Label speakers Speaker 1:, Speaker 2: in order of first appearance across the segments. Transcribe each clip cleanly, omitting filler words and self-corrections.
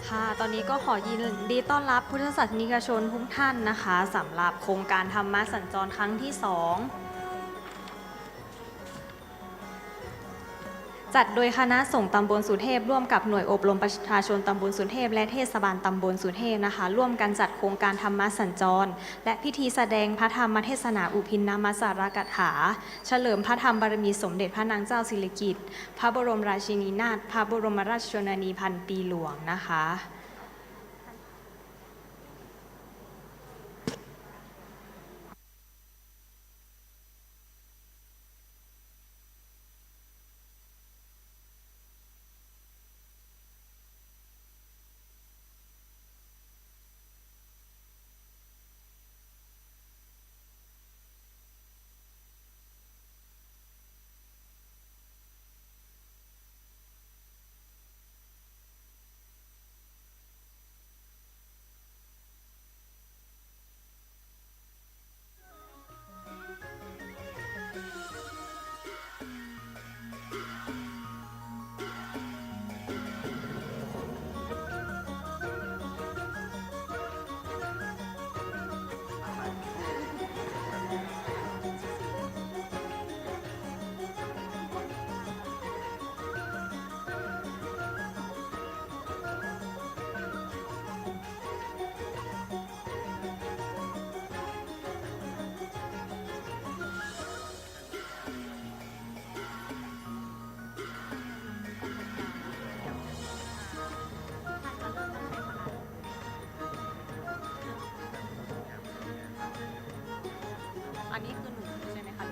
Speaker 1: ค่ะตอนนี้ก็ขอยินดีต้อนรับพุทธศาสนิกชนทุกท่านนะคะสำหรับโครงการธรรมะสัญจรครั้งที่ 2จัดโดยคณะสงฆ์ตำบลสุเทพร่วมกับหน่วยอบรมประชาชนตำบลสุเทพและเทศบาลตำบลสุเทพนะคะร่วมกันจัดโครงการธรรมะสัญจรและพิธีแสดงพระธรรมเทศนาอุพินนามสารกถาเฉลิมพระธรรมบารมีสมเด็จพระนางเจ้าสิริกิติ์พระบรมราชินีนาถพระบรมราชชนนีพันปีหลวงนะคะอันนี้คือหนูใช่ไหมคะ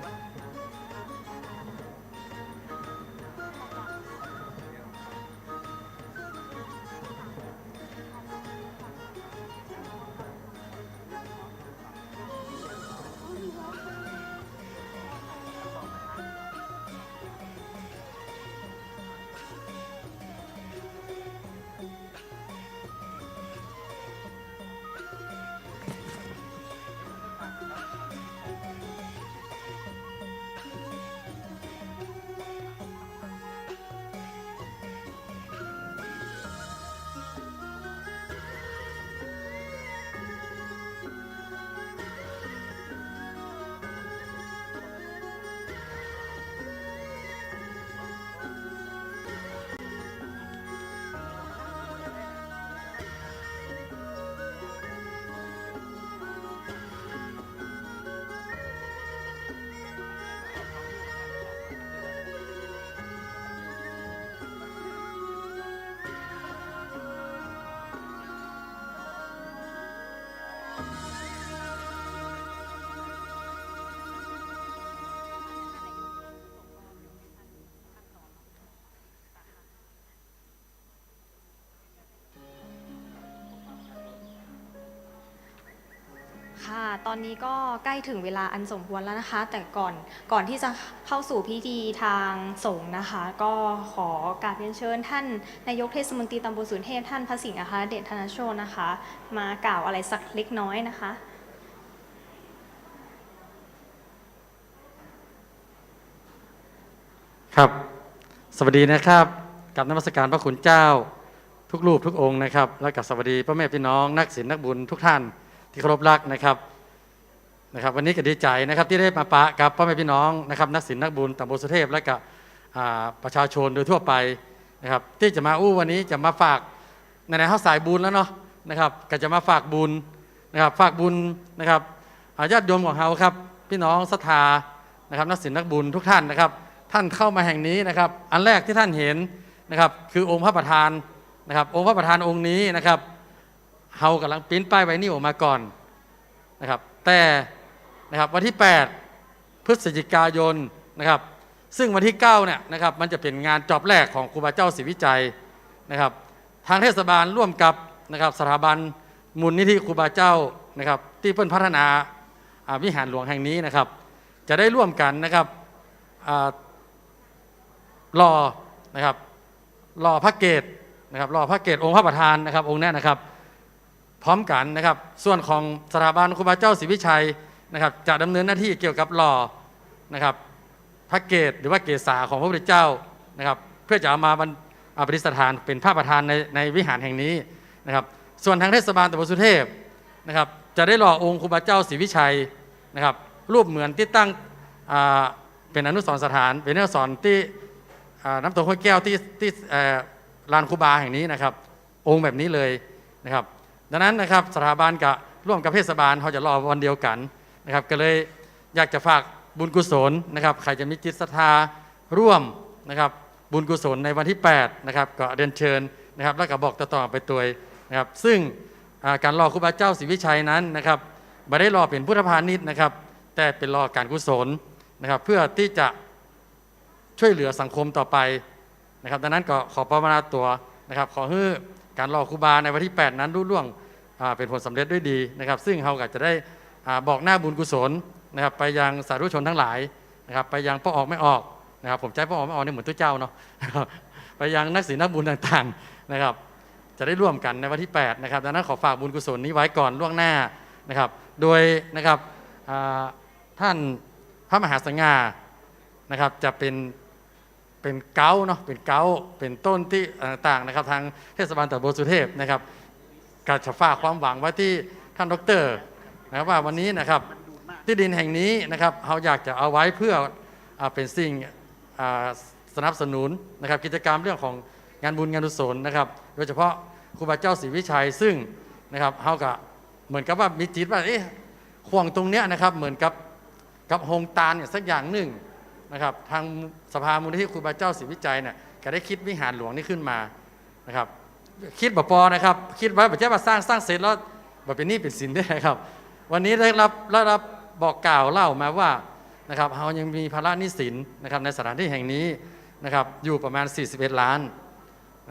Speaker 1: ค่ะตอนนี้ก็ใกล้ถึงเวลาอันสมควรแล้วนะคะแต่ก่อนที่จะเข้าสู่พิธีทางสงฆ์นะคะก็ขอกราบเรียนเชิญท่านนายกเทศมนตรีตำบลสุเทพท่านพระสิงห์อัครเดชธนโชตินะคะมากล่าวอะไรสักเล็กน้อยนะคะ
Speaker 2: ครับสวัสดีนะครับกับนมัสการพระคุณเจ้าทุกรูปทุกองค์นะครับและกับสวัสดีพ่อแม่พี่น้องนักศีลนักบุญทุกท่านที่เคารพรักนะครับวันนี้ก็ดีใจนะครับที่ได้มาปะกับพ่อแม่พี่น้องนะครับนักศีลนักบุญตำบลสุเทพและกับประชาชนโดยทั่วไปนะครับที่จะมาวันนี้จะมาฝากในเขาสายบุญแล้วเนาะนะครับก็จะมาฝากบุญนะครับฝากบุญนะครับญาติโยมของเราครับพี่น้องศรัทธานะครับนักศีลนักบุญทุกท่านนะครับท่านเข้ามาแห่งนี้นะครับอันแรกที่ท่านเห็นนะครับคือองค์พระประธานนะครับองค์พระประธานองค์นี้นะครับเฮากำลังปริ้นป้ายไวนิลออกมาก่อนนะครับแต่นะครับวันที่ 8 พฤศจิกายนนะครับซึ่งวันที่ 9เนี่ยนะครับมันจะเป็นงานจอบแรกของครูบาเจ้าศรีวิจัยนะครับทางเทศบาลร่วมกับนะครับสถาบันมูลนิธิครูบาเจ้านะครับที่เพิ่นพัฒนาวิหารหลวงแห่งนี้นะครับจะได้ร่วมกันนะครับรอพระเกศนะครับรอพระเกศองค์พระประธานนะครับองค์นี้นะครับพร้อมกันนะครับส่วนของสถาบันครูบาเจ้าศรีวิชัยนะครับจะดำเนินหน้าที่เกี่ยวกับรอนะครับพระเกศหรือว่าเกศาของพระพุทธเจ้านะครับเพื่อจะเอามาประดิษฐานเป็นพระประธานในวิหารแห่งนี้ นะครับส่วนทางเทศบาลตำบลสุเทพนะครับจะได้หล่อองค์ครูบาเจ้าศรีวิชัยนะครับรูปเหมือนที่ตั้งเป็นอนุสรณ์สถานเป็นอนุสรณ์ที่น้ำตกห้วยแก้วที่ลานครูบาแห่งนี้นะครับองค์แบบนี้เลยนะครับดังนั้นนะครับสถาบันกับร่วมกับเทศบาลเขาจะรอวันเดียวกันนะครับก็เลยอยากจะฝากบุญกุศลนะครับใครจะมีจิตศรัทธาร่วมนะครับบุญกุศลในวันที่8นะครับก็เรียนเชิญนะครับแล้วก็บอกต่อๆไปตัวนะครับซึ่งการรอครูบาเจ้าศรีวิชัยนั้นนะครับไม่ได้รอเป็นพุทธพาณิชย์นะครับแต่เป็นรอการกุศลนะครับเพื่อที่จะช่วยเหลือสังคมต่อไปนะครับดังนั้นก็ขอประมาณตัวนะครับขอให้การรอครูบาในวันที่8นั้นรุ่ล่วงเป็นผลสำเร็จด้วยดีนะครับซึ่งเราก็จะได้บอกหน้าบุญกุศลนะครับไปยังสาธุชนทั้งหลายนะครับไปยังพ่อออกไม่ออกนะครับผมใจพ่อออกไม่ออกนี่เหมือนตัวเจ้าเนาะ ไปยังนักศีลนักบุญต่างๆนะครับจะได้ร่วมกันในวันที่8นะครับดังนั้นขอฝากบุญกุศลนี้ไว้ก่อนล่วงหน้านะครับโดยนะครับท่านพระมหาสง่านะครับจะเป็นเก้าเนาะเป็นเก้าเป็นต้นที่ต่างๆนะครับทางเทศบาลตำบลสุเทพนะครับการจะฝากความหวังไว้ที่ท่านดร.นะครับว่าวันนี้นะครับที่ดินแห่งนี้นะครับเราอยากจะเอาไว้เพื่อเป็นสิ่งสนับสนุนนะครับกิจกรรมเรื่องของงานบุญงานกุศลนะครับโดยเฉพาะครูบาเจ้าศรีวิชัยซึ่งนะครับเราก็เหมือนกับว่ามีจิตว่าห่วงตรงเนี้ยนะครับเหมือนกับโฮงตาลเนี่ยสักอย่างหนึ่งนะครับทางสภามูลนิธิครูบาเจ้าศรีวิชัยเนี่ยก็ได้คิดวิหารหลวงนี้ขึ้นมานะครับคิดแบบปอนะครับคิดไว้แบบเจ้าว่าสร้างเสร็จแล้วแบบเป็นหนี้เป็นสินได้ครับวันนี้ได้รับบอกกล่าวเล่ามาว่านะครับเรายังมีภาระหนี้สินนะครับในสถานที่แห่งนี้นะครับอยู่ประมาณ41 ล้าน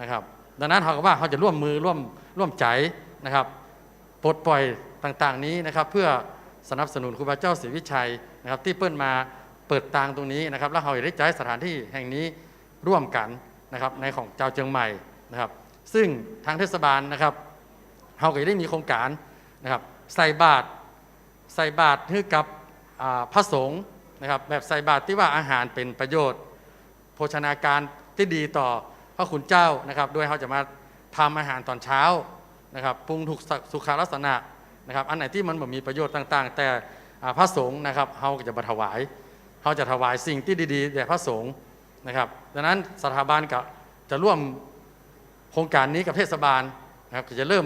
Speaker 2: นะครับดังนั้นเขาก็ว่าเขาจะร่วมมือร่วมใจนะครับปลดปล่อยต่างๆนี้นะครับเพื่อสนับสนุนครูบาเจ้าศรีวิชัยนะครับที่เปิ้ลมาเปิดตางตรงนี้นะครับแล้วเราได้ใช้สถานที่แห่งนี้ร่วมกันนะครับในของเจ้าเจียงใหม่นะครับซึ่งทางเทศบาลนะครับเราก็ได้มีโครงการนะครับใส่บาตรให้กับพระสงฆ์นะครับแบบใส่บาตรที่ว่าอาหารเป็นประโยชน์โภชนาการที่ดีต่อพระคุณเจ้านะครับโดยเขาจะมาทำอาหารตอนเช้านะครับปรุงถูกสุขลักษณะนะครับอันไหนที่มันมีประโยชน์ต่างๆแต่พระสงฆ์นะครับเขาจะมาถวายเขาจะถวายสิ่งที่ดีๆแด่พระสงฆ์นะครับดังนั้นสถาบันก็จะร่วมโครงการนี้กับเทศบาลนะครับจะเริ่ม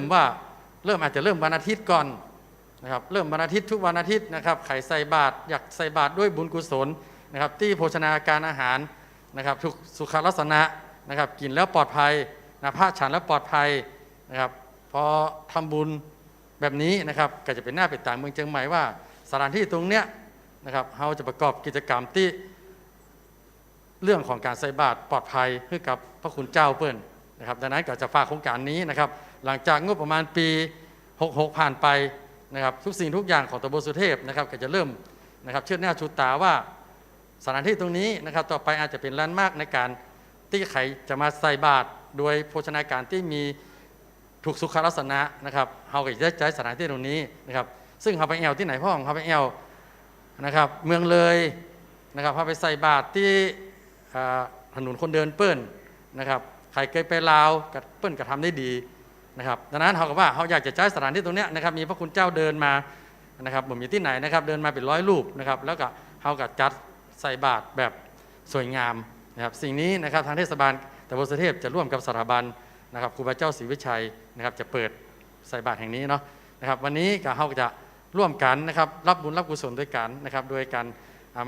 Speaker 2: อาจจะเริ่มวันอาทิตย์ก่อนนะครับเริ่มวันอาทิตย์ทุกวันอาทิตย์นะครับใครใส่บาตรอยากใส่บาตรด้วยบุญกุศลนะครับที่โภชนาการอาหารนะครับทุกสุขลักษณะนะครับกินแล้วปลอดภัยนะพระฉันแล้วปลอดภัยนะครับพอทำบุญแบบนี้นะครับก็จะเป็นหน้าเป็นตาเมืองเชียงใหม่ว่าสถานที่ตรงเนี้ยนะครับเราจะประกอบกิจกรรมที่เรื่องของการใส่บาตรปลอดภัยให้กับพระคุณเจ้าเปิ้ลนะครับดังนั้นก็จะฝากโครงการนี้นะครับหลังจากงบประมาณปี66ผ่านไปนะครับทุกสิ่งทุกอย่างของตำบลสุเทพนะครับก็จะเริ่มนะครับเชิดหน้าชูตาว่าสถานที่ตรงนี้นะครับต่อไปอาจจะเป็นแลนด์มาร์คในการที่ใครจะมาใส่บาตรโดยโภชนาการที่มีถูกสุขลักษณะนะครับเราก็จะใช้สถานที่ตรงนี้นะครับซึ่งเขาไปแอวที่ไหนพ่อของเขาไปแอวนะครับเมืองเลยนะครับเขาไปใส่บาตรที่ถนนคนเดินเปิ้ลนะครับใครเคยไปลาวกับเปิ้ลก็ทำได้ดีนะครับดังนั้นเขาก็ว่าเขาอยากจะใช้สถานที่ตรงนี้นะครับมีพระคุณเจ้าเดินมานะครับผมอยู่ที่ไหนนะครับเดินมาเป็น100 รูปนะครับแล้วก็เขาก็จัดใส่บาตรแบบสวยงามนะครับสิ่งนี้นะครับทางเทศบาลตำบลสุเทพจะร่วมกับสถาบันนะครับครูบาเจ้าศรีวิชัยนะครับจะเปิดใส่บาตรแห่งนี้เนาะนะครับวันนี้ก็เขาจะร่วมกันนะครับรับบุญรับกุศลด้วยกันนะครับโดยการ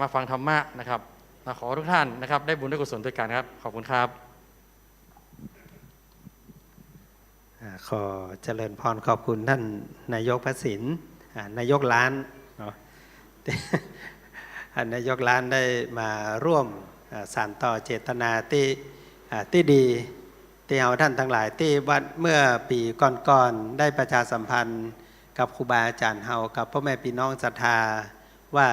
Speaker 2: มาฟังธรรมะนะครับขอทุกท่านนะครับได้บุญได้กุศลด้วยกันครับขอบคุณครับ
Speaker 3: ขอเจริญพรขอบคุณท่านนายกพระศิลป์นายกล้านเนาะนายกล้านได้มาร่วมสานต่อเจตนาที่ดีที่เอาท่านทั้งหลายที่วัดเมื่อปีก่อนๆได้ประชาสัมพันธ์กับครูบาอาจารย์เฮากับพ่อแม่พี่น้องศรัทธาว่า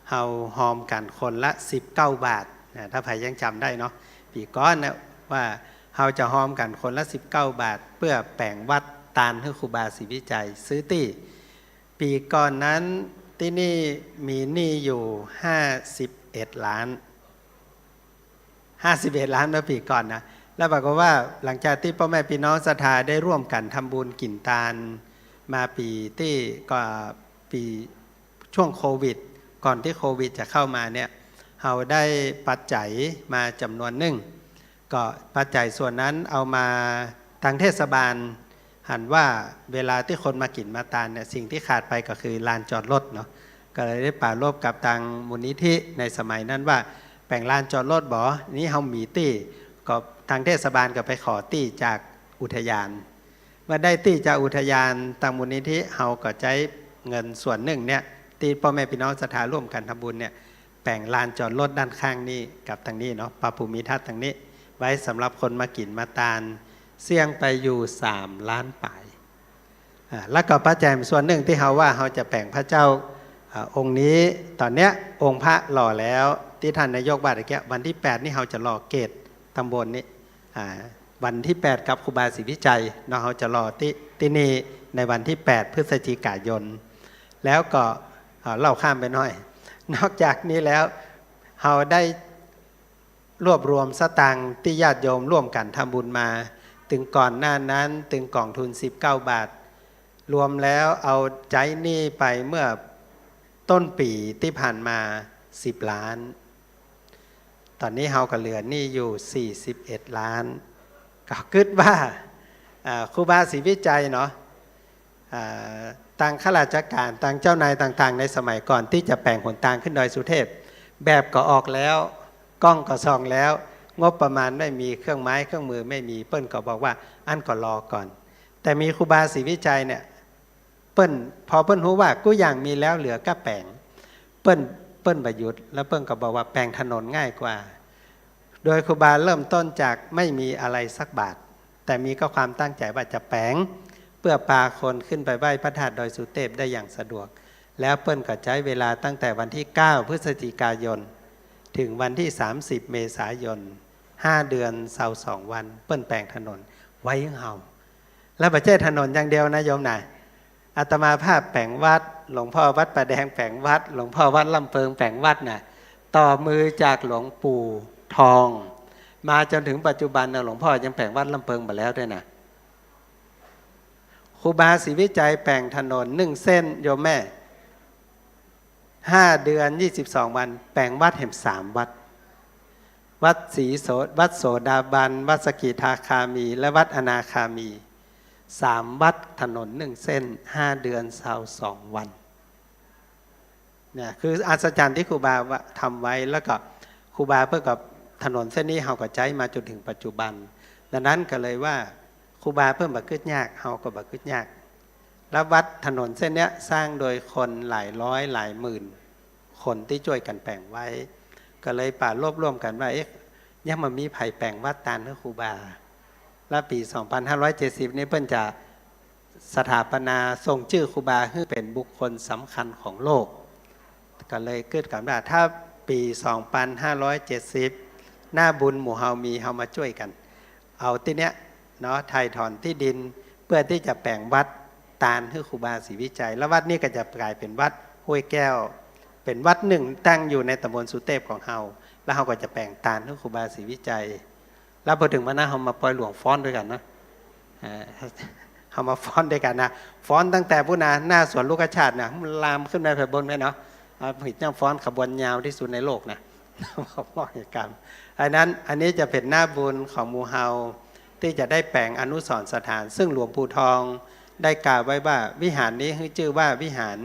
Speaker 3: เฮาหอมกันคนละ19 บาทถ้าใครยังจำได้เนาะปีก่อนนะว่าเฮาจะหอมกันคนละ19 บาทเพื่อแปลงวัดตาลให้ครูบาศรีวิจัยซื้อที่ปีก่อนนั้นที่นี่มีหนี้อยู่51 ล้านเมื่อปีก่อนนะ แล้วบอกว่าหลังจากที่พ่อแม่พี่น้องศรัทธาได้ร่วมกันทำบุญกินทานมาปีที่ก็ปีช่วงโควิด ก่อนที่โควิดจะเข้ามาเนี่ยเราได้ปัจจัยมาจำนวนหนึ่งก็ปัจจัยส่วนนั้นเอามาทางเทศบาลหันว่าเวลาที่คนมากินมาทานเนี่ยสิ่งที่ขาดไปก็คือลานจอดรถเนาะก็เลยได้ปรารภกับทางมูลนิธิในสมัยนั้นว่าแบ่งลานจอดรถบ่นี้เฮามีตี้ก็ทางเทศบาลก็ไปขอตี้จากอุทยานเมื่อได้ตี้จากอุทยานทางมูลนิธิเฮาก็ใช้เงินส่วนหนึ่งเนี่ยที่พ่อแม่พี่น้องศรัทธาร่วมกันทำบุญเนี่ยแบ่งลานจอดรถด้านข้างนี้กับทางนี้เนาะปรับภูมิทัศน์ทางนี้ไว้สำหรับคนมากินมาทานเสี่ยงไปอยู่3 ล้านป่ายแล้วก็ปัจจัยส่วนหนึ่งที่เราว่าเราจะแบ่งพระเจ้าองค์นี้ตอนเนี้ยองค์พระหล่อแล้วที่ท่านนายกบาดเกี้ยวันที่8นี่เราจะหล่อเกตตำบลนี้วันที่8กับครูบาศรีวิจัยเราจะหล่อที่นี่ในวันที่8พฤศจิกายนแล้วก็เล่าข้ามไปหน่อยนอกจากนี้แล้วเราได้รวบรวมสตางค์ที่ญาติโยมร่วมกันทำบุญมาถึงก่อนหน้านั้นถึงกองทุน19 บาทรวมแล้วเอาใจหนี้ไปเมื่อต้นปีที่ผ่านมา10 ล้านตอนนี้เฮาก็เหลือหนี้อยู่41 ล้านก็คิดว่าครูบาศรีวิจัยเนาะต่างข้าราชการต่างเจ้านายต่างๆในสมัยก่อนที่จะแปลงหนทางขึ้นดอยสุเทพแบบก็ออกแล้วกล้องก็ส่องแล้วงบประมาณไม่มีเครื่องไม้เครื่องมือไม่มีเปิ้ลก็บอกว่าอันก็รอก่อนแต่มีครูบาศรีวิจัยเนี่ยเปิ้ลพอเปิ้ลรู้ว่ากูอย่างมีแล้วเหลือก็แปลงเปิ้ลประยุทธ์แล้วเปิ้ลก็บอกว่าแปลงถนนง่ายกว่าโดยครูบาเริ่มต้นจากไม่มีอะไรสักบาทแต่มีก็ความตั้งใจว่าจะแปลงเพื่อพาคนขึ้นไปไหว้พระธาตุดอยสุเทพได้อย่างสะดวกแล้วเปิ้ลก็ใช้เวลาตั้งแต่วันที่9 พฤศจิกายนถึงวันที่30 เมษายน5 เดือน22 วันเปิ้ลแปลงถนนไว้ยังเฮาแล้วประเทศถนนอย่างเดียวนะโยมนะอาตมาภาพแปลงวัดหลวงพ่อวัดประแดงแปลงวัดหลวงพ่อวัดลำเพิงแปลงวัดน่ะต่อมือจากหลวงปู่ทองมาจนถึงปัจจุบันนะหลวงพ่อยังแปลงวัดลำเพิงมาแล้วด้วยนะครูบาศรีวิจัยแปลงถนน1 เส้นโยมแม่5 เดือน22 วันแปลงวัดแห่ง3 วัดวัดศรีโสวัดโสดาบันวัดสกิทาคามีและวัดอนาคามี3 วัดถนน1 เส้น5 เดือน22 วันเนี่ยคืออัศจรรย์ที่ครูบาทำไว้แล้วก็ครูบาเพื่อกับถนนเส้นนี้เฮาก็ใช้มาจนถึงปัจจุบันดังนั้นก็เลยว่าครูบาเพิ่มบักึดยากเฮาก็บักึดยากแล้ววัดถนนเส้นนี้สร้างโดยคนหลายร้อยหลายหมื่นคนที่ช่วยกันแปลงไว้ก็เลยป่ารวบรวมกันว่ายังมันมีไผ่แปลงวัดตาลให้ครูบาและปี 2570 นี้เพิ่นจะสถาปนาส่งชื่อครูบาให้เป็นบุคคลสำคัญของโลกก็เลยเกิดกันว่าถ้าปี 2570 หน้าบุญหมู่เฮามีเฮามาช่วยกันเอาที่เนี้ยเนาะไถ่ถอนที่ดินเพื่อที่จะแปลงวัดตาลให้ครูบาศรีวิจัยแล้ววัดนี้ก็จะกลายเป็นวัดห้วยแก้วเป็นวัดหนึ่งตั้งอยู่ในตำบลสุเทพของเฮาแล้วเฮาก็จะแปลงตาลให้ครูบาศรีวิจัยแล้วพอถึงวันนั้นเฮามาปล่อยหลวงฟ้อนด้วยกันนะเฮามาฟ้อนด้วยกันนะฟ้อนตั้งแต่พุนาหน้าสวนลูกชาตินะมันลามขึ้นไปบนไหมเนาะผิดจ้างฟ้อนขบวนยาวที่สุดในโลกนะบอกเหตุการณ์อันนี้จะเป็นหน้าบุญของหมู่เฮาที่จะได้แปลงอนุสรณ์สถานซึ่งหลวงปู่ทองได้กล่าวไว้ว่าวิหารนี้ให้ชื่อว่าวิหาร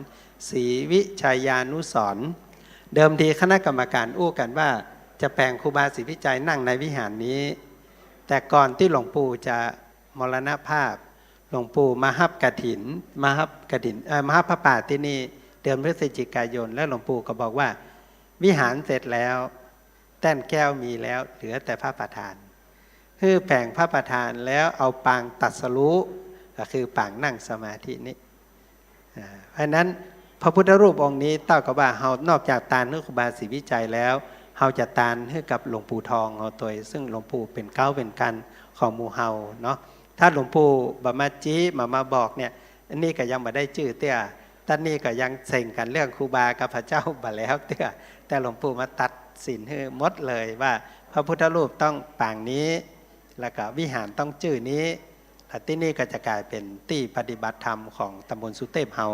Speaker 3: ศรีวิชัยานุสรณ์เดิมทีคณะกรรมการอู้กันว่าจะแปลงครูบาศรีวิจัยนั่งในวิหารนี้แต่ก่อนที่หลวงปู่จะมรณภาพหลวงปู่มาฮับกฐินมาฮับพระป่าที่นี่เดือนพฤศจิกายนแล้วหลวงปู่ก็บอกว่าวิหารเสร็จแล้วแต้นแก้วมีแล้วเหลือแต่พระประธานคือแผงพระประธานแล้วเอาปางตรัสรู้ก็คือปางนั่งสมาธินี้เพราะนั้นพระพุทธรูปองค์นี้เต้ากับว่าเฮานอกจากตาลให้ครูบาศรีวิจัยแล้วเฮาจะตาลให้กับหลวงปู่ทองเอาตัวซึ่งหลวงปู่เป็นเก้าเป็นกันของหมู่เฮาเนาะถ้าหลวงปู่บามาจี้มาบอกเนี่ยอันนี้ก็ยังมาได้ชื่อเตี้ยท่านนี้ก็ยังเซ็งกันเรื่องครูบากับพระเจ้าบาแล้วเตี้ยแต่หลวงปู่มาตัดสินให้หมดเลยว่าพระพุทธรูปต้องปางนี้ แล้วก็วิหารต้องจื่อนี้ที่นี่ก็จะกลายเป็นที่ปฏิบัติธรรมของตำบลสุเทพเฮา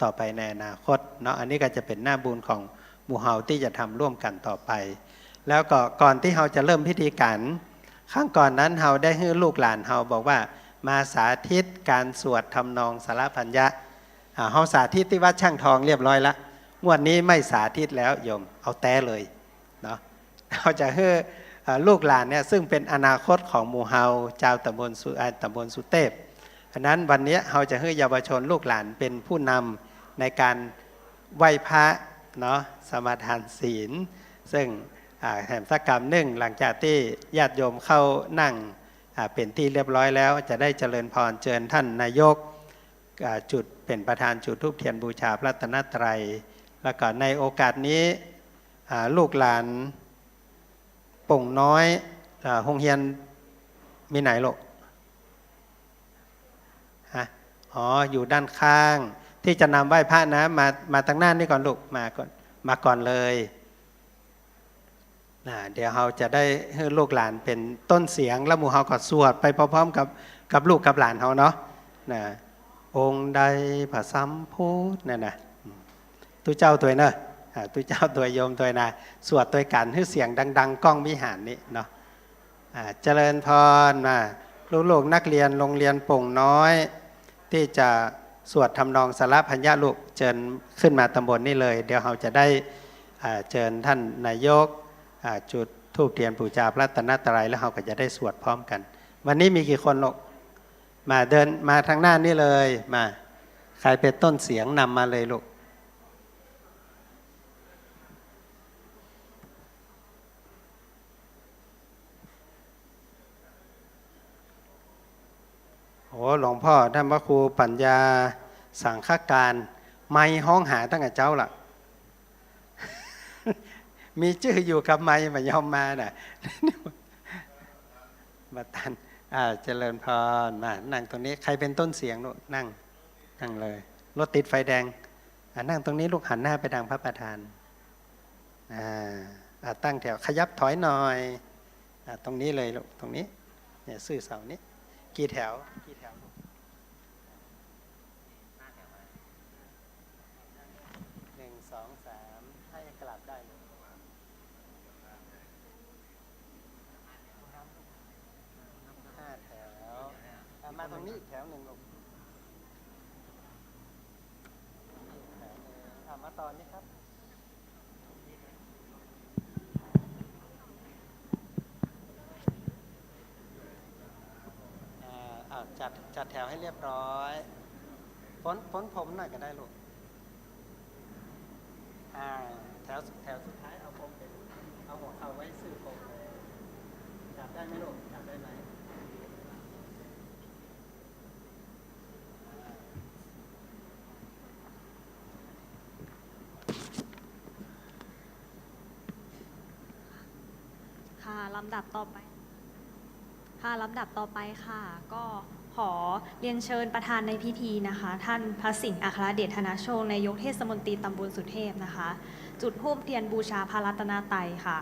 Speaker 3: ต่อไปในอนาคตเนาะอันนี้ก็จะเป็นหน้าบุญของหมู่เฮาที่จะทำร่วมกันต่อไป แล้วก็ก่อนที่เฮาจะเริ่มพิธีการข้างก่อนนั้นเฮาได้ให้ลูกหลานเฮาบอกว่ามาสาธิตการสวดทำนองสารพัญญะเฮาสาธิตที่วัดช่างทองเรียบร้อยแล้วงวดนี้ไม่สาธิตแล้วโยมเอาแต่เลยเนาะเราจะให้ลูกหลานเนี่ยซึ่งเป็นอนาคตของหมู่เฮาเจ้าตำบลสุเทพเพราะนั้นวันนี้เฮาจะให้เยาวชนลูกหลานเป็นผู้นำในการไหว้พระเนาะสมาทานศีลซึ่งแห่งสักกรรมหนึ่งหลังจากที่ญาติโยมเข้านั่งเป็นที่เรียบร้อยแล้วจะได้เจริญพรเชิญท่านนายกจุดเป็นประธานจุดธูปเทียนบูชาพระรัตนตรัยแล้วก็ในโอกาสนี้ลูกหลานป่งน้อยโรงเรียนมีไหนลูกฮะอ๋ออยู่ด้านข้างที่จะนำไหว้พระนะมาทางหน้านี่ก่อนลูกมาก่อนเลยเดี๋ยวเราจะได้ให้ลูกหลานเป็นต้นเสียงแล้วหมู่เฮาก็สวดไปพร้อมๆกับลูกกับหลานเฮาเนาะองค์ใดพระสัมพุทธนั่นนะตุเจ้าตัวเนอะตุเจ้าตัวโยมตัวนะสวดตัวกันให้เสียงดังๆก้องวิหารนี้เนาะเจริญพรมาลูกๆนักเรียนโรงเรียนโป่งน้อยที่จะสวดทำนองสารพัญญาลูกเชิญขึ้นมาตำบลนี่เลยเดี๋ยวเราจะได้เชิญท่านนายกจุดธูปเทียนบูชาพระรัตนตรัยแล้วเราก็จะได้สวดพร้อมกันวันนี้มีกี่คนลูกมาเดินมาทางหน้านี่เลยมาใครเป็นต้นเสียงนำมาเลยลูกโอ้หลวงพ่อท่านพระครูปัญญาสังฆการไม่ห้องหาตั้งแต่เจ้าล่ะ มีชื่ออยู่กับไม้มายอมมาน่ะ บัตันเจริญพรมานั่งตรงนี้ใครเป็นต้นเสียงลูกนั่งเลยรถติดไฟแดงนั่งตรงนี้ลูกหันหน้าไปทางพระประธานตั้งแถวขยับถอยหน่อยตรงนี้เลยลูกตรงนี้เนี่ยซื่อเสานี้กี่แถว1 2 3ให้กลับได้เลย5 แถวมาตรงนี้อีกแถวหนึ่งลูกมาตอนนี้ครับจัดแถวให้เรียบร้อยพ้นผมหน่อยก็ได้ลูกแถวสุดท้ายเอาผมเป็นเอาหัวเข่าไว้สื่อผมเลยจับได้ไหมลูกจับได้ไหม
Speaker 1: ค่ะลำดับต่อไปค่ะ ก็ขอเรียนเชิญประธานในพิธีนะคะ ท่านพระสิงห์อัครเดชธนโชคนายกเทศมนตรีตำบลสุเทพนะคะ จุดธูปเทียนบูชาพระรัตนตรัยค่ะ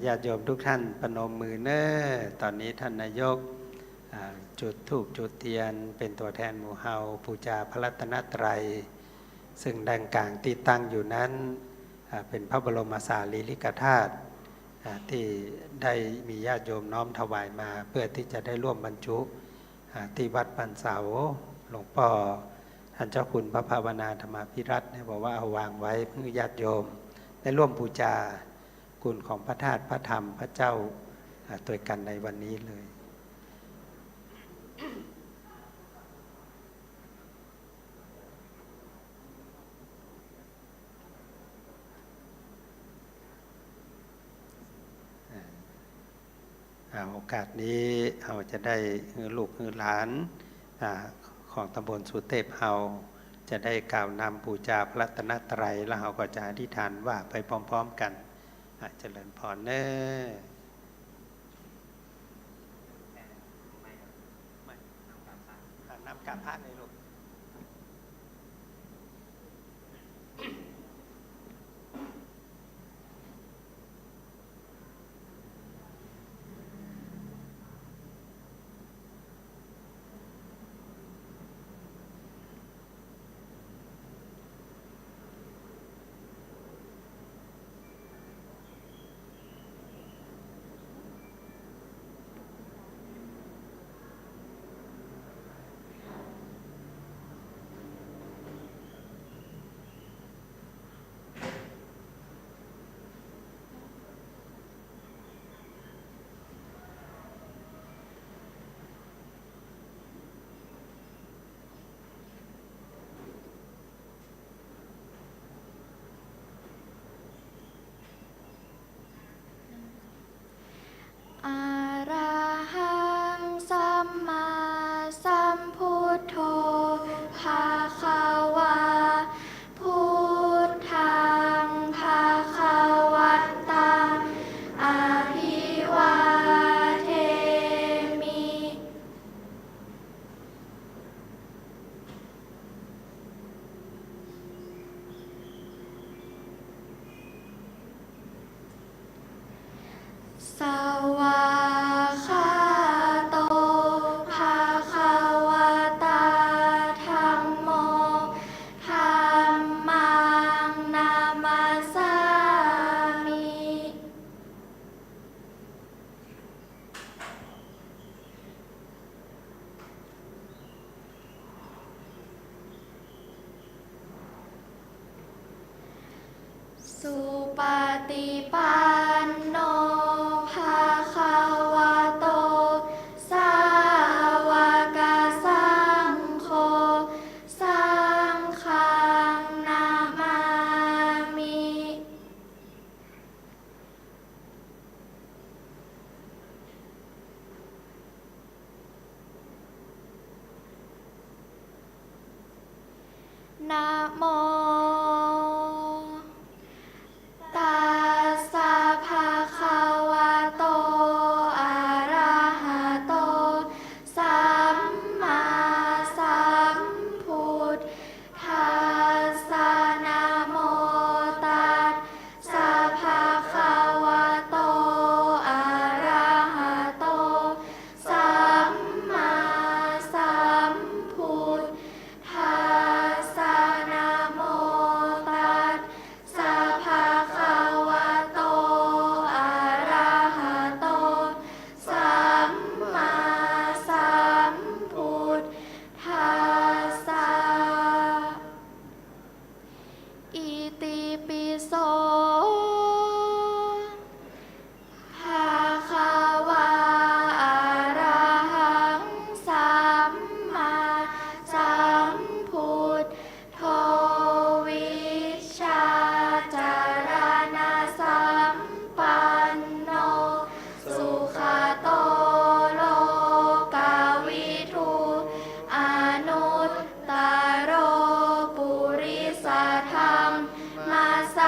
Speaker 1: ญาติโยมทุกท่านประนมมือเน้อตอนนี้ท่านนายกจุดธูปจุดเทียนเป็นตัวแทนหมู่เฮาบูชาพระรัตนตรัยซึ่งด้านกลางที่ตั้งอยู่นั้นเป็นพระบรมสารีริกธาตุ
Speaker 3: ที่ได้มีญาติโยมน้อมถวายมา เพื่อที่จะได้ร่วมบรรจุที่วัดปันเสาหลวงพ่อท่านเจ้าคุณพระภาวนาธรรมาภิรัตน์เนี่ยบอกว่าเอาวางไว้เพื่อญาติโยมได้ร่วมบูชาคุณของพระธาตุพระธรรมพระเจ้าตัวกันในวันนี้เลยโอกาสนี้เราจะได้ลูกหลานของตำบลสุเทพเฮาจะได้กล่าวนำบูชาพระรัตนตรัยแล้วเราก็จะอธิษฐานว่าไปพร้อมๆกันเจริญพรเนน้ำกาพระในลูก
Speaker 4: อะระหังสัมมาสัมพุทโธภะคะวาพุทธังภะคะวันตังอะภิวาเทมิ สวากขาโตภะคะวะตาธัมโมธัมมังนามัสสามิ สุปฏิปันโนภะคะวะโต สาวกสังโฆ สังฆังนามามิ นะโมตัสสะภะคะวะโต อะระหะโต สัมมาสัมพุทธัสสะ นะโมตัสสะภะคะวะโต อะระหะโต สัมมาสัมพุทธัสสะ นะโมตัสสะภะคะวะโต อะระหะโต สัมมาสัมพุทธัสสะ อิติปิโสภะคะวะอะระหังสัมมาสัมพุทโธ วิชชาจารณสัมปันโน สุขโตโลกวิทูอนุตตโรปุริสธรรมมาสา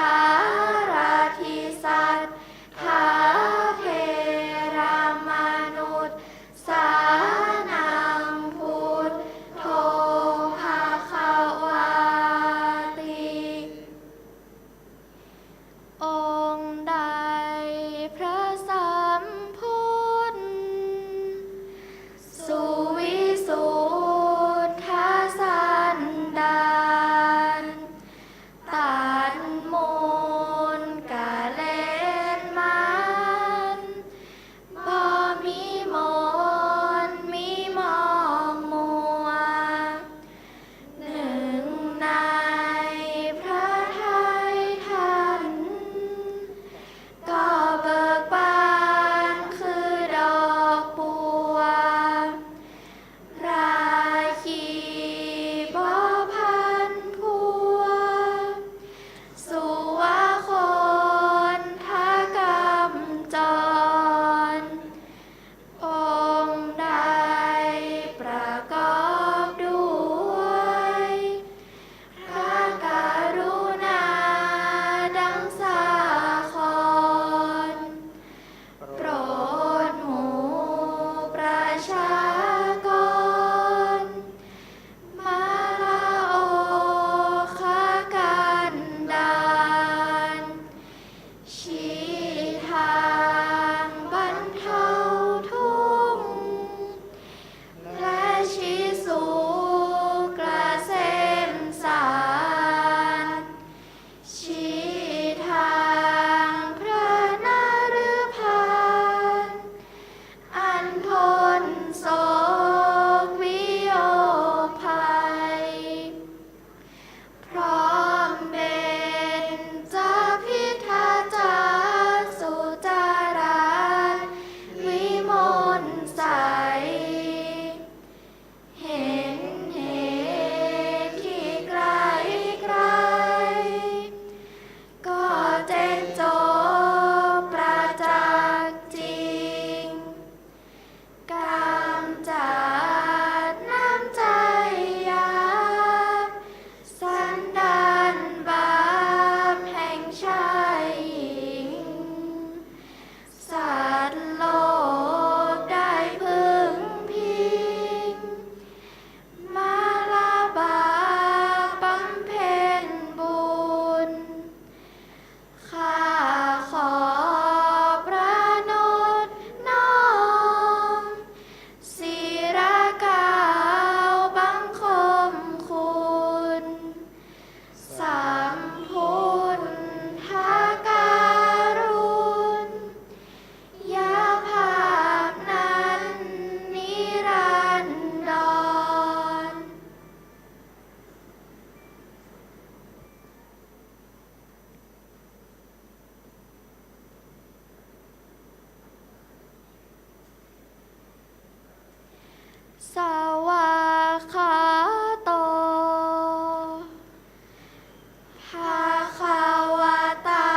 Speaker 4: ภะคะวะตา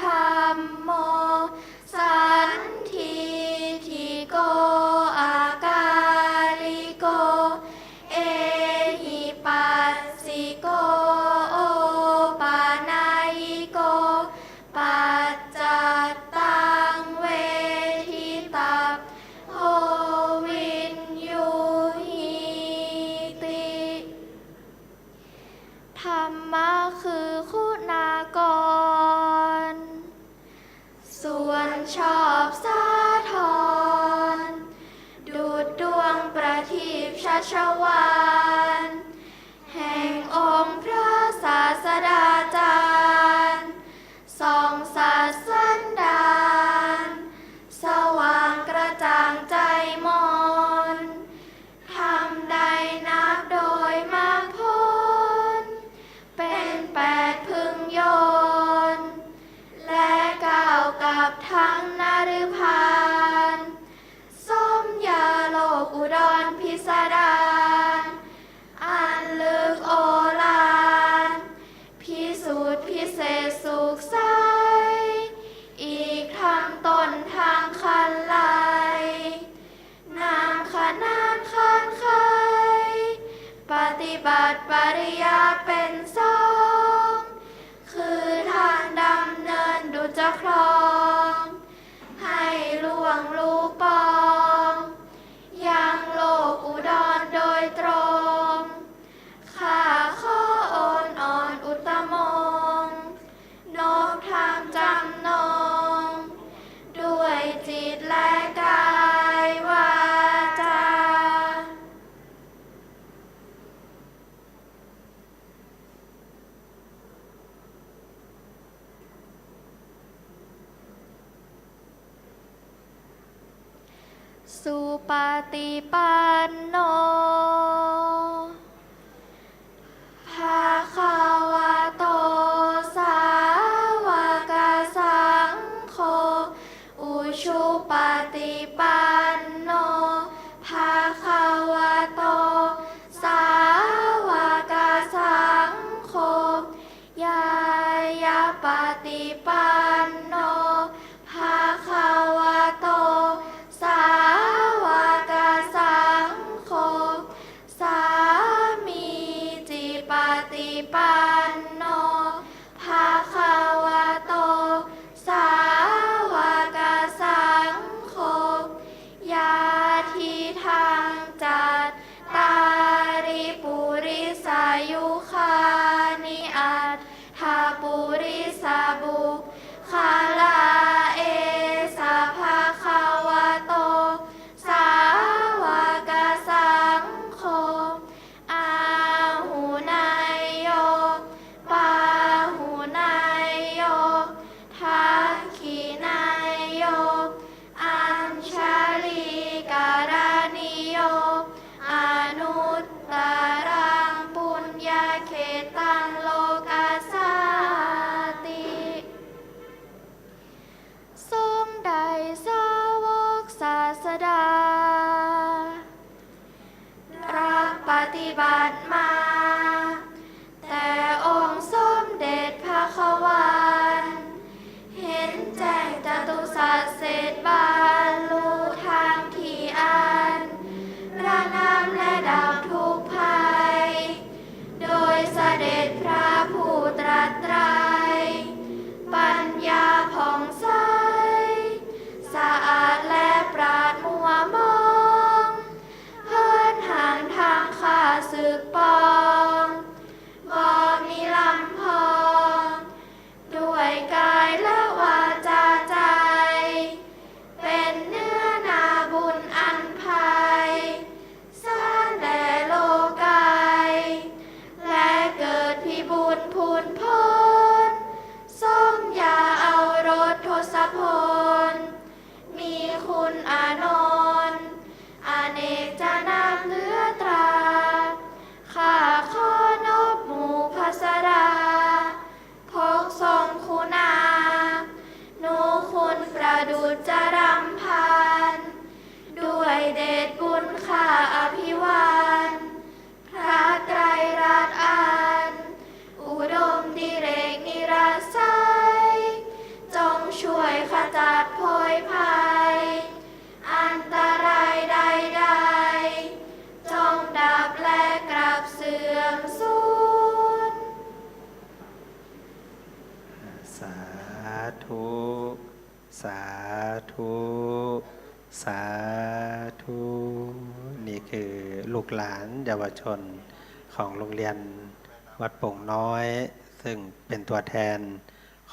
Speaker 4: ธัมโมสันทิฏฐิโกอากาลิโกเอหิปัสสิโกโอปานายิโกปัจจัตตังเวทิตัพโพวินยูหิติ ธรรมะคือคุณากร ส่วนชอบสาธรดุจดวงประทีปชัชวาลแห่งองค์พระศาสดาจารย์ส่องศาสันดานสว่างกระจ่างใจมนทำใดนับโดยมากผลเป็นแปดพึงโยนและก้าวกับทั้งนฤพานสมยาโลกอุดรพิสดารอันลึกโอฬารพิสูจน์พิเศษสุขใสอีกทางต้นทางคันไลนามขนานคันไขปฏิบัติปริยาเป็นสองคือทางดำเนินดุจคลองให้ล่วงลูกปองยังโลกอุดรโดยตรงข้าขอโอนอ่อนอุตมงค์นบทางจำนงด้วยจิตและกายวาจา สุปฏิปันโนภะคะวะโตสาวกสังโฆอุชุปฏิปันโนภะคะวะโตสาวกสังโฆยายาปฏิปันโนภะคะวะโตสาวกสังโฆสามีจิปฏิปันโนภะคะวะโตสาวกสังโฆยาทิทางจัตตาริปุริสายุคานิอัตถาปุริสาบุคลาเอสะภะคะวะโตสาวกสังโฆอาหุนายโยปาหุนายโยทักขินายโยอัญชลีการณิโยอนุตตรังปุญญาเขตังโลกัสสติ
Speaker 3: สาธุ สาธุ สาธุ นี่คือลูกหลานเยาวชนของโรงเรียนวัดโป่งน้อย ซึ่งเป็นตัวแทน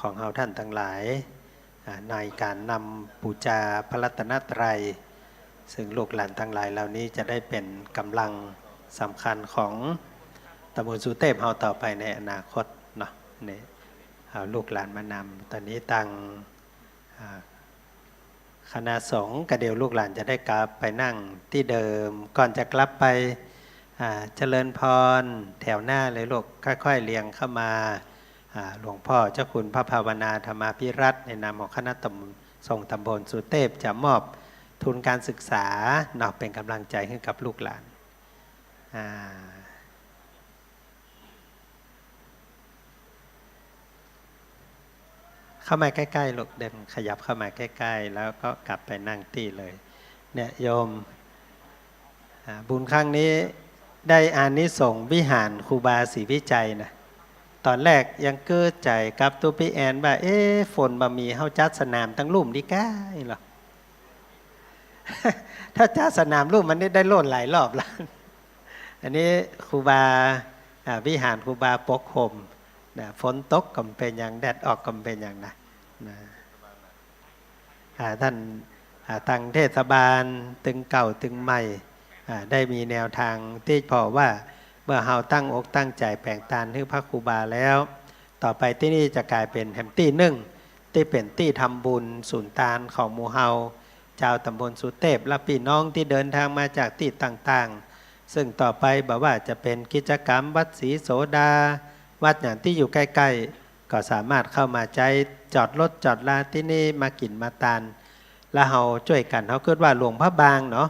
Speaker 3: ของเราท่านทั้งหลายในการนำบูชาพระรัตนตรัย ซึ่งลูกหลานทั้งหลายเหล่านี้จะได้เป็นกำลังสำคัญของตำบลสุเทพเราต่อไปในอนาคตเนาะนี่เอาลูกหลานมานำตอนนี้ตั้งคณะสงฆ์กระเดียวลูกหลานจะได้กลับไปนั่งที่เดิมก่อนจะกลับไปเจริญพรแถวหน้าเลยลูกค่อยๆเรียงเข้ามาหลวงพ่อเจ้าคุณพระภาวนาธรรมาภิรัตน์ในนามของคณะสงฆ์ตำบลสุเทพจะมอบทุนการศึกษาเนาะเป็นกำลังใจให้กับลูกหลานเข้ามาใกล้ๆลูกเดินขยับเข้ามาใกล้ๆแล้วก็กลับไปนั่งที่เลยเนี่ยโยมบุญครั้งนี้ได้อานิสงส์วิหารครูบาศรีวิจัยนะตอนแรกยังเกิดใจกับตัวพี่แอนว่าฝนบะมีเฮาจัดสนามทั้งลุ่มดีก้าหรอ ถ้าจัดสนามลุ่มมันได้โล่นหลายรอบแล้ว อันนี้ครูบาวิหารครูบาปกห่มฝนตกก็เป็นอย่างแดดออกก็เป็นอย่างนะท่านทางเทศบาลตึงเก่าตึงใหม่ได้มีแนวทางที่พอว่าเมื่อเฮาตั้งอกตั้งใจแปลงตานให้พระครูบาแล้ว ต่อไปที่นี่จะกลายเป็นแฮมตี้หนึ่งที่เป็นที่ทำบุญศูนย์ตานของหมู่เฮาชาวตำบลสุเทพและพี่น้องที่เดินทางมาจากที่ต่างๆซึ่งต่อไปบอกว่าจะเป็นกิจกรรมวัดศรีโสดาวัดอย่างที่อยู่ใกล้ๆก็สามารถเข้ามาใช้จอดรถจอดลาที่นี่มากินมาทานแล้วเฮาช่วยกันเฮาคิดว่าหลวงพระบางเนาะ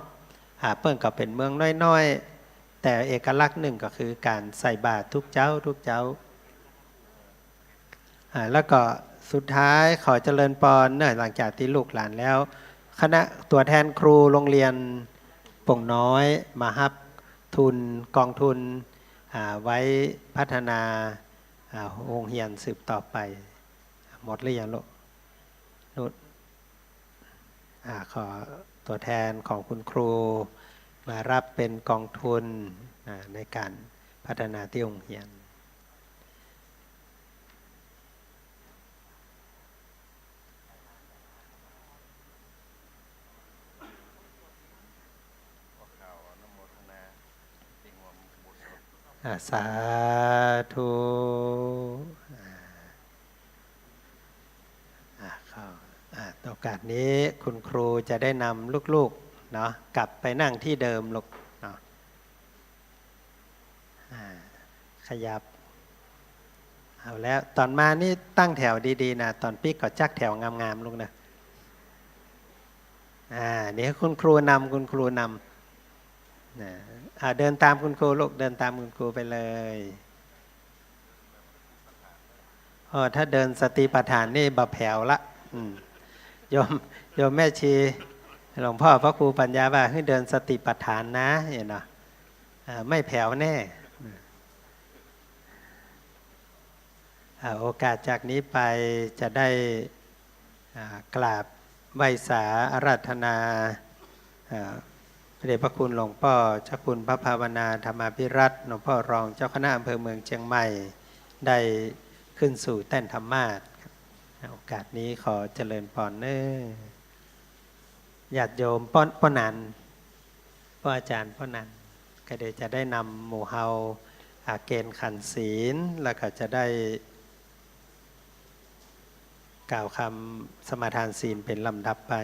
Speaker 3: เพิ่งก็เป็นเมืองน้อยๆแต่เอกลักษณ์หนึ่งก็คือการใส่บาตรทุกเจ้าแล้วก็สุดท้ายขอเจริญพรเนี่ยหลังจากที่ลูกหลานแล้วคณะตัวแทนครูโรงเรียนโป่งน้อยมาฮับทุนกองทุนไว้พัฒนาโรงเรียนสืบต่อไปหมดหรือยังลูกนุชขอตัวแทนของคุณครูมารับเป็นกองทุนในการพัฒนาที่โรงเรียนสาธุโอกาสนี้คุณครูจะได้นำลูกๆเนาะกลับไปนั่งที่เดิมลูกเนาะขยับเอาแล้วตอนมานี่ตั้งแถวดีๆนะตอนปิ๊กก็จักแถวงามๆลูกนะนี่คุณครูนำเดินตามคุณครูลูกเดินตามคุณครูไปเลยถ้าเดินสติปัฏฐานนี่บับแผ่วละโยมแม่ชีหลวงพ่อพระครูปัญญาว่าให้เดินสติปัฏฐานนะเห็นไหมไม่แผ่วแน่โอกาสจากนี้ไปจะได้กราบไหว้สาอาราธนาพระเดชพระคุณหลวงพ่อเจ้าคุณพระภาวนาธรรมาภิรัตน์หลวงพ่อรองเจ้าคณะอำเภอเมืองเชียงใหม่ได้ขึ้นสู่แท่นธรรมาสน์โอกาสนี้ขอเจริญพรเนญาติโยมป้อนันป้ออาจารย์ป้อนันก็เดี๋ยวจะได้นำหมู่เฮาเกณฑ์ขันศีลแล้วก็จะได้กล่าวคำสมาทานศีลเป็นลำดับไป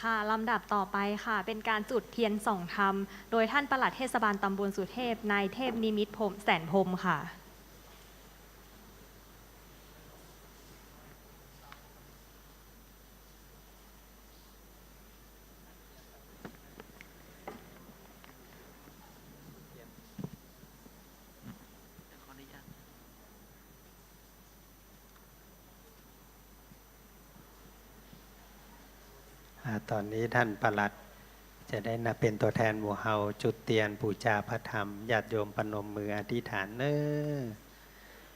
Speaker 1: ค่ะลำดับต่อไปค่ะเป็นการจุดเทียนส่องธรรมโดยท่านปลัดเทศบาลตำบลสุเทพนายเทพนิมิตรแสนพรหมค่ะ
Speaker 3: ตอนนี้ท่านปลัดจะได้นำเป็นตัวแทนหมู่เฮาจุดเตียนปูชาพระธรรมญาติโยมปนมมืออธิษฐานเนอ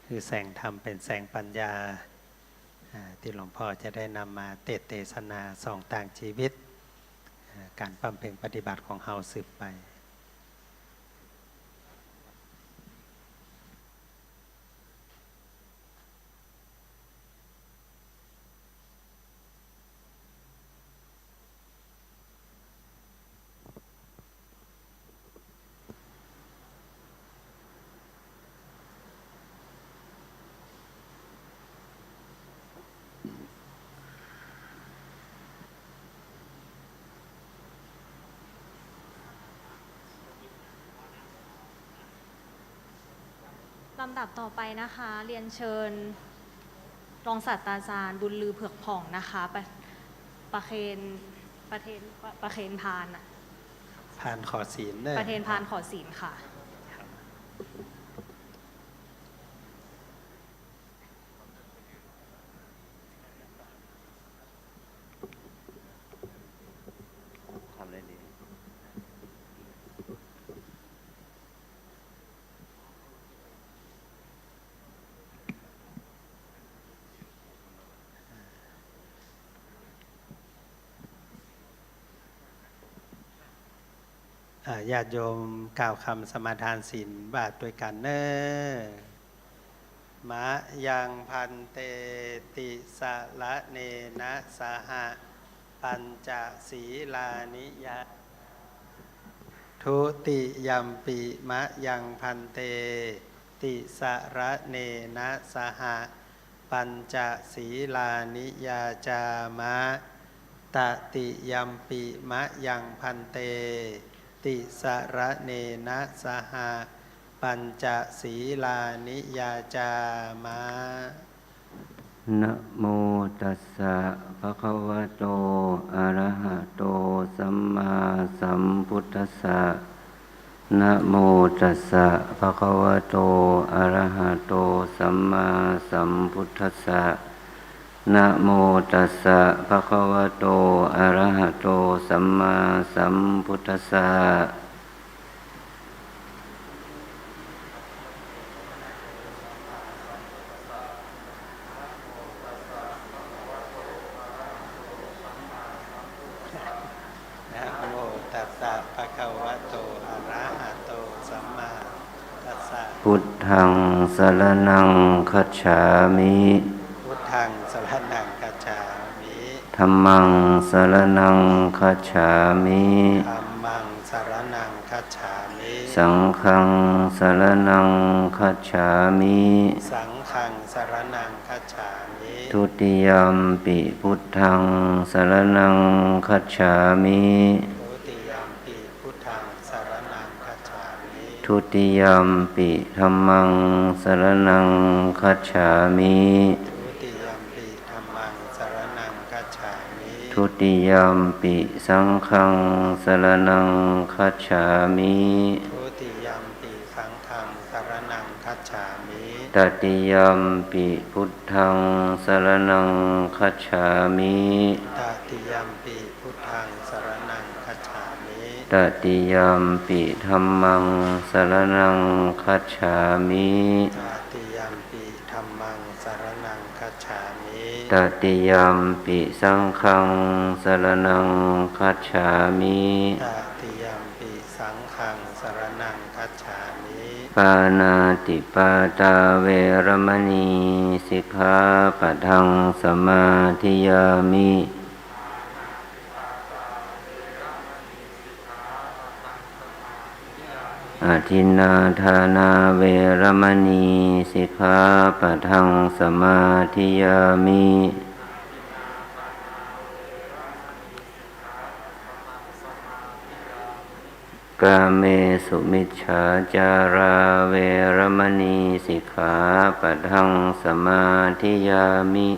Speaker 3: คือแสงธรรมเป็นแสงปัญญาที่หลวงพ่อจะได้นำมาเทศนาส่องต่างชีวิตการบำเพ็ญปฏิบัติของเฮาสืบไป
Speaker 1: ลำดับต่อไปนะคะเรียนเชิญรองศาสตราจารย์บุญลือเผือกผ่องนะคะประเคนพานอะ
Speaker 3: พานขอศีลเนอ
Speaker 1: ประเคนพานขอศีลค่ะ
Speaker 5: ทำได้ดี
Speaker 3: ญาติโยมกล่าวคำสมาทานศีลบาทด้วยกันเนอมะยังพันเตติสะละเนนะสหะปัญจศีลานิยะทุติยัมปิมะยังพันเตติสะระเนนะสหะปัญจศีลานิยาจามะตติยัมปิมะยังพันเตติสระเนนะสหะปัญจศีลานิยาจามะ
Speaker 5: นะโมตัสสะภะคะวะโตอะระหะโตสัมมาสัมพุทธัสสะนะโมตัสสะภะคะวะโตอะระหะโตสัมมาสัมพุทธัสสะนะโมตัสสะภะคะวะโตอะระหะโตสัมมาสัมพุทธัสสะ
Speaker 3: นะโมตัสสะภะคะวะโตอะระหะโตสัมมาตัสสะ
Speaker 5: พุทธังสรณังคัจฉามิ
Speaker 3: พุทธังสรณังคัจฉามิ
Speaker 5: ธัมมังสรณังคัจฉามิ
Speaker 3: ธัมมังสรณังคัจฉามิ
Speaker 5: สังฆังสรณังคัจฉามิ
Speaker 3: สังฆังสรณังคัจฉามิ
Speaker 5: ทุติยัมปิพุทธังสรณังคัจฉามิ
Speaker 3: ทุติยัมปิพุทธังสรณังคัจฉามิ
Speaker 5: ทุติยัมปิธัมมังสรณังคัจฉามิ
Speaker 3: ทุติยัมปิธัมมังสรณังคัจฉามิ
Speaker 5: ทุติยัมปิสังฆังสรณังคัจฉามิ
Speaker 3: ทุติยัมปิสังฆังสรณังคัจฉามิ
Speaker 5: ตติยัมปิพุทธังสรณังคัจฉามิ
Speaker 3: ตติยัมปิพุทธังสรณังคัจฉามิ
Speaker 5: ตติยัมปิธัมมังสรณังคัจฉามิ
Speaker 3: ตติยัมปิธัมมังสรณังคัจฉามิ
Speaker 5: ตติยัมปิสังฆังสรณังคัจฉามิ
Speaker 3: ตติยัมปิสังฆังสรณังคัจฉามิ
Speaker 5: ปานาติปาตาเวรมณีสิกขาปะทังสมาธิยามิอาทินนาทานาเวรมณีสิกขาปะทังสมาธิยามิกาเมสุมิจฉาจาราเวรมณีสิกขาปะทังสมาธิยามิ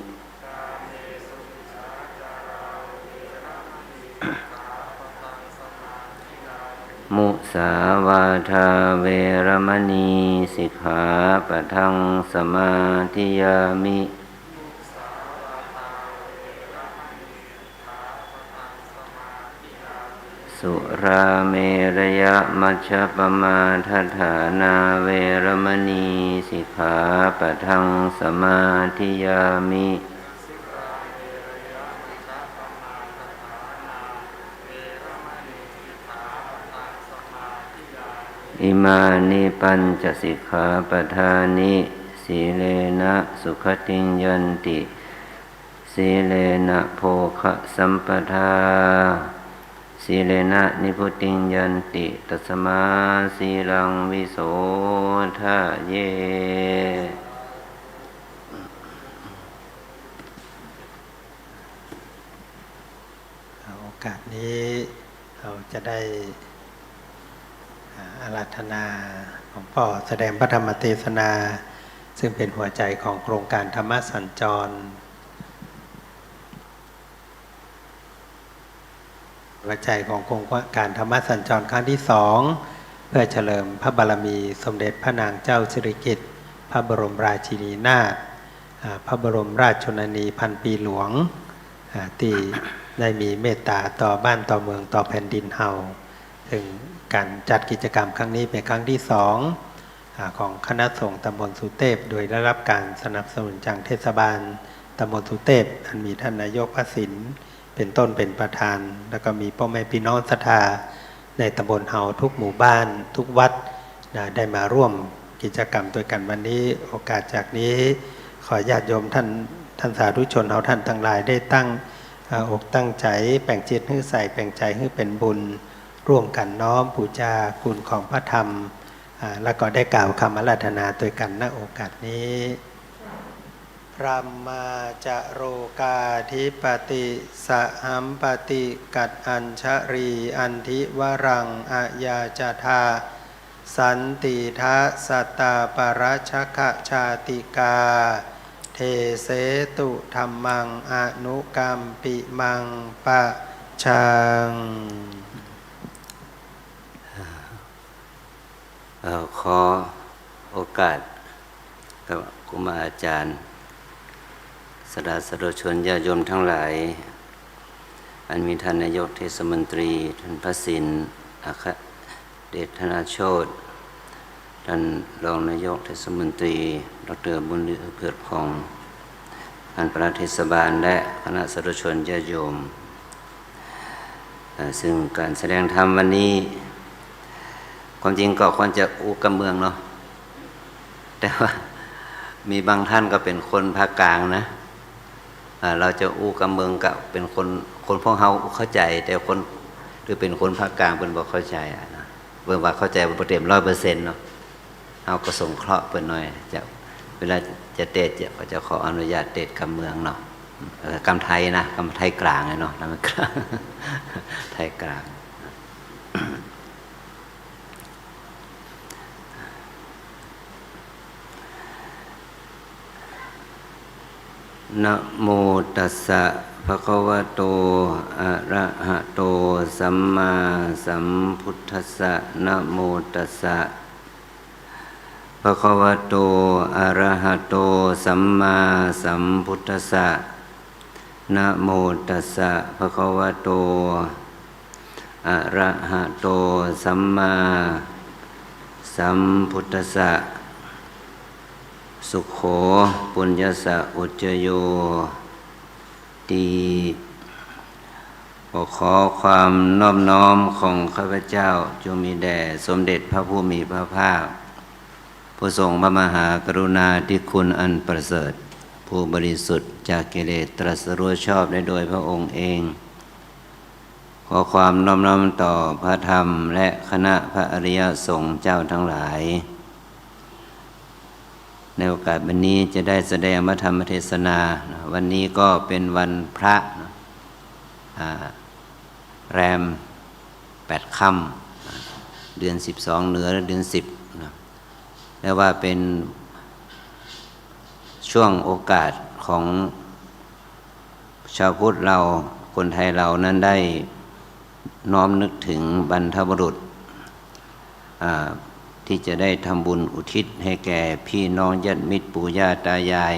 Speaker 5: มุสาวาทาเวรมณีสิกขาปะทังสมาธิยามิ สุราเมรยมัชฌัปมาทัฏฐานาเวรมณีสิกขาปะทังสมาธิยามิอิมานิปัญจสิกขาปทานิสีเลนะสุขติงยันติสีเลนะโภคะสัมปทาสีเลนะนิพุติงยันติตัสมาสีลังวิโสทะเย
Speaker 3: โอกาสนี้เราจะได้อาราธนาของพ่อแสดงพระธรรมเทศนาซึ่งเป็นหัวใจของโครงการธรรมสัญจรหัวใจของโครงการธรรมสัญจรครั้งที่2เพื่อเฉลิมพระบารมีสมเด็จพระนางเจ้าสิริกิติ์พระบรมราชินีนาถพระบรมราชชนนีพันปีหลวงที่ได้มีเมตตาต่อบ้านต่อเมืองต่อแผ่นดินเฮาถึงการจัดกิจกรรมครั้งนี้เป็นครั้งที่2ของคณะสงฆ์ตำบลสุเทพโดยได้รับการสนับสนุนจากเทศบาลตำบลสุเทพอันมีท่านนายกพระศิลป์เป็นต้นเป็นประธานแล้วก็มีพ่อแม่พี่น้องศรัทธาในตำบลเฮาทุกหมู่บ้านทุกวัดได้มาร่วมกิจกรรมด้วยกันวันนี้โอกาสจากนี้ขอญาติโยมท่านสาธุชนเฮาท่านทั้งหลายได้ตั้งอกตั้งใจแป่งจิตให้ใส่แป่งใจให้เป็นบุญร่วมกันน้อมบูชาคุณของพระธรรมแล้วก็ได้กล่าวคำอาราธนาโดยกันณโอกาสนี้พระมาจโรกาธิปติสหัมปติกัดอัญชรีอันทิวรังอายาจธาสันติทะสัตตาปรัชขชาติกาเทเสตุธัมมังอนุกัมปิมังปะชัง
Speaker 5: ขอโอกาสกับครูบาอาจารย์สดาสดชนญาติโยมทั้งหลายอันมีท่านนายกเทศมนตรีท่านพระสินอัครเดชธนาโชติท่านรองนายกเทศมนตรีดร.บุญลือเผือดพองท่านประหลัดเทศบาลและคณะสาธุชนญาติโยมซึ่งการแสดงธรรมวันนี้ความจริงก็ควรจะอู้กับเมืองเนาะแต่ว่ามีบางท่านก็เป็นคนภาคกลางนะเราจะอู้กับเมืองกับเป็นคนพวกเฮาเข้าใจแต่คนหรือเป็นคนภาคกลางเป็นบ่เข้าใจนะเพิ่นว่าเข้าใจบ่เต็ม 100% เนาะเฮาก็สงเคราะห์เพิ่นหน่อยจะเวลาจะเทศก็จะขออนุญาตเทศกับเมืองเนาะกำไทยนะกำไทยกลางเนาะนำกลางไทยกลางนะโมตัสสะภะคะวะโตอะระหะโตสัมมาสัมพุทธัสสะนะโมตัสสะภะคะวะโตอะระหะโตสัมมาสัมพุทธัสสะนะโมตัสสะภะคะวะโตอะระหะโตสัมมาสัมพุทธัสสะสุโขปุญญสะอุจโยตีขอความนอบน้อมของข้าพเจ้าจงมีแด่สมเด็จพระผู้มีพระภาคผู้ทรงพระมหากรุณาธิคุณอันประเสริฐผู้บริสุทธิ์จากกิเลสตรัสรู้ชอบได้โดยพระองค์เองขอความนอบน้อมต่อพระธรรมและคณะพระอริยสงฆ์เจ้าทั้งหลายในโอกาสวันนี้จะได้แสดงพระธรรมเทศนาวันนี้ก็เป็นวันพระแรม8 ค่ำเดือน12เหนือเดือน10นะและว่าเป็นช่วงโอกาสของชาวพุทธเราคนไทยเรานั้นได้น้อมนึกถึงบรรพบุรุษที่จะได้ทำบุญอุทิศให้แก่พี่น้องญาติมิตรปู่ย่าตายาย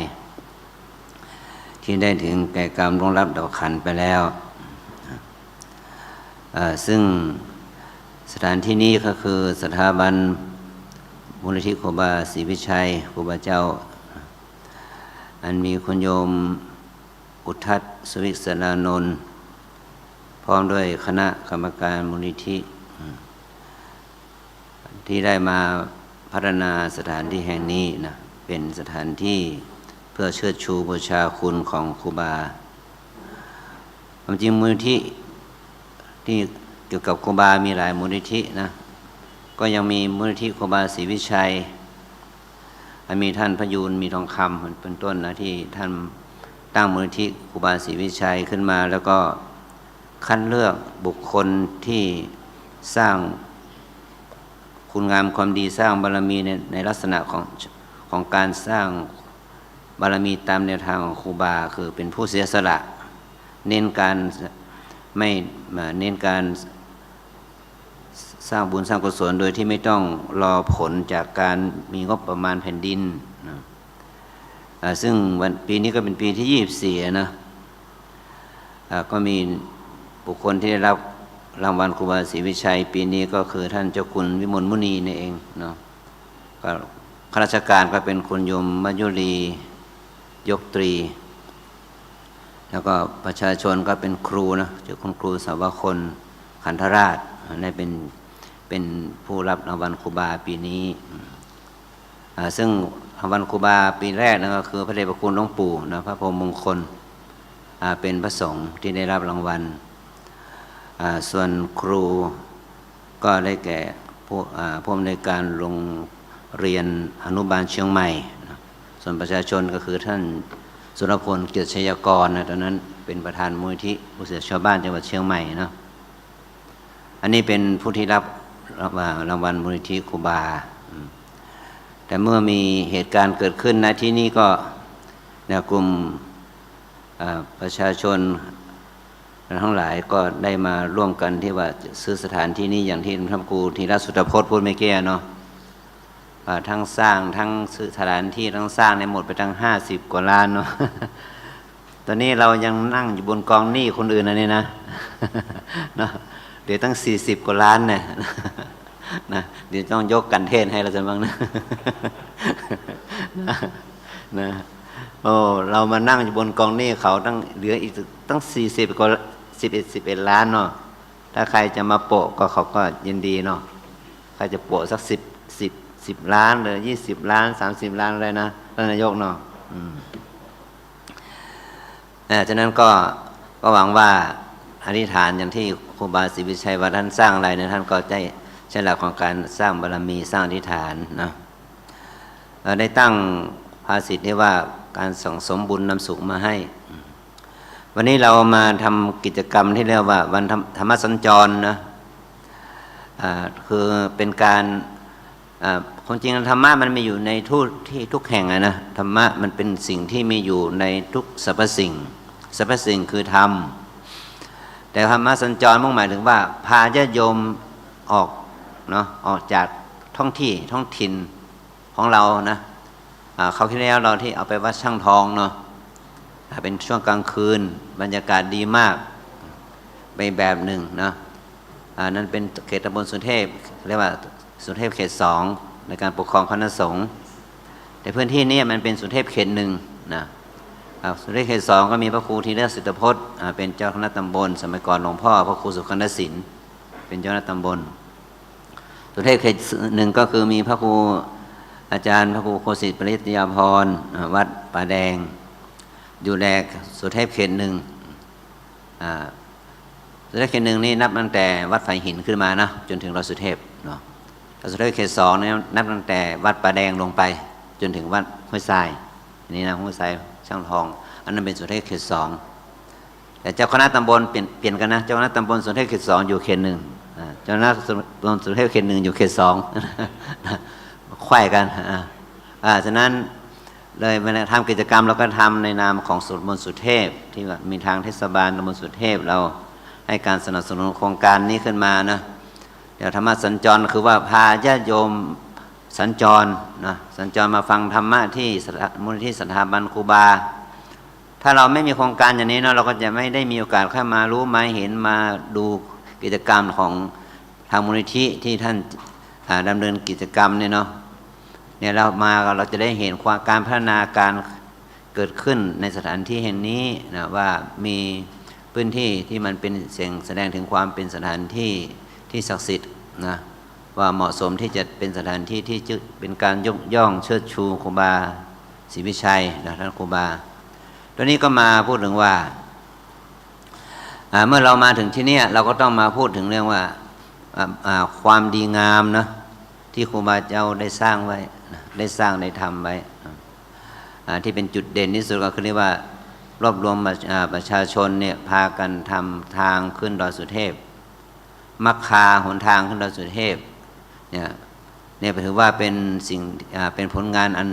Speaker 5: ที่ได้ถึงแก่กรรมล่วงลับดับขันไปแล้ว ซึ่งสถานที่นี้ก็คือสถาบันมูลนิธิครูบาศรีวิชัยครูบาเจ้าอันมีคุณโยมอุทัศน์สวิศรานนท์พร้อมด้วยคณะกรรมการมูลนิธิที่ได้มาพัฒนาสถานที่แห่งนี้นะเป็นสถานที่เพื่อเชิดชูบูชาคุณของครูบาความจริงมูลนิธิที่เกี่ยวกับครูบามีหลายมูลนิธินะก็ยังมีมูลนิธิครูบาศรีวิชัยมีท่านพยูนมีทองคำเป็นต้นนะที่ท่านตั้งมูลนิธิครูบาศรีวิชัยขึ้นมาแล้วก็คัดเลือกบุคคลที่สร้างคุณงามความดีสร้างบารมีในลักษณะของการสร้างบารมีตามแนวทางของครูบาคือเป็นผู้เสียสละเน้นการไม่เน้นการสร้างบุญสร้างกุศลโดยที่ไม่ต้องรอผลจากการมีงบประมาณแผ่นดินนะซึ่งปีนี้ก็เป็นปีที่24นะก็มีบุคคลที่ได้รับรางวัลครูบาศรีวิชัยปีนี้ก็คือท่านเจ้าคุณวิมลมุนีนี่เองเนาะก็ข้าราชการก็เป็นคุณโยมมัจยุรียกตรีแล้วก็ประชาชนก็เป็นครูนะเจ้าคุณครูสาวคนขันธราชนี่เป็นผู้รับรางวัลครูบาปีนี้ซึ่งรางวัลครูบาปีแรกนะก็คือพระเดชพระคุณหลวงปู่นะพระพรหมมงคลเป็นพระสงฆ์ที่ได้รับรางวัลส่วนครูก็ได้แก่ผู้อำนวยการโรงเรียนอนุบาลเชียงใหม่ส่วนประชาชนก็คือท่านสุรพลเกียรติชัยกรนะตอนนั้นเป็นประธานมูลนิธิผู้เสียชาวบ้านจังหวัดเชียงใหม่นะอันนี้เป็นผู้ที่รับรางวัลมูลนิธิครูบาแต่เมื่อมีเหตุการณ์เกิดขึ้นนะที่นี่ก็กลุ่มประชาชนทั้งหลายก็ได้มาร่วมกันที่ว่าซื้อสถานที่นี้อย่างที่ท่านครูธีรสุตพจน์พูดเมื่อกี้เนาะทั้งสร้างทั้งซื้อสถานที่ทั้งสร้างในหมดไปทั้ง50 กว่าล้านเนาะ ตอนนี้เรายังนั่งอยู่บนกองหนี้คนอื่นนะนี่นะ เนาะเดี๋ยวตั้ง40 กว่าล้านเนี่ย นะเดี๋ยวต้องยกกันเทศให้เราจะบ้างนะ นะโอ้เรามานั่งอยู่บนกองหนี้เขาตั้งเหลืออีกตั้ง40 กว่า11 ล้านเนาะถ้าใครจะมาโปะก็เขาก็ยินดีเนาะใครจะโปะสัก10 ล้านหรือ20 ล้าน30 ล้านอะไรนะท่านนายกเนาะฉะนั้นก็หวังว่าอธิษฐานอย่างที่ครูบาศรีวิชัยว่าท่านสร้างอะไรเนี่ยท่านก็ได้ใช้หลักของการสร้างบารมีสร้างอธิษฐานนะได้ตั้งภาษิตที่ว่าการสั่งสมบุญนำสุขมาให้วันนี้เรามาทำกิจกรรมที่เรียกว่าวันธรรมสัญจรนะคือเป็นการความจริงธรรมะมันมีอยู่ในทุกแห่งนะธรรมะมันเป็นสิ่งที่มีอยู่ในทุกสรรพสิ่งคือธรรมแต่ธรรมะสัญจรมุ่งหมายถึงว่าพาญาติโยมออกเนาะออกจากท้องถิ่นของเรานะเขาที่แล้วเราที่เอาไปวัดช่างทองเนาะเป็นช่วงกลางคืนบรรยากาศดีมากไปแบบหนึ่งนะนั่นเป็นเขตตำบลสุเทพเรียกว่าสุเทพเขต2ในการปกครองคณะสงฆ์แต่พื้นที่นี้มันเป็นสุเทพเขต1นะสุเทพเขต2ก็มีพระครูธีรสุตพจน์เป็นเจ้าคณะตำบลสมัยก่อนหลวงพ่อพระครูสุขนศิลป์เป็นเจ้าคณะตำบลสุเทพเขต1ก็คือมีพระครูอาจารย์พระครูโคสิตปริยาภรณ์วัดป่าแดงอยู่แลสุเทพเขต1สุเทพเขต1นี่นับตั้งแต่วัดไผ่หินขึ้นมานะจนถึงเราสุเทพเนาะสุเทพเขต2นี่นับตั้งแต่วัดป่าแดงลงไปจนถึงวัดห้วยทรายนี่นะห้วยทรายช่างทองอันนั้นเป็นสุเทพเขต2แต่เจ้าคณะตำบลเปลี่ยนกันนะเจ้าคณะตำบลสุเทพเขต2อยู่เขต1เจ้าคณะตำบลสุเทพเขต1อยู่เขต2ไขว้กันฉะนั้นเลยเวลาทำกิจกรรมเราก็ทำในนามของตำบลสุเทพที่มีทางเทศบาลตำบลสุเทพเราให้การสนับสนุนโครงการนี้ขึ้นมานะเดี๋ยวธรรมะสัญจรคือว่าพาญาติโยมสัญจรนะสัญจรมาฟังธรรมะที่มูลนิธิสถาบันครูบาถ้าเราไม่มีโครงการอย่างนี้เนาะเราก็จะไม่ได้มีโอกาสเข้ามารู้มาเห็นมาดู กิจกรรมของทางมูลนิธิที่ท่านดำเนินกิจกรรมเนี่ยเนาะเนี่ยเราจะได้เห็นความการพัฒนาการเกิดขึ้นในสถานที่แห่งนี้นะว่ามีพื้นที่ที่มันเป็นเสียงแสดงถึงความเป็นสถานที่ที่ศักดิ์สิทธิ์นะว่าเหมาะสมที่จะเป็นสถานที่ที่จะเป็นการยกย่องเชิดชูครูบาศรีวิชัยนะท่านครูบาตัวนี้ก็มาพูดถึงว่าเมื่อเรามาถึงที่นี่เราก็ต้องมาพูดถึงเรื่องว่าความดีงามนะที่ครูบาเจ้าได้สร้างไว้ได้สร้างได้ทำไว้ที่เป็นจุดเด่นที่สุดก็คือเรียกว่ารวบรวมประชาชนเนี่ยพากันทำทางขึ้นดอยสุเทพมักคาหนทางขึ้นดอยสุเทพเนี่ยถือว่าเป็นสิ่งเป็นผลงานอัน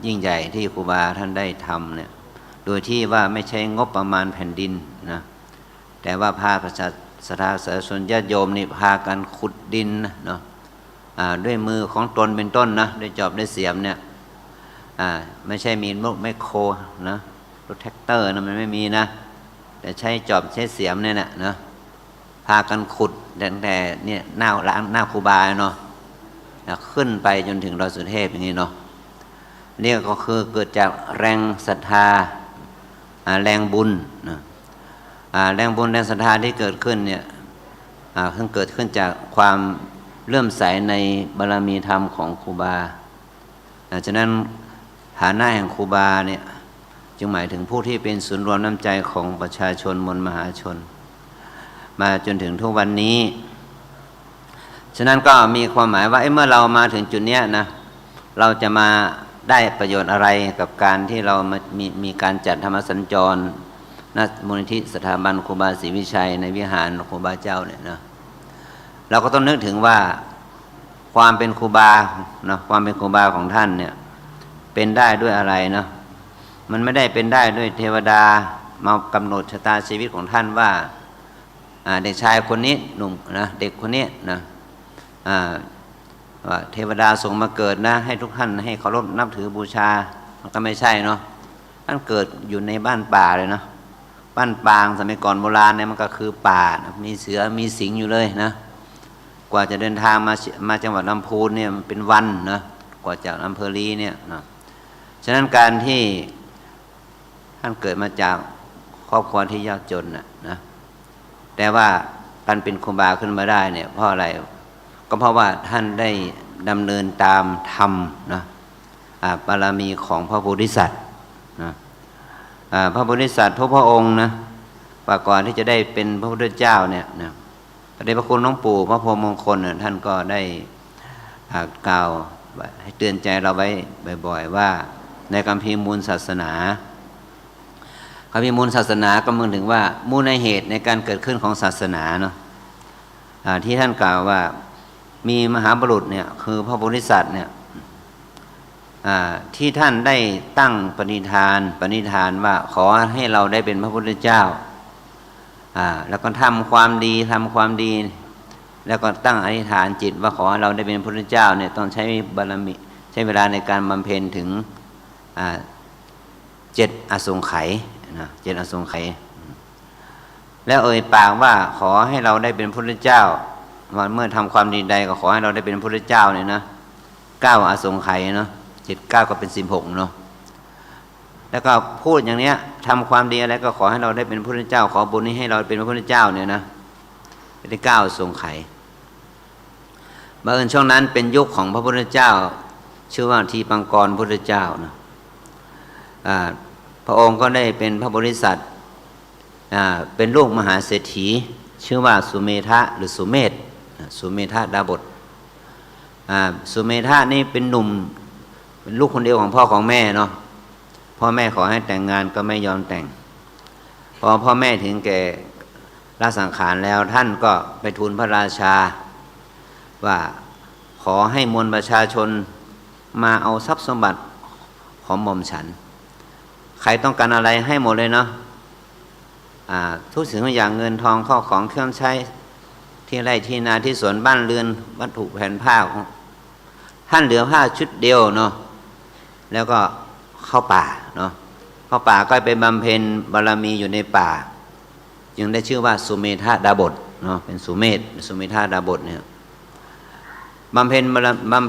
Speaker 5: ยิ่งใหญ่ที่ครูบาท่านได้ทำเนี่ยโดยที่ว่าไม่ใช้งบประมาณแผ่นดินนะแต่ว่าพาประชาสาชนญาติโยมนี่พากันขุดดินเนาะด้วยมือของตนเป็นต้นนะด้วยจอบด้วยเสียมเนี่ยไม่ใช่มีรถแมคโครนะรถแท็กเตอร์นะมันไม่มีนะแต่ใช้จอบใช้เสียมเนี่ยนะพากันขุดตั้งแต่เนี่ยหน้าครูบาเนาะขึ้นไปจนถึงดอยสุเทพอย่างนี้เนาะนี่ก็คือเกิดจากแรงศรัทธาแรงบุญนะแรงบุญแรงศรัทธาที่เกิดขึ้นเนี่ยเกิดขึ้นจากความเลื่อมใสในบารมีธรรมของครูบาฉะนั้นฐานะแห่งครูบาเนี่ยจึงหมายถึงผู้ที่เป็นศูนย์รวมน้ำใจของประชาชนมวลมหาชนมาจนถึงทุกวันนี้ฉะนั้นก็มีความหมายว่าเมื่อเรามาถึงจุดนี้นะเราจะมาได้ประโยชน์อะไรกับการที่เรามีการจัดธรรมสัญจรณมูลนิธิสถาบันครูบาศรีวิชัยในวิหารครูบาเจ้าเนี่ยนะเราก็ต้องนึกถึงว่าความเป็นครูบานะความเป็นครูบาของท่านเนี่ยเป็นได้ด้วยอะไรเนาะมันไม่ได้เป็นได้ด้วยเทวดามากำหนดชะตาชีวิตของท่านว่าเด็กชายคนนี้หนุ่มนะเด็กคนนี้นะว่าเทวดาส่งมาเกิดนะให้ทุกท่านให้เคารพนับถือบูชามันก็ไม่ใช่เนาะท่านเกิดอยู่ในบ้านป่าเลยนะบ้านปางสมัยก่อนโบราณเนี่ยมันก็คือป่ามีเสือมีสิงอยู่เลยนะกว่าจะเดินทางมาจังหวัดลำพูนเนี่ยมันเป็นวันนะกว่าจากอำเภอลีเนี่ยนะฉะนั้นการที่ท่านเกิดมาจากครอบครัวที่ยากจนนะแต่ว่าการเป็นครูบาขึ้นมาได้เนี่ยเพราะอะไรก็เพราะว่าท่านได้ดำเนินตามธรรมนะบารมีของพระโพธิสัตว์นะพระโพธิสัตว์ทุกพระองค์นะก่อนที่จะได้เป็นพระพุทธเจ้าเนี่ยนะพระเดชพระคุณหลวงปู่พระโพธิ์มงคลท่านก็ได้กล่าวให้เตือนใจเราไว้บ่อยๆว่าในคัมภีร์มูลศาสนาคัมภีร์มูลศาสนาก็หมายถึงว่ามูลในเหตุในการเกิดขึ้นของศาสนาเนาะที่ท่านกล่าวว่ามีมหาบุรุษเนี่ยคือพระโพธิสัตว์เนี่ยที่ท่านได้ตั้งปณิธานว่าขอให้เราได้เป็นพระพุทธเจ้าแล้วก็ทำความดีแล้วก็ตั้งอธิษฐานจิตว่าขอให้เราได้เป็นพระพุทธเจ้าเนี่ยต้องใช้บารมีใช้เวลาในการบำเพ็ญถึง7 อสงไขยนะ7 อสงไขยแล้วปากว่าขอให้เราได้เป็นพระพุทธเจ้าเมื่อทำความดีใดก็ขอให้เราได้เป็นพระพุทธเจ้าเนี่ยนะ9 อสงไขยเนาะ7 9ก็เป็น16เนาะแล้วก็พูดอย่างเนี้ยทำความดีอะไรก็ขอให้เราได้เป็นพระพุทธเจ้าขอบุญนี้ให้เราเป็นพระพุทธเจ้าเนี่ยนะได้9 อสงไขยบังเอิญช่วงนั้นเป็นยุคของพระพุทธเจ้าชื่อว่าทีปังกรพุทธเจ้านะพระองค์ก็ได้เป็นพระโพธิสัตว์เป็นลูกมหาเศรษฐีชื่อว่าสุเมธะหรือสุเมธดาบทสุเมธะนี่เป็นหนุ่มเป็นลูกคนเดียวของพ่อของแม่เนาะพ่อแม่ขอให้แต่งงานก็ไม่ยอมแต่งพอพ่อแม่ถึงแก่ละสังขารแล้วท่านก็ไปทูลพระราชาว่าขอให้มวลประชาชนมาเอาทรัพย์สมบัติของหม่อมฉันใครต้องการอะไรให้หมดเลยเนาะทุกสิ่งทุกอย่างเงินทองข้าวของเครื่องใช้ที่ไร่ที่นาที่สวนบ้านเรือนวัตถุแผ่นผ้าของท่านเหลือผ้าชุดเดียวเนาะแล้วก็เข้าป่าเนาะเข้าป่าก็ไปบำเพ็ญบารมีอยู่ในป่าจึงได้ชื่อว่าสุเมธดาบท เนาะเป็นสุเมธสุเมธาดาบทเนี่ยบำเ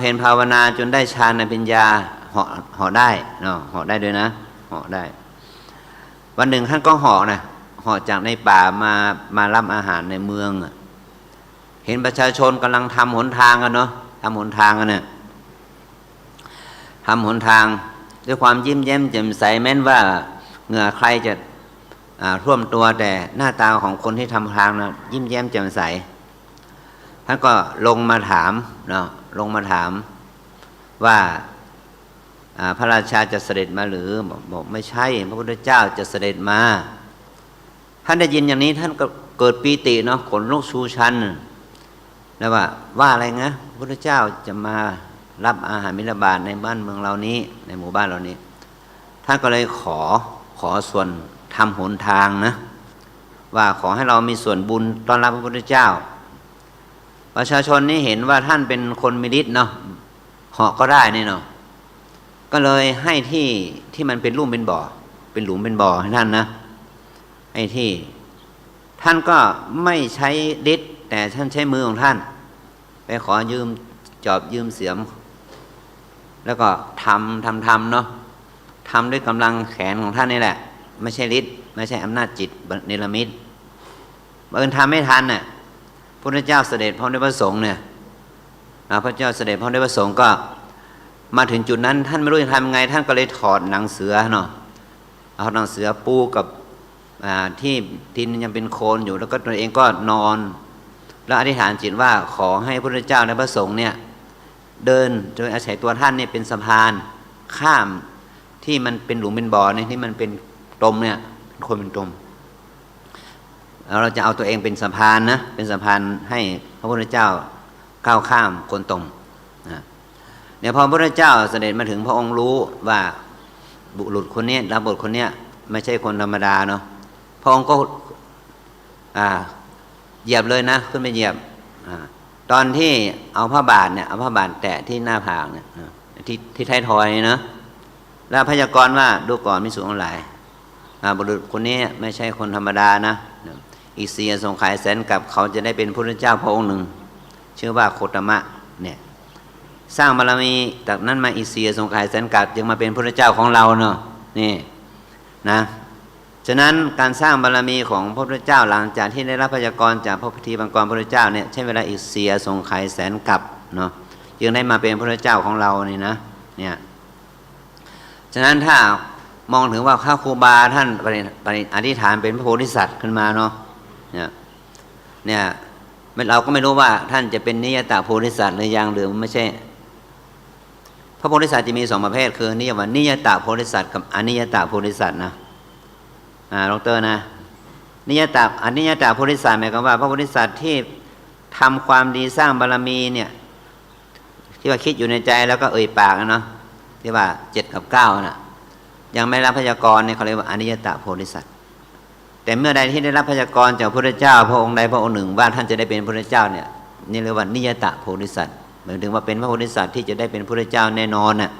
Speaker 5: พ็ญภาวนาจนได้ฌานในปัญญาเหาะได้เนาะเหาะได้ด้วยนะเหาะได้วันหนึ่งท่านก็เหาะจากในป่ามารับอาหารในเมืองเห็นประชาชนกำลังทำหนทางกันเนาะทำหนทางกันเนี่ยทำหนทางด้วยความยิ้มแย้มแจ่มใสแม้นว่าเหงื่อใครจะท่วมตัวแต่หน้าตาของคนที่ทำทางนะยิ้มแย้มแจ่มใสท่านก็ลงมาถามเนาะลงมาถามว่าพระราชาจะเสด็จมาหรือบอกไม่ใช่พระพุทธเจ้าจะเสด็จมาท่านได้ยินอย่างนี้ท่านก็เกิดปีติเนาะขนลุกชูชันแล้วว่าอะไรนะพระพุทธเจ้าจะมารับอาหารมิตรบาทในบ้านเมืองเรานี้ในหมู่บ้านเรานี้ท่านก็เลยขอส่วนทำหนทางนะว่าขอให้เรามีส่วนบุญต้อนรับพระพุทธเจ้าประชาชนนี่เห็นว่าท่านเป็นคนมีฤทธิ์เนาะเหาะก็ได้นี่เนาะก็เลยให้ที่มันเป็นลุ่มเป็นบ่อเป็นหลุมเป็นบ่อให้ท่านนะให้ที่ท่านก็ไม่ใช้ฤทธิ์แต่ท่านใช้มือของท่านไปขอยืมจอบยืมเสียมแล้วก็ทำเนาะทำด้วยกำลังแขนของท่านนี่แหละไม่ใช่ฤทธิ์ไม่ใช่อำนาจจิตเนรมิตบังเอิญทำไม่ทันน่ะพระพุทธเจ้าเสด็จพร้อมด้วยพระสงฆ์เนี่ยพระเจ้าเสด็จพร้อมด้วยพระสงฆ์ก็มาถึงจุดนั้นท่านไม่รู้จะทำยังไงท่านก็เลยถอดหนังเสือเนาะเอาหนังเสือปูกับที่ดินยังเป็นโคลนอยู่แล้วก็ตัวเองก็นอนแล้วอธิษฐานจิตว่าขอให้พระพุทธเจ้าและพระสงฆ์เนี่ยเดินโดยอาศัยตัวท่านเนี่ยเป็นสะพานข้ามที่มันเป็นหลุมเป็นบ่อเนี่ยที่มันเป็นตมเนี่ยเป็นคนเป็นตมแล้วเราจะเอาตัวเองเป็นสะพานนะเป็นสะพานให้พระพุทธเจ้าก้าวข้ามคนตมนะเดี๋ยวพอพระพุทธเจ้าเสด็จมาถึงพระองค์รู้ว่าบุรุษคนนี้ดาบทคนนี้ไม่ใช่คนธรรมดาเนาะพระองค์ก็เหยียบเลยนะขึ้นไปเหยียบตอนที่เอาผ้าบาทเนี่ยเอาผ้าบาทแตะที่หน้าผากเนี่ยที่ท้ายทอยนะแล้วพยากรณ์ว่าดูก่อนมิสุทั้งหลายบุรุษคนนี้ไม่ใช่คนธรรมดานะอีก4 สงไขยแสนกับเขาจะได้เป็นพระพุทธเจ้าพระองค์หนึ่งชื่อว่าโคตมะเนี่ยสร้างบารมีจากนั้นมาอีก4 สงไขยแสนกับจึงมาเป็นพระพุทธเจ้าของเราเนาะนี่นะฉะนั้นการสร้างบารมีของพระพุทธเจ้าหลังจากที่ได้รับพยากรณ์จากพระพิธีบังกรพระพุทธเจ้าเนี่ยใช้เวลาอีก4 สงไขยแสนกับเนาะจึงได้มาเป็นพระพุทธเจ้าของเรานี่นะเนี่ยฉะนั้นถ้ามองถึงว่าข้าครูบาท่านอธิษฐานเป็นพระโพธิสัตว์ขึ้นมาเนาะเนี่ยเราก็ไม่รู้ว่าท่านจะเป็นนิยตโพธิสัตว์หรือยังหรือไม่ใช่พระโพธิสัตว์จะมี2 ประเภทคือนิยตโพธิสัตว์กับอนิยตโพธิสัตว์นะดร.นะอนิยตโพธิสัตว์หมายความว่าพระโพธิสัตว์ที่ทำความดีสร้างบารมีเนี่ยที่ว่าคิดอยู่ในใจแล้วก็เอ่ยปากนะเนาะที่ว่า7 กับ 9น่ะยังไม่รับพยากรณ์เนี่ยเขาเรียกว่าอนิยตโพธิสัตว์แต่เมื่อใดที่ได้รับพยากรณ์จากพระพุทธเจ้าพระองค์ใดพระองค์หนึ่งว่าท่านจะได้เป็นพระพุทธเจ้าเนี่ยนี่เรียกว่านิยตโพธิสัตว์หมายถึงว่าเป็นพระโพธิสัตว์ที่จะได้เป็นพระพุทธเจ้าแน่นอนน่ะ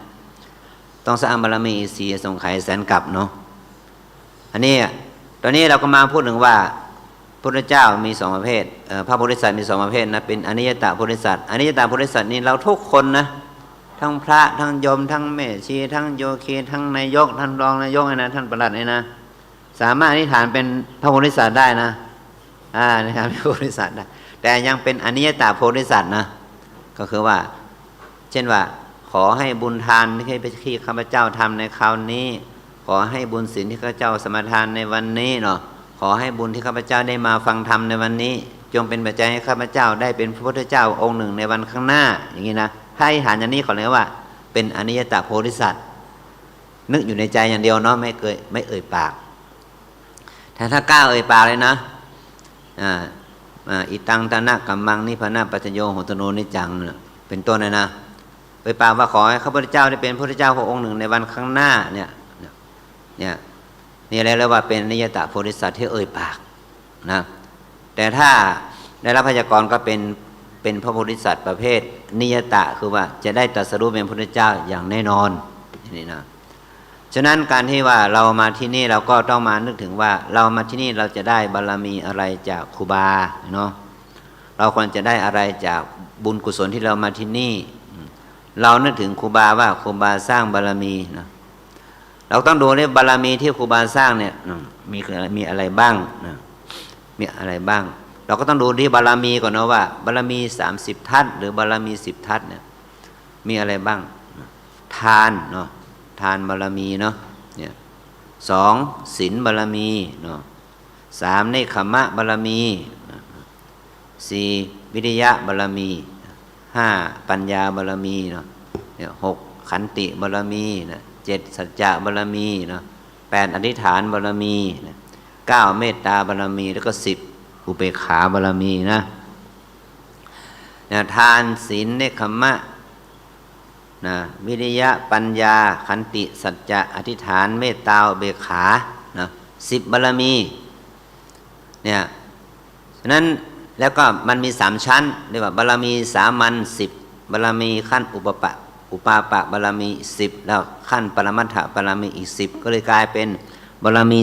Speaker 5: ต้องสร้างบารมี4 สงไขยแสนกับเนาะอันนี้ตอนนี้เราก็มาพูดถึงว่าพระพุทธเจ้ามี2 ประเภทพระโพธิสัตว์มี2 ประเภทนะเป็นอนิยตโพธิสัตว์อนิยตโพธิสัตว์นี่เราทุกคนนะทั้งพระทั้งโยมทั้งแม่ชีทั้งโยคีทั้งนายกท่านรองนายกนะท่านประหลัดนี่นะสามารถอธิษฐานเป็นพระโพธิสัตว์ได้นะอธิษฐานเป็นพระโพธิสัตว์ได้แต่ยังเป็นอนิยตโพธิสัตว์นะก็คือว่าเช่นว่าขอให้บุญทานที่ข้าพเจ้าทำในคราวนี้ขอให้บุญศีลที่ข้าพเจ้าสมาทานในวันนี้เนาะขอให้บุญที่ข้าพเจ้าได้มาฟังธรรมในวันนี้จงเป็นปัจจัยให้ข้าพเจ้าได้เป็นพระพุทธเจ้าองค์หนึ่งในวันข้างหน้าอย่างนี้นะถ้าอธิษฐานอย่างนี้ขอเรียกว่าเป็นอนิยตโพธิสัตว์นึกอยู่ในใจอย่างเดียวเนาะไม่เอ่ยปากแต่ถ้ากล้าเอ่ยปากเลยนะอิตังตนะกัมมังนิพพานะปัจจโยโหตโนนิจังเป็นต้นนะเอ่ยปากว่าขอให้ข้าพเจ้าได้เป็นพระพุทธเจ้าพระองค์หนึ่งในวันข้างหน้าเนี่ยนี่เรียกว่าเป็นอนิยตโพธิสัตว์ที่เอ่ยปากนะแต่ถ้าได้รับพยากรณ์ก็เป็นพระโพธิสัตว์ประเภทนิยตะคือว่าจะได้ตรัสรู้เป็นพระพุทธเจ้าอย่างแน่นอนนี่นะ ฉะนั้นการที่ว่าเรามาที่นี่เราก็ต้องมานึกถึงว่าเรามาที่นี่เราจะได้บารมีอะไรจากครูบาเนาะเราควรจะได้อะไรจากบุญกุศลที่เรามาที่นี่เรานึกถึงครูบาว่าครูบาสร้างบารมีนะเราต้องดูในบารมีที่ครูบาสร้างเนี่ยมีอะไรบ้างนะมีอะไรบ้างเราก็ต้องดูที่บารมีก่อนนะว่าบารมี30ทัศน์หรือบารมี10ทัศน์เนี่ยมีอะไรบ้างทานเนาะทานบารมีเนาะเนี่ย2ศีลบารมีเนาะ3เนคขมะบารมี4วิริยะบารมี5ปัญญาบารมีเนาะเนี่ย6ขันติบารมีนะ7สัจจะบารมีเนาะ8อธิษฐานบารมีนะ9เมตตาบารมีแล้วก็10อุเบกขาบารมีนะทานศีลเนคขมะนะวิริยะปัญญาขันติสัจจะอธิษฐานเมตตาอุเบกขานะ10บารมีเนี่ยฉะนั้นแล้วก็มันมี3ชั้นเรียกว่าบารมีสามัญ10บารมีขั้นอุปปะบารมี10แล้วขั้นปรมัตถบารมีอีก10ก็เลยกลายเป็นบารมี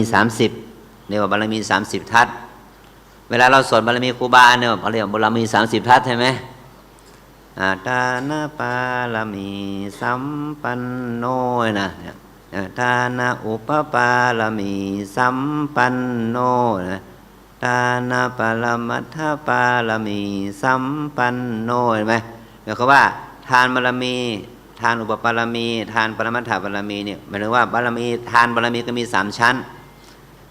Speaker 5: 30เรียกว่าบารมี30ทัศน์เวลาเราสวดบารมีครูบาเนี่ยเขาเรียกบารมี30ทัศน์ใช่ไหมอาตานาปาลามีสัมปันโนนะอาตานาอุปปาลามีสัมปันโนนะตานาปาลมัทธปาลามีสัมปันโนเห็นไหมหมายความว่าทานบารมีทานอุปปาลามีทานปรมัตถบารมีเนี่ยหมายถึงว่าบารมีทานบารมีก็มี3ชั้น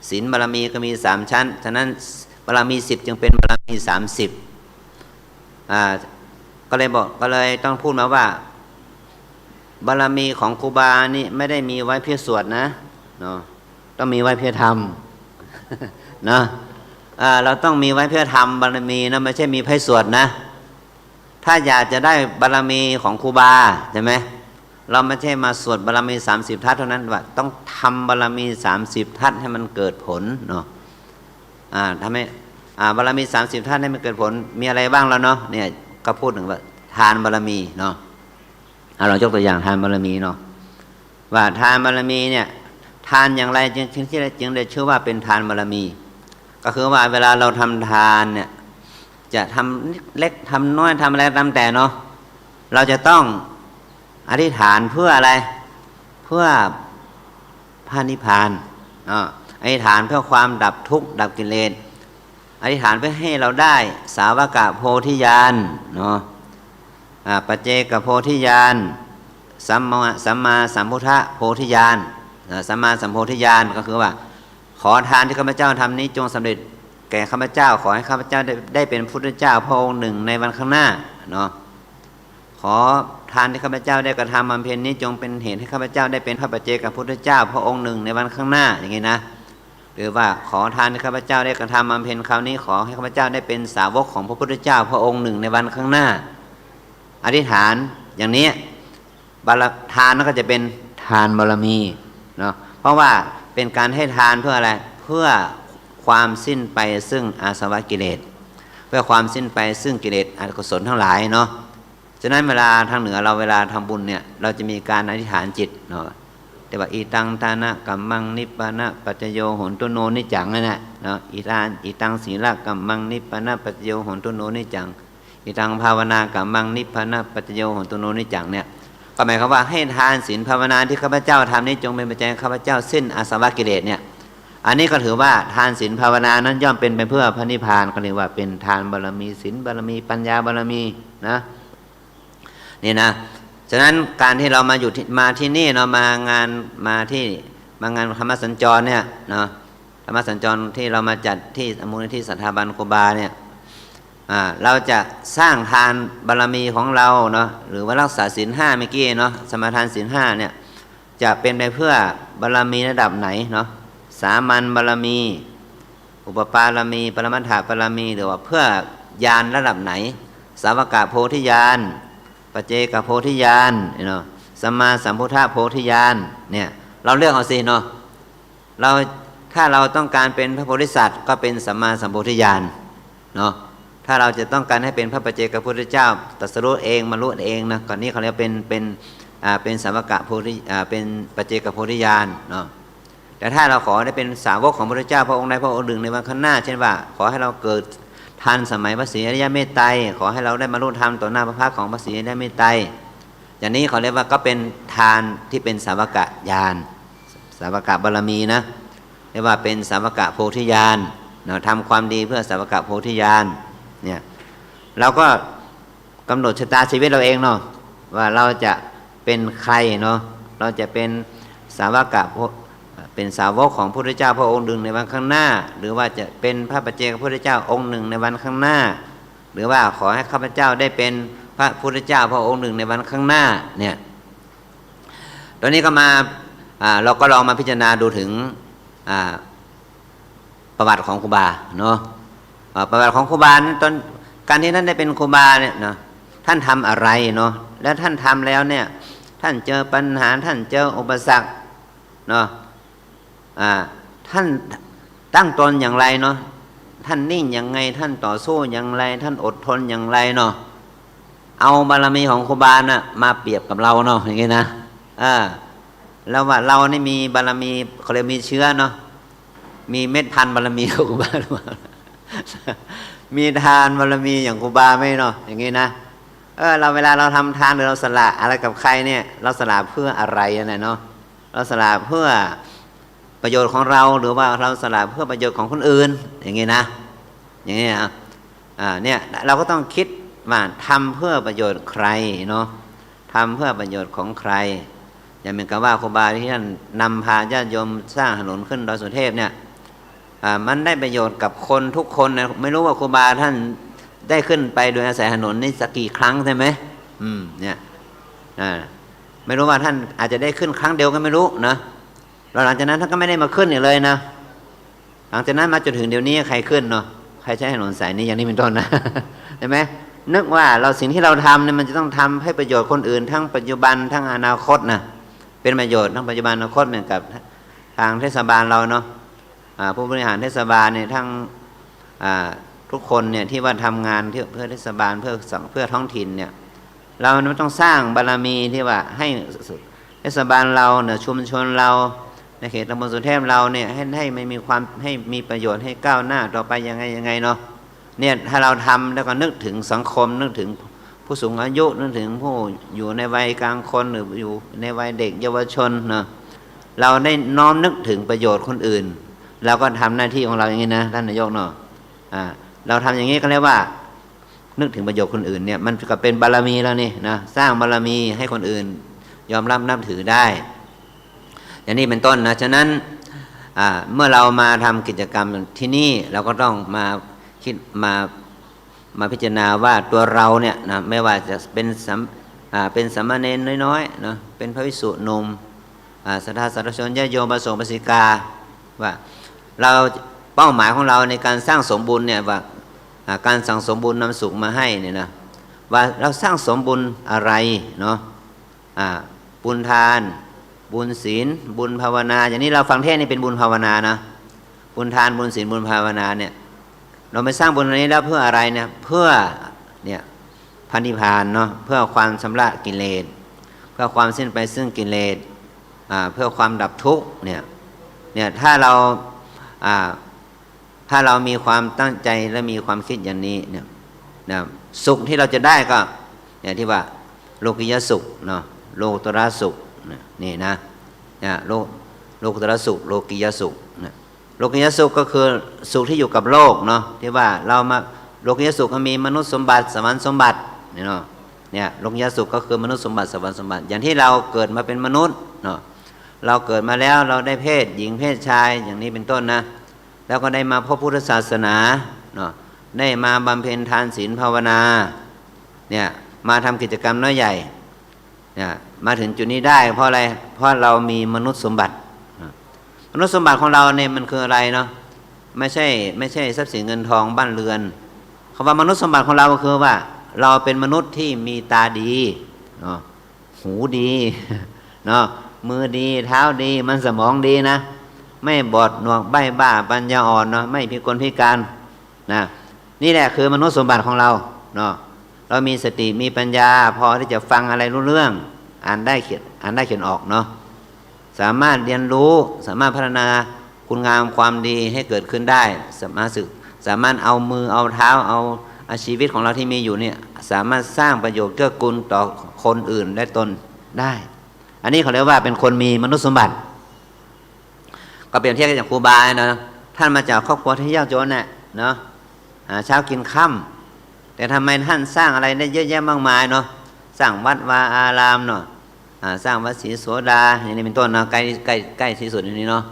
Speaker 5: ศีลบารมีก็มี3ชั้นฉะนั้นบารมี10จึงเป็นบารมี30ก็เลยต้องพูดมาว่าบารมีของครูบานี่ไม่ได้มีไว้เพื่อสวดนะเนาะต้องมีไว้เพื่อทำเนาะเราต้องมีไว้เพื่อทำบารมีนะไม่ใช่มีเพื่อสวดนะถ้าอยากจะได้บารมีของครูบาใช่ไหมเราไม่ใช่มาสวดบารมี30ทัศน์เท่านั้นว่าต้องทำบารมี30ทัศน์ให้มันเกิดผลเนาะทำให้บารมี30ทัศน์ให้มันเกิดผลมีอะไรบ้างแล้วเนาะเนี่ยก็พูดถึงว่าทานบารมีเนาะเรายกตัวอย่างทานบารมีเนาะว่าทานบารมีเนี่ยทานอย่างไรจึงได้ชื่อว่าเป็นทานบารมีก็คือว่าเวลาเราทำทานเนี่ยจะทำเล็กทำน้อยทำอะไรตามแต่เนาะเราจะต้องอธิษฐานเพื่ออะไรเพื่อพระนิพพานอธิษฐานเพื่อความดับทุกข์ดับกิเลสอธิษฐานเพื่อให้เราได้สาวกโพธิญาณเนาะปัจเจกโพธิญาณสัมมาสัมพุทธโพธิญาณสัมมาสัมโพธิญาณก็คือว่าขอทานที่ข้าพเจ้าทำนี้จงสำเร็จแก่ข้าพเจ้าขอให้ข้าพเจ้าได้เป็นพุทธเจ้าพระองค์หนึ่งในวันข้างหน้าเนาะขอทานที่ข้าพเจ้าได้กระทำบำเพ็ญนี้จงเป็นเหตุให้ข้าพเจ้าได้เป็นพระปัจเจกพุทธเจ้าพระองค์หนึ่งในวันข้างหน้าอย่างนี้นะหรือว่าขอทานที่ข้าพเจ้าได้กระทำบำเพ็ญคราวนี้ขอให้ข้าพเจ้าได้เป็นสาวกของพระพุทธเจ้าพระองค์หนึ่งในวันข้างหน้าอธิษฐานอย่างนี้ทานก็จะเป็นทานบารมีเนาะเพราะว่าเป็นการให้ทานเพื่ออะไรเพื่อความสิ้นไปซึ่งอาสวะกิเลสเพื่อความสิ้นไปซึ่งกิเลสอกุศลทั้งหลายเนาะฉะนั้นเวลาทางเหนือเราเวลาทำบุญเนี่ยเราจะมีการอธิษฐานจิตเนาะแต่ว่าอีตังทานะกัมมังนิปปานะปัจจโยโหนตุโนนิจังนั่นแหละเนาะอีตังศีลกัมมังนิปปานะปัจจโยโหนตุโนนิจังอีตังภาวนากัมมังนิพพานะปัจจโยโหนตุโนนิจังเนี่ยก็หมายความว่าให้ทานศีลภาวนาที่ข้าพเจ้าทำนี้จงเป็นปัจจัยข้าพเจ้าสิ้นอาสวะกิเลสเนี่ยอันนี้ก็ถือว่าทานศีลภาวนานั้นย่อมเป็นไปเพื่อพระนิพพานก็เรียกว่าเป็นทานบารมีศีลบารมีปัญญาบารมีนะนี่นะฉะนั้นการที่เรามาอยู่มาที่นี่เนาะมางานธรรมสัญจรเนี่ยเนาะธรรมสัญจรที่เรามาจัดที่มูลนิธิสถาบันครูบาเนี่ยเราจะสร้างทานบารมีของเราเนาะหรือว่ารักษาศีล5เมื่อกี้เนาะสมาทานศีล5เนี่ยจะเป็นไปเพื่อบารมีระดับไหนเนาะสามัญบารมีอุปปาลมีปรมัตถบารมีหรือว่าเพื่อญาณระดับไหนสาวกโพธิญาณปัจเจกโพธิญาณเนาะสัมมาสัมพุทธโพธิญาณเนี่ยเราเลือกเอาสิเนาะถ้าเราต้องการเป็นพระโพธิสัตว์ก็เป็นสัมมาสัมโพธิญาณเนาะถ้าเราจะต้องการให้เป็นพระปัจเจกพุทธเจ้าตรัสรู้เองมารู้เองนะก่อนนี้เขาเรียกเป็น เป็นสาวกะโพธิเป็นปัจเจกโพธิญาณเนาะแต่ถ้าเราขอได้เป็นสาวกของพระพุทธเจ้าพระองค์ใดพระองค์หนึ่งในวันข้างหน้าเช่นว่าขอให้เราเกิดทันสมัยพระศรีอริยเมตไตรขอให้เราได้มารู้ธรรมต่อหน้าพระพักตร์ของพระศรีอริยเมตไตรอย่างนี้เขาเรียกว่าก็เป็นทานที่เป็นสาวกะญาณสาวกะบารมีนะเรียกว่าเป็นสาวกะโพธิญาณเนาะทำความดีเพื่อสาวกะโพธิญาณเนี่ยเราก็กำหนดชะตาชีวิตเราเองเนาะว่าเราจะเป็นใครเนาะเราจะเป็นสาวกะเป็นสาวกของพระพุทธเจ้าพระองค์หนึ่งในวันข้างหน้าหรือว่าจะเป็นพระปัจเจกพุทธเจ้าองค์หนึ่งในวันข้างหน้าหรือว่าขอให้ข้าพเจ้าได้เป็นพระพุทธเจ้าพระองค์หนึ่งในวันข้างหน้าเนี่ยตอนนี้ก็มาเราก็ลองมาพิจารณาดูถึงประวัติของครูบาเนาะประวัติของครูบาตอนการที่ท่านได้เป็นครูบาเนี่ยเนาะท่านทำอะไรเนาะแล้วท่านทำแล้วเนี่ยท่านเจอปัญหาท่านเจออุปสรรคเนาะท่านตั้งตนอย่างไรเนาะท่านนิ่งอย่างไงท่านต่อสู้อย่างไรท่านอดทนอย่างไรเนาะเอาบารมีของครูบาน่ะมาเปรียบกับเราเนาะอย่างงี้นะแล้วว่าเรานี่มีบารมีเขาเรียกมีเชื้อเนาะมีเม็ดพันธุ์บารมีของครูบาหรือเปล่ามีทานบารมีอย่างครูบาไหมเนาะอย่างงี้นะเราเวลาเราทำทานหรือเราสละอะไรกับใครเนี่ยเราสละเพื่ออะไรเนี่ยเนาะเราสละเพื่อประโยชน์ของเราหรือว่าเราสละเพื่อประโยชน์ของคนอื่นอย่างงี้นะอย่างนี้นะเนี่ยเราก็ต้องคิดว่าทำเพื่อประโยชน์ใครเนาะทำเพื่อประโยชน์ของใครอย่างเป็นกับว่าครูบาที่ท่านนำพาญาติโยมสร้างถนนขึ้นดอยสุเทพเนี่ยมันได้ประโยชน์กับคนทุกคนนะไม่รู้ว่าครูบาท่านได้ขึ้นไปโดยอาศัยถนนนี่สักกี่ครั้งใช่ไหมเนี่ยไม่รู้ว่าท่านอาจจะได้ขึ้นครั้งเดียวก็ไม่รู้นะแล้วหลังจากนั้นท่านก็ไม่ได้มาขึ้นอีกเลยนะหลังจากนั้นมาจนถึงเดี๋ยวนี้ใครขึ้นเนาะใครใช้ถนนสายนี้อย่างนี้เป็นต้นนะใช่ไหมนึกว่าเราสิ่งที่เราทำเนี่ยมันจะต้องทำให้ประโยชน์คนอื่นทั้งปัจจุบันทั้งอนาคตนะเป็นประโยชน์ทั้งปัจจุบันอนาคตเหมือนกับทางเทศบาลเราเนาะผู้บริหารเทศบาลเนี่ยทั้งทุกคนเนี่ยที่ว่าทำงานเพื่อเทศบาลเพื่อท้องถิ่นเนี่ยเราต้องสร้างบารมีที่ว่าให้เทศบาลเราเนี่ยชุมชนเราในเขตตำบลสุเทพเราเนี่ยให้ไม่มีความให้มีประโยชน์ให้ก้าวหน้าต่อไปยังไงเนาะเนี่ยถ้าเราทำแล้วก็นึกถึงสังคมนึกถึงผู้สูงอายุนึกถึงผู้อยู่ในวัยกลางคนหรืออยู่ในวัยเด็กเยาวชนเนาะเราได้น้อมนึกถึงประโยชน์คนอื่นเราก็ทำหน้าที่ของเราอย่างนี้นะท่านนายกเนาะเราทำอย่างนี้ก็เรียกว่านึกถึงประโยชน์คนอื่นเนี่ยมันก็เป็นบารมีแล้วนี่นะสร้างบารมีให้คนอื่นยอมรับนับถือได้อย่างนี้เป็นต้นนะฉะนั้นเมื่อเรามาทำกิจกรรมที่นี่เราก็ต้องมาคิดมาพิจารณาว่าตัวเราเนี่ยนะไม่ว่าจะเป็นสามเณรน้อยๆนะเป็นพระภิกษุหนุ่มศรัทธาสาธุชนญาติโยมประสงค์ประสิกาว่าเราเป้าหมายของเราในการสร้างสมบุญเนี่ยว่าการสั่งสมบุญนำสุขมาให้เนี่ยนะว่าเราสร้างสมบุญอะไรเนาะบุญทานบุญศีลบุญภาวนาอย่างนี้เราฟังเทศน์นี่เป็นบุญภาวนานะบุญทานบุญศีลบุญภาวนาเนี่ยเราไปสร้างบุญนี้แล้วเพื่ออะไรเนี่ยเพื่อเนี่ยพระนิพพานเนาะเพื่อความชำระกิเลสเพื่อความสิ้นไปซึ่งกิเลสเพื่อความดับทุกข์เนี่ยถ้าเรามีความตั้งใจและมีความคิดอย่างนี้เนี่ยสุขที่เราจะได้ก็อย่างที่ว่าโลกิยสุขเนาะโลกุตระสุขนี่นะโลกุตระสุขโลกิยสุขโลกิยสุขก็คือสุขที่อยู่กับโลกเนาะที่ว่าเรามาโลกิยสุขก็มีมนุษย์สมบัติสวรรค์สมบัติเนาะเนี่ยโลกิยสุขก็คือมนุษย์สมบัติสวรรค์สมบัติอย่างที่เราเกิดมาเป็นมนุษย์เนาะเราเกิดมาแล้วเราได้เพศหญิงเพศชายอย่างนี้เป็นต้นนะแล้วก็ได้มาพบพุทธศาสนาเนาะได้มาบำเพ็ญทานศีลภาวนาเนี่ยมาทำกิจกรรมน้อยใหญ่เนี่ยมาถึงจุดนี้ได้เพราะอะไรเพราะเรามีมนุษย์สมบัติมนุษย์สมบัติของเราเนี่ยมันคืออะไรเนาะไม่ใช่ทรัพย์สินเงินทองบ้านเรือนคำว่ามนุษย์สมบัติของเราก็คือว่าเราเป็นมนุษย์ที่มีตาดีเนาะหูดีเนาะมือดีเท้าดีมันสมองดีนะไม่บอดหนวกใบ้บ้าปัญญาอ่อนเนาะไม่พิกลพิการนะนี่แหละคือมนุษย์สมบัติของเราเนาะเรามีสติมีปัญญาพอที่จะฟังอะไรรู้เรื่อง อ่านได้เขียนออกเนาะสามารถเรียนรู้สามารถพัฒนาคุณงามความดีให้เกิดขึ้นได้สามารถเอามือเอาเท้าเอาชีวิตของเราที่มีอยู่เนี่ยสามารถสร้างประโยชน์เกื้อกูลต่อคนอื่นและตนได้อันนี้เขาเรียกว่าเป็นคนมีมนุษยสมบัติก็เปรียบเทียบกับอย่างครูบานะท่านมาจากครอบครัวที่ยากจนเนี่ยเนาะเช้ากินค่ำแต่ทำไมท่านสร้างอะไรได้เยอะแยะมากมายเนาะสร้างวัดวาอารามเนาะสร้างวัดศรีโสดาอย่างนี้เป็นต้นเนาะใกล้ที่สุดอย่างนี้เนาะ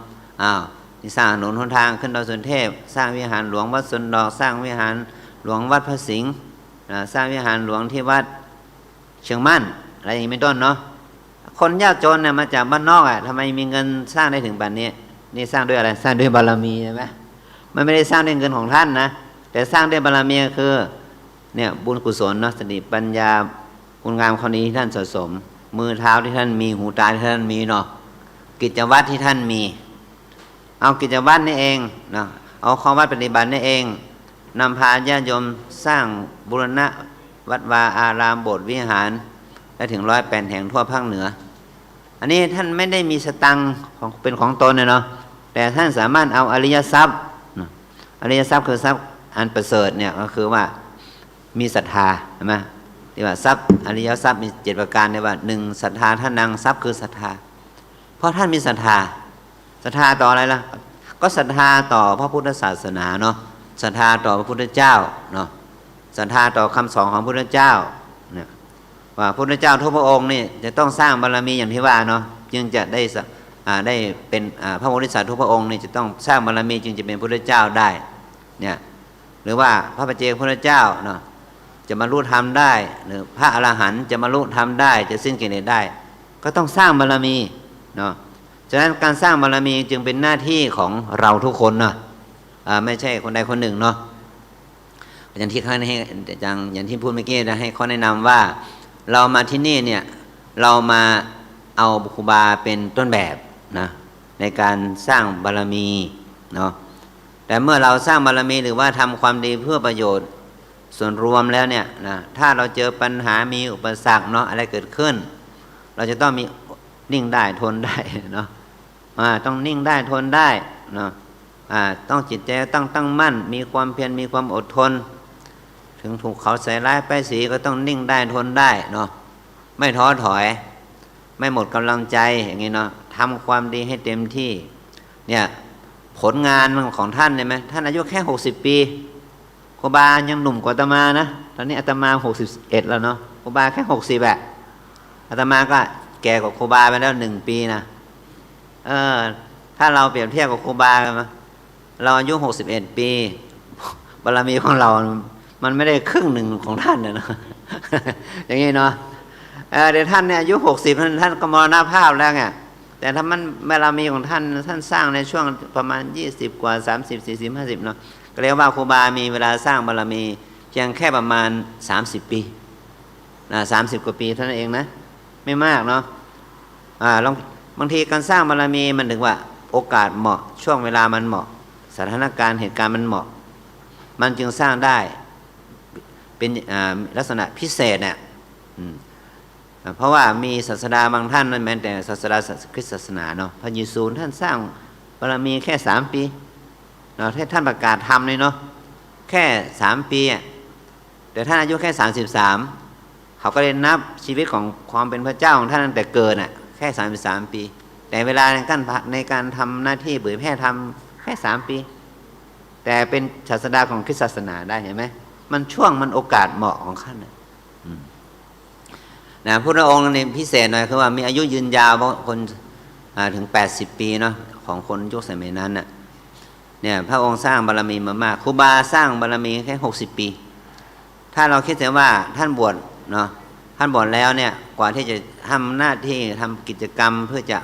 Speaker 5: ที่สร้างถนนหนทางขึ้นดอยสุเทพสร้างวิหารหลวงวัดสนดอกสร้างวิหารหลวงวัดพระสิงห์สร้างวิหารหลวงที่วัดเชียงมั่นอะไรอย่างนี้เป็นต้นเนาะคนยากจนเนี่ยมาจากบ้านนอกทำไมมีเงินสร้างได้ถึงแบบนี้นี่สร้างด้วยอะไรสร้างด้วยบารมีใช่ไหมมันไม่ได้สร้างด้วยเงินของท่านนะแต่สร้างด้วยบารมีคือเนี่ยบุญกุศลเนาะสติปัญญาคุณงามความดีที่ท่านสะสมมือเท้าที่ท่านมีหูตาที่ท่านมีเนาะกิจวัตรที่ท่านมีเอากิจวัตรนี่เองเนาะเอาข้อวัดปฏิบัตินี่เองนำพาญาติโยมสร้างบูรณะวัดวาอารามโบสถ์วิหารได้ถึง108 แห่งทั่วภาคเหนืออันนี้ท่านไม่ได้มีสตังค์เป็นของตนเนาะแต่ท่านสามารถเอาอริยทรัพย์อริยทรัพย์คือทรัพย์อันประเสริฐเนี่ยก็คือว่ามีศรัทธาใช่ไหมที่ว่าทรัพย์อริยทรัพย์มี7 ประการเนี่ยว่า1ศรัทธาท่านังทรัพย์คือศรัทธาเพราะท่านมีศรัทธาต่ออะไรล่ะก็ศรัทธาต่อพระพุทธศาสนาเนาะศรัทธาต่อพระพุทธเจ้าเนาะศรัทธาต่อคำสอนของพระพุทธเจ้าเนี่ยว่าพระพุทธเจ้าทุกพระองค์นี่จะต้องสร้างบารมีอย่างที่ว่าเนาะจึงจะได้เป็นพระโพธิสัตว์ทุกพระองค์นี่จะต้องสร้างบารมีจึงจะเป็นพระพุทธเจ้าได้เนี่ยหรือว่าพระปัจเจกพุทธเจ้าเนาะจะบรรลุธรรมได้หรือพระอรหันต์จะบรรลุธรรมได้จะสิ้นกิเลสได้ก็ต้องสร้างบารมีเนาะฉะนั้นการสร้างบารมีจึงเป็นหน้าที่ของเราทุกคนเนาะไม่ใช่คนใดคนหนึ่งเนาะอย่างที่อย่างที่พูดเมื่อกี้นะให้ข้อแนะนำว่าเรามาที่นี่เนี่ยเรามาเอาครูบาเป็นต้นแบบนะในการสร้างบารมีเนาะแต่เมื่อเราสร้างบารมีหรือว่าทำความดีเพื่อประโยชน์ส่วนรวมแล้วเนี่ยนะถ้าเราเจอปัญหามีอุปสรรคเนาะอะไรเกิดขึ้นเราจะต้องมีนิ่งได้ทนได้เนาะต้องนิ่งได้ทนได้เนาะต้องจิตใจตั้งมั่นมีความเพียรมีความอดทนถึงถูกเขาใส่ร้ายป้ายสีก็ต้องนิ่งได้ทนได้เนาะไม่ท้อถอยไม่หมดกำลังใจอย่างนี้เนาะทำความดีให้เต็มที่เนี่ยผลงานของท่านเนี่ยไหมท่านอายุแค่60 ปีครูบายังหนุ่มกว่าอาตมานะตอนนี้อาตมา61แล้วเนาะครูบาแค่60อาตมาก็แก่กว่าครูบาไปแล้ว1 ปีนะถ้าเราเปรียบเทียบกับครูบาเราอายุ61 ปีบารมีของเรามันไม่ได้1/2ของท่านนะอย่างนี้เนาะเดี๋ยวท่านเนี่ยอายุ60ท่านก็มรณภาพแล้วไงแต่ถ้ามันบารมีของท่านสร้างในช่วงประมาณ20 กว่า30 40 50เนาะก็เรียกว่าครูบามีเวลาสร้างบารมีเพียงแค่ประมาณ30 ปี30 กว่าปีเท่านั้นเองนะไม่มากเนาะลองบางทีการสร้างบารมีมันถึงว่าโอกาสเหมาะช่วงเวลามันเหมาะสถานการณ์เหตุการณ์มันเหมาะมันจึงสร้างได้เป็นลักษณะพิเศษเนี่ยเพราะว่ามีศาสดาบางท่านแม้แต่ศาสดาคริสต์ศาสนาเนาะพระเยซูท่านสร้างบารมีแค่3 ปีเนาะท่านประกาศธรรมเลยเนาะแค่3 ปีแต่ท่านอายุแค่33เขาก็เลยนับชีวิตของความเป็นพระเจ้าของท่านตั้งแต่เกิดแค่33 ปีแต่เวลาในการทำหน้าที่เผยแพร่ธรรมแค่3 ปีแต่เป็นศาสดาของคริสต์ศาสนาได้เห็นไหมมันช่วงมันโอกาสเหมาะของท่านนะพระองค์นี่พิเศษหน่อยคือว่ามีอายุยืนยาวเพราะคนถึง80 ปีเนาะของคนยุคสมัยนั้นเนี่ยพระองค์สร้างบารมีมามากครูบาสร้างบารมีแค่60 ปีถ้าเราคิดถึงว่าท่านบวชเนาะท่านบวชแล้วเนี่ยกว่าที่จะทำหน้าที่ทำกิจกรรมเพื่อจะ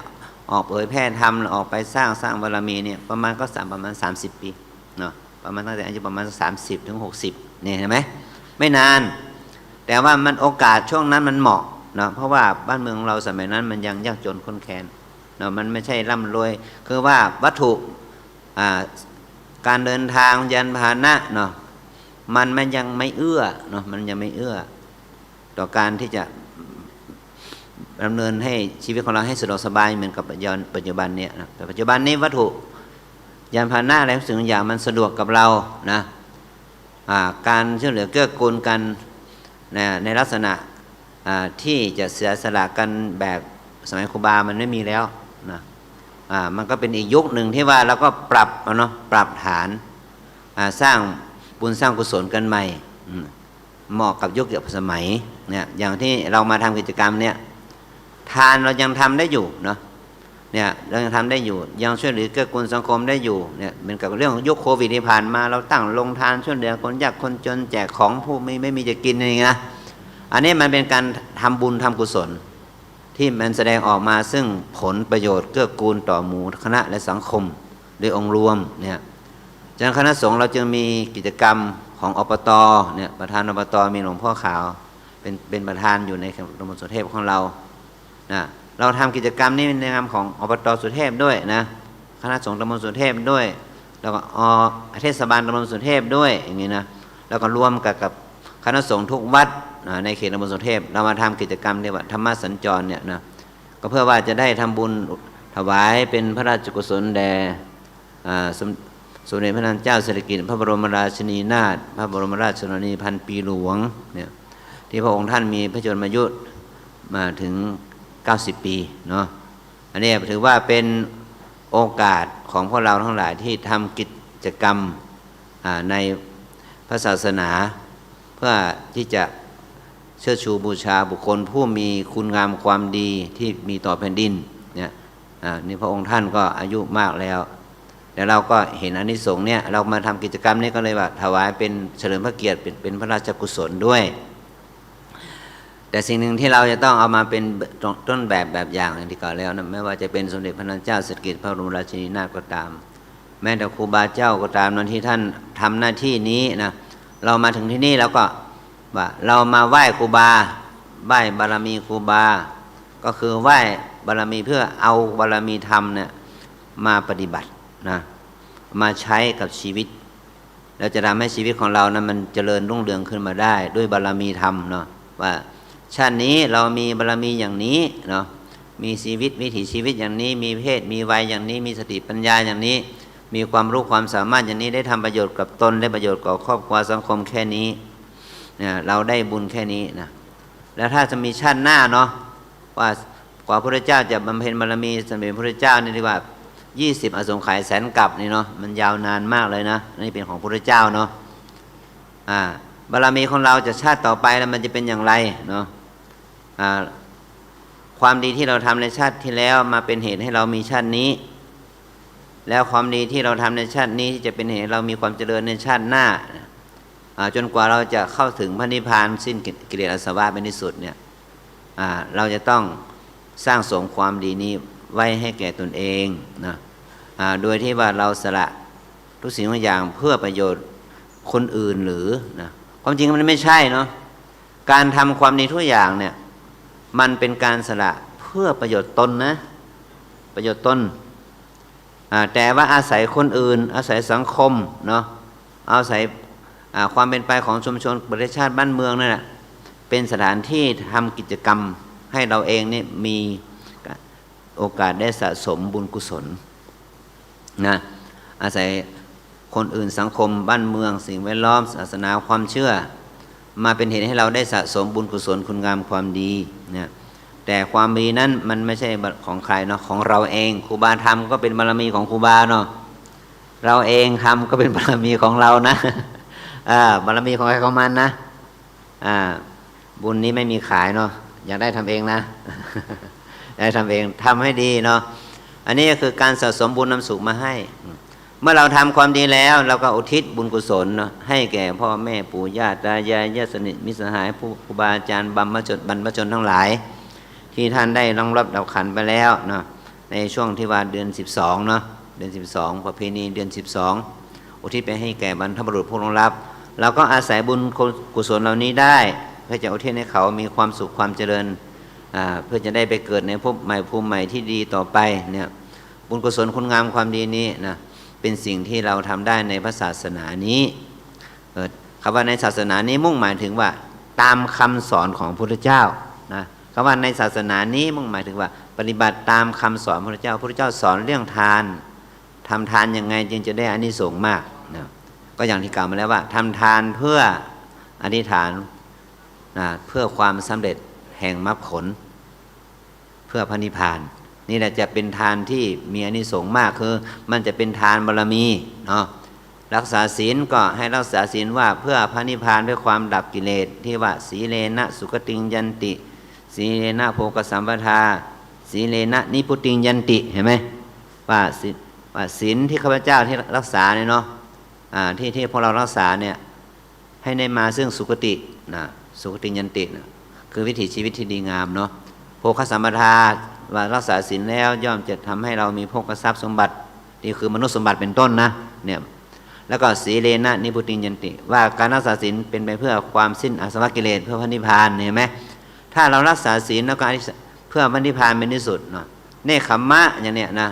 Speaker 5: ออกเผยแพร่ธรรมออกไปสร้างบารมีเนี่ยประมาณ30 ปีเนาะประมาณตั้งแต่อายุประมาณ30 ถึง 60เนี่ยเห็นไหมไม่นานแต่ว่ามันโอกาสช่วงนั้นมันเหมาะเนาะเพราะว่าบ้านเมืองเราสมัยนั้นมันยังยากจนข้นแค้นเนาะมันไม่ใช่ร่ำรวยคือว่าวัตถุการเดินทางยานพาหนะเนาะมันยังไม่เอื้อเนาะมันยังไม่เอื้อต่อการที่จะ ดำเนินให้ชีวิตของเราให้สะดวกสบายเหมือนกับปัจจุบันเนี่ยนะแต่ปัจจุบันนี้วัตถุยานพาหนะอะไรทุกสิ่งทุกอย่างมันสะดวกกับเรานะการช่วยเหลือเกื้อกูลกันในลักษณะที่จะเสียสละกันแบบสมัยครูบามันไม่มีแล้วนะมันก็เป็นอีกยุคหนึ่งที่ว่าเราก็ปรับเนาะปรับฐานสร้างบุญสร้างกุศลกันใหม่เหมาะกับยุคกับสมัยเนี่ยอย่างที่เรามาทำกิจกรรมเนี่ยทานเรายังทำได้อยู่เนาะเนี่ยเรายังทำได้อยู่ยังช่วยเหลือเกื้อกูลสังคมได้อยู่เนี่ยเหมือนกับเรื่องยุคโควิดที่ผ่านมาเราตั้งลงทานช่วยเหลือคนยากคนจนแจกของผู้ไม่มีจะกินอะไรอย่างเงี้ยนะอันนี้มันเป็นการทำบุญทำกุศลที่มันแสดงออกมาซึ่งผลประโยชน์เกื้อกูลต่อหมู่คณะและสังคมโดยองค์รวมเนี่ยจากนั้นคณะสงฆ์เราจึงมีกิจกรรมของอบตเนี่ยประธานอบตมีหลวงพ่อขาวเป็นประธานอยู่ในตำบลสุเทพของเรานะเราทำกิจกรรมนี้ในนามของอบตสุเทพด้วยนะคณะสงฆ์ตำบลสุเทพด้วยแล้วก็เทศบาลตำบลสุเทพด้วยอย่างนี้นะแล้วก็รวมกับคณะสงฆ์ทุกวัดในเขตตำบลสุเทพเรามาทำกิจกรรมเรียกว่าธรรมสัญจรเนี่ยนะก็เพื่อว่าจะได้ทำบุญถวายเป็นพระราชกุศลแด่สมเด็จพระนางเจ้าสิริกิติ์พระบรมราชินีนาถพระบรมราชชนนีพันปีหลวงเนี่ยที่พระองค์ท่านมีพระชนมายุมาถึง90 ปีเนาะอันนี้ถือว่าเป็นโอกาสของพวกเราทั้งหลายที่ทำกิจกรรมในพระศาสนาเพื่อที่จะเชิดชูบูชาบุคคลผู้มีคุณงามความดีที่มีต่อแผ่นดินเนี่ยนี่พระองค์ท่านก็อายุมากแล้วแต่เราก็เห็นอานิสงส์เนี่ยเรามาทำกิจกรรมนี้ก็เลยว่าถวายเป็นเฉลิมพระเกียรติเป็นพระราชกุศลด้วยแต่สิ่งหนึ่งที่เราจะต้องเอามาเป็นต้นแบบอย่างที่กล่าวแล้วนะไม่ว่าจะเป็นสมเด็จพระนางเจ้าสิริกิติ์พระบรมราชินีนาถก็ตามแม้แต่ครูบาเจ้าก็ตามนั้นที่ท่านทำหน้าที่นี้นะเรามาถึงที่นี่แล้วก็ว่าเรามาไหว้ครูบาไหว้บารมีครูบาก็คือไหว้บารมีเพื่อเอาบารมีธรรมเนี่ยมาปฏิบัตินะมาใช้กับชีวิตแล้วจะทำให้ชีวิตของเรานะมันเจริญรุ่งเรืองขึ้นมาได้ด้วยบารมีธรรมเนาะว่าชาตินี้เรามีบารมีอย่างนี้เนาะมีชีวิตวิถีชีวิตอย่างนี้มีเพศมีวัยอย่างนี้มีสติปัญญาอย่างนี้มีความรู้ความสามารถอย่างนี้ได้ทำประโยชน์กับตนได้ประโยชน์กับครอบครัวสังคมแค่นี้เนี่ยเราได้บุญแค่นี้นะแล้วถ้าจะมีชาติหน้าเนาะว่ากว่าพระพุทธเจ้าจะบำเพ็ญบารมีสำเร็จพระพุทธเจ้านี่ดีกว่า20 อสงไขยแสนกับนี่เนาะมันยาวนานมากเลยนะนี่เป็นของพระพุทธเจ้าเนาะบารมีของเราจะชาติต่อไปแล้วมันจะเป็นอย่างไรเนาะความดีที่เราทำในชาติที่แล้วมาเป็นเหตุให้เรามีชาตินี้แล้วความดีที่เราทำในชาตินี้ที่จะเป็นเหตุเรามีความเจริญในชาติหน้าจนกว่าเราจะเข้าถึงพระนิพพานสิ้นกิเลสอาสวะเป็นที่สุดเนี่ยเราจะต้องสร้างสมความดีนี้ไว้ให้แก่ตนเองนะโดยที่ว่าเราสละทุกสิ่งทุกอย่างเพื่อประโยชน์คนอื่นหรือนะความจริงมันไม่ใช่เนาะการทำความดีทุกอย่างเนี่ยมันเป็นการสละเพื่อประโยชน์ตนนะประโยชน์ตนแต่ว่าอาศัยคนอื่นอาศัยสังคมเนาะอาศัยความเป็นไปของชุมชนประเทศชาติบ้านเมืองนั่นแหละเป็นสถานที่ทำกิจกรรมให้เราเองนี่มีโอกาสได้สะสมบุญกุศลนะอาศัยคนอื่นสังคมบ้านเมืองสิ่งแวดล้อมศาสนาความเชื่อมาเป็นเหตุให้เราได้สะสมบุญกุศลคุณงามความดีเนี่ยแต่ความดีนั้นมันไม่ใช่ของใครเนาะของเราเองครูบาทำก็เป็นบารมีของครูบาเนาะเราเองทำก็เป็นบารมีของเรานะบารมีของใครของมันนะบุญนี้ไม่มีขายเนาะอยากได้ทำเองนะ ได้ทำเองทำให้ดีเนาะอันนี้ก็คือการสะสมบุญนำสุขมาให้เมื่อเราทำความดีแล้วเราก็อุทิศบุญกุศลเนาะให้แก่พ่อแม่ปู่ย่าตายายญาติสนิทมิตรสหายผู้ครูบาอาจารย์บรรพชนทั้งหลายที่ท่านได้ล่วงลับดับขันไปแล้วเนาะในช่วงที่ว่าเดือน12เนาะเดือน12ประเพณีเดือน12อุทิศไปให้แก่บรรพบุรุษผู้ล่วงลับเราก็อาศัยบุญกุศลเหล่านี้ได้เพื่อจะอุทิศให้เขามีความสุขความเจริญเพื่อจะได้ไปเกิดในภพใหม่ภูมิใหม่ที่ดีต่อไปเนี่ยบุญกุศลคุณงามความดีนี้นะเป็นสิ่งที่เราทำได้ในพระศาสนานี้คำว่าในศาสนานี้มุ่งหมายถึงว่าตามคำสอนของพระพุทธเจ้านะค คำว่าในศาสนานี้มุ่งหมายถึงว่าปฏิบัติตามคำสอนพระพุทธเจ้าพระพุทธเจ้าสอนเรื่องทานทำทานยังไงจึงจะได้อานิสงส์มากนะก็อย่างที่กล่าวมาแล้วว่าทำทานเพื่ออธิษฐานเพื่อความสำเร็จแห่งมรรคผลเพื่อพระนิพพานนี่แหละจะเป็นทานที่มีอานิสงส์มากคือมันจะเป็นทานบารมีเนาะรักษาศีลก็ให้รักษาศีลว่าเพื่อพระนิพพานด้วยความดับกิเลสที่ว่าสีเลนะสุขติงยันติสีเลนะโภคสัมปทาสีเลนะนิพุติงยันติเห็นไหมว่าศีลที่ข้าพเจ้าที่รักษาเนี่ยเนาะที่พวกเรารักษาเนี่ยให้ได้มาซึ่งสุคตินะสุคติยันตินะคือวิถีชีวิตที่ดีงามเนาะโภคสัมปทาว่ารักษาศีลแล้วย่อมจะทำให้เรามีโภคทรัพย์สมบัตินี่คือมนุษย์สมบัติเป็นต้นนะเนี่ยแล้วก็สีเลนะนิพุติยันติว่าการรักษาศีลเป็นไปเพื่อความสิ้นอาสวะกิเลสเพื่อพระนิพพานเห็นไหมถ้าเรารักษาศีลแล้วก็เพื่อพระนิพพานเป็นที่สุดเนาะเนคขมมะอย่างเนี้ยนะ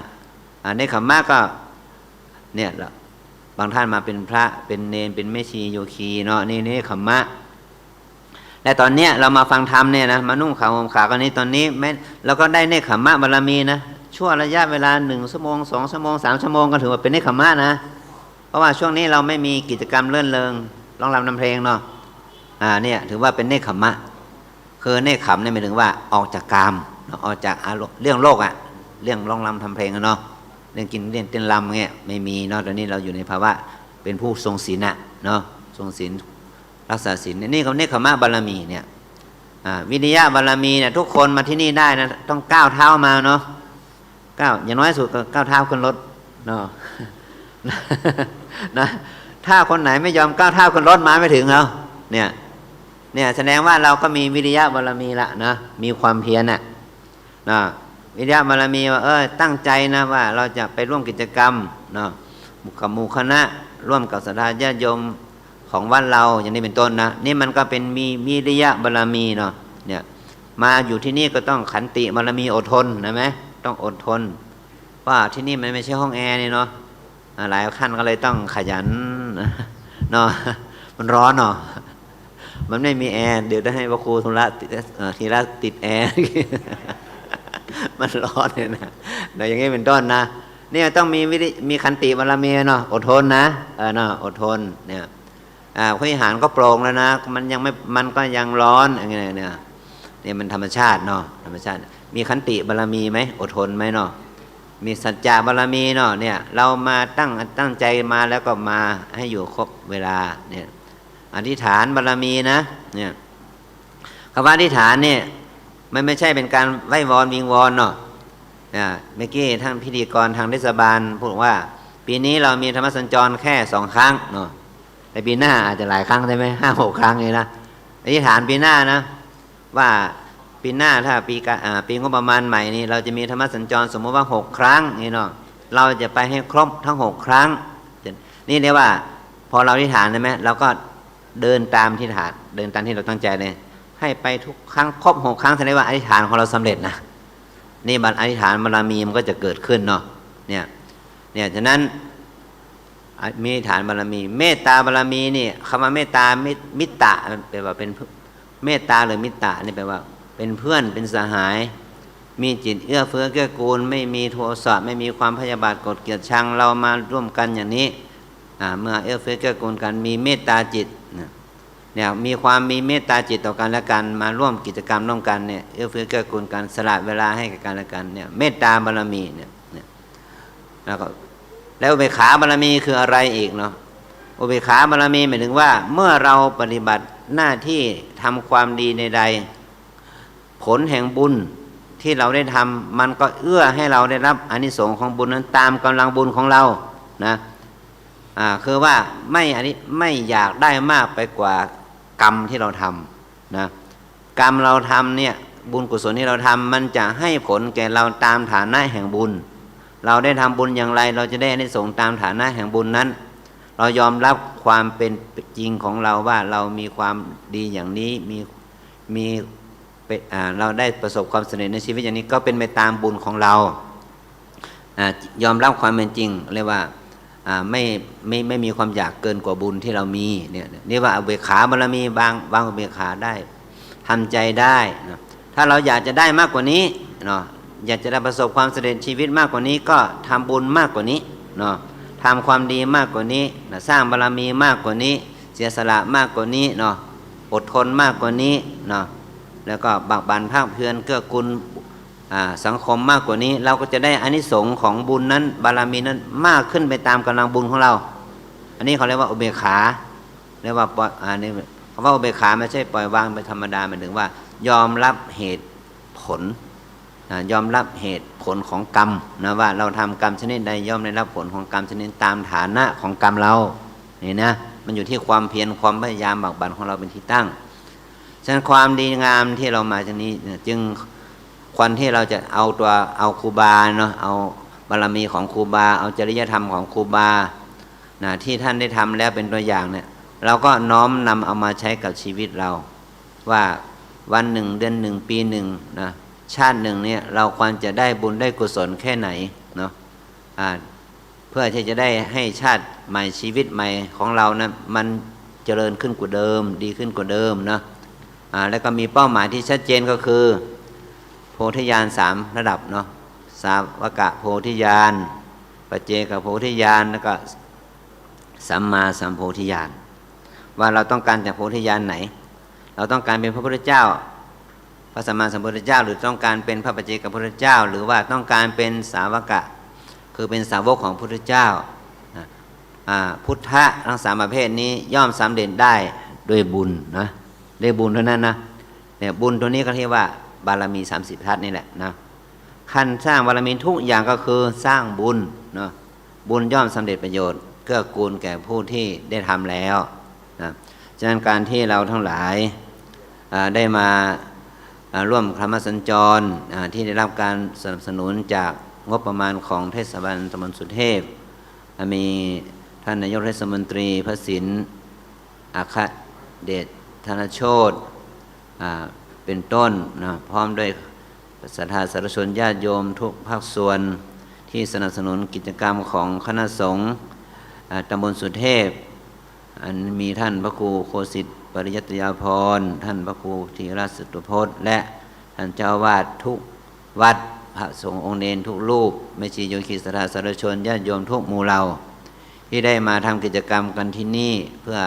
Speaker 5: เนคขมมะก็เนี่ยบางท่านมาเป็นพระเป็นเนรเป็นแม่ชีโยคีเนาะนี่เนคขมมะแต่ตอนเนี้ยเรามาฟังธรรมเนี่ยนะมานุ่งขาวห่มขาวกันนี้ตอนนี้แม้เราก็ได้เนคขมมะบารมีนะชั่วระยะเวลา1 ชั่วโมง2 ชั่วโมง3 ชั่วโมงก็ถือว่าเป็นเนคขมมะนะเพราะว่าช่วงนี้เราไม่มีกิจกรรมเลื่อนเริงร้องรำนำเพลงเนาะเนี่ยถือว่าเป็นเนคขมมะคือเนคขมเนี่ยหมายถึงว่าออกจากกามออกจากอารมณ์เรื่องโลกอะเรื่องร้องรำทำเพลงเนาะเรื่องกินเรื่องเต้นรำเงี้ยไม่มีเนาะตอนนี้เราอยู่ในภาวะเป็นผู้ทรงศีลเนาะทรงศีลรักษาศีลนี่เขาเนคขมมะบารมีเนี่ยวิริยะบารมีเนี่ยทุกคนมาที่นี่ได้นะต้องก้าวเท้ามาเนาะก้าวอย่างน้อยสุดก็ก้าวเท้าขึ้นรถเนาะนะถ้าคนไหนไม่ยอมก้าวเท้าขึ้นรถมาไม่ถึงแล้วเนี่ยแสดงว่าเราก็มีวิริยะบารมีละนะมีความเพียรนะวิริยะบารมีว่าตั้งใจนะว่าเราจะไปร่วมกิจกรรมเนาะกับหมู่คณะร่วมกับศรัทธาญาติโยมของวัดเราอย่างนี้เป็นต้นนะนี่มันก็เป็นมีวิริยะบารมีเนาะเนี่ยมาอยู่ที่นี่ก็ต้องขันติบารมีอดทนนะไหมต้องอดทนว่าที่นี่มันไม่ใช่ห้องแอร์นี่เนาะหลายขั้นก็เลยต้องขยันเนาะมันร้อนเนาะมันไม่มีแอร์เดี๋ยวได้ให้พระครูธุระทีละติดแอร์มันร้อนเลยนะแต่อย่างนี้เป็นต้นนะเนี่ยต้องมีขันติบารมีเนาะอดทนนะเนาะอดทนเนี่ยพระวิหารก็โปร่งแล้วนะมันก็ยังร้อนอย่างเงี้ยเนี่ยมันธรรมชาติเนาะธรรมชาติมีขันติบารมีไหมอดทนไหมเนาะมีสัจจะบารมีเนาะเนี่ยเรามาตั้งใจมาแล้วก็มาให้อยู่ครบเวลาเนี่ยอธิษฐานบารมีนะเนี่ยคำว่าอธิษฐานเนี่ยมันไม่ใช่เป็นการไหว้วอนวิงวอนเนาะเมื่อกี้ท่านพิธีกรทางเทศบาลพูดว่าปีนี้เรามีธรรมสัญจรแค่2 ครั้งเนาะแต่ปีหน้าอาจจะหลายครั้งใช่ไหม5-6 ครั้งเลยนะอธิษฐานปีหน้านะว่าปีหน้าถ้าปีงบประมาณใหม่นี้เราจะมีธรรมสัญจรสมมติว่า6 ครั้งนี่เนาะเราจะไปให้ครบทั้ง6 ครั้งนี่เรียกว่าพอเราอธิษฐานใช่ไหมเราก็เดินตามที่ฐานเดินตามที่เราตั้งใจเลยให้ไปทุกครั้งครบ6 ครั้งแสดงว่าอธิษฐานของเราสำเร็จนะนี่บัตรอธิษฐานบารมีมันก็จะเกิดขึ้นเนาะเนี่ยฉะนั้นมีฐานบารมีเมตตาบารมีนี่คำว่าเมตตามิตตะแปลว่าเป็นเมตตาหรือมิตตะนี่แปลว่าเป็นเพื่อนเป็นสหายมีจิตเอื้อเฟื้อเกื้อกูลไม่มีโทสะไม่มีความพยาบาทโกรธเกลียดชังเรามาร่วมกันอย่างนี้เมื่อเอื้อเฟื้อเกื้อกูลกันมีเมตตาจิตเนี่ยมีเมตตาจิตต่อกันและกันมาร่วมกิจกรรมร่วมกันเนี่ยเอื้อเฟื้อเกื้อกูลกันสละเวลาให้กับกันและกันเนี่ยเมตตาบารมีเนี่ยแล้วอุเบกขาบารมีคืออะไรอีกเนาะอุเบกขาบารมีหมายถึงว่าเมื่อเราปฏิบัติหน้าที่ทำความดีใดๆผลแห่งบุญที่เราได้ทำมันก็เอื้อให้เราได้รับอานิสงส์ของบุญนั้นตามกำลังบุญของเรานะคือว่าไม่อยากได้มากไปกว่ากรรมที่เราทำนะกรรมเราทำเนี่ยบุญกุศลที่เราทำมันจะให้ผลแก่เราตามฐานะแห่งบุญเราได้ทำบุญอย่างไรเราจะได้อานิสงส์ตามฐานะแห่งบุญนั้นเรายอมรับความเป็นจริงของเราว่าเรามีความดีอย่างนี้เราได้ประสบความสำเร็จในชีวิตอย่างนี้ก็เป็นไปตามบุญของเรายอมรับความเป็นจริงเรียกว่าไม่มีความอยากเกินกว่าบุญที่เรามีเนี่ยนี่ว่าอุเบกขาบารมีบางอุเบกขาได้ทำใจได้นะท ถ้าเราอยากจะได้มากกว่านี้เนาะอยากจะได้ประสบความสำเร็จชีวิตมากกว่านี้ก็ทำบุญมากกว่านี้เนาะทำความดีมากกว่านี้นะสร้างบารมีมากกว่านี้เสียสละมากกว่านี้เนาะอดทนมากกว่านี้เนาะแล้วก็บักบั่นภาคเพียรเกื้อกูลสังคมมากกว่านี้เราก็จะได้อานิสงส์ของบุญนั้นบารมีนั้นมากขึ้นไปตามกำลังบุญของเราอันนี้เขาเรียกว่าอุเบกขาเรียกว่านี่คำว่าอุเบกขาไม่ใช่ปล่อยวางไปธรรมดาหมายถึงว่ายอมรับเหตุผลยอมรับเหตุผลของกรรมนะว่าเราทำกรรมชนิดใดย่อมได้รับผลของกรรมชนิดตามฐานะของกรรมเรานี่นะมันอยู่ที่ความเพียรความพยายามบักบั่นของเราเป็นที่ตั้งฉะนั้นความดีงามที่เรามาจากนี้จึงควรที่เราจะเอาครูบาเนาะเอาบารมีของครูบาเอาจริยธรรมของครูบานะที่ท่านได้ทำแล้วเป็นตัวอย่างเนี่ยเราก็น้อมนำเอามาใช้กับชีวิตเราว่าวันหนึ่งเดือนหนึ่งปีหนึ่งนะชาติหนึ่งเนี่ยเราควรจะได้บุญได้กุศลแค่ไหนเนาะเพื่อที่จะได้ให้ชาติใหม่ชีวิตใหม่ของเรานะมันเจริญขึ้นกว่าเดิมดีขึ้นกว่าเดิมเนาะแล้วก็มีเป้าหมายที่ชัดเจนก็คือโพธิญาณ3ระดับเนาะสาวกะโพธิญาณปัจเจกโพธิญาณแล้วก็สัมมาสัมโพธิญาณว่าเราต้องการจากโพธิญาณไหนเราต้องการเป็นพระพุทธเจ้าพระสัมมาสัมพุทธเจ้าหรือต้องการเป็นพระปัจเจกพุทธเจ้าหรือว่าต้องการเป็นสาวกะคือเป็นสาวกของพุทธเจ้าพุทธะทั้ง3ประเภทนี้ย่อมสำเร็จได้ด้วยบุญนะด้วยบุญเท่านั้นนะเนี่ยบุญตัวนี้ก็เรียกว่าบารมี30ทัศนี่แหละนะขั้นสร้างบารมีทุกอย่างก็คือสร้างบุญเนาะบุญย่อมสำเร็จประโยชน์เกื้อกูลแก่ผู้ที่ได้ทำแล้วนะฉะนั้นการที่เราทั้งหลายได้มาร่วมธรรมสัญจรที่ได้รับการสนับสนุนจากงบประมาณของเทศบาลตำบลสุเทพมีท่านนายกเทศมนตรีพระสินอาคเดชธนโชติเป็นต้นนะพร้อมด้วยศรัทธาสาธุชนญาติโยมทุกภาคส่วนที่สนับสนุนกิจกรรมของคณะสงฆ์ตำบลสุเทพมีท่านพระครูโคสิทธิ์ปริยัตยาภรณ์ท่านพระครูธีรสุตพจน์และท่านเจ้าวาดทุกวัดพระสงฆ์องค์เนรทุกรูปแม่ชีโยคีศรัทธาสาธุชนญาติโยมทุกหมู่เหล่าที่ได้มาทำกิจกรรมกันที่นี่เพื่อ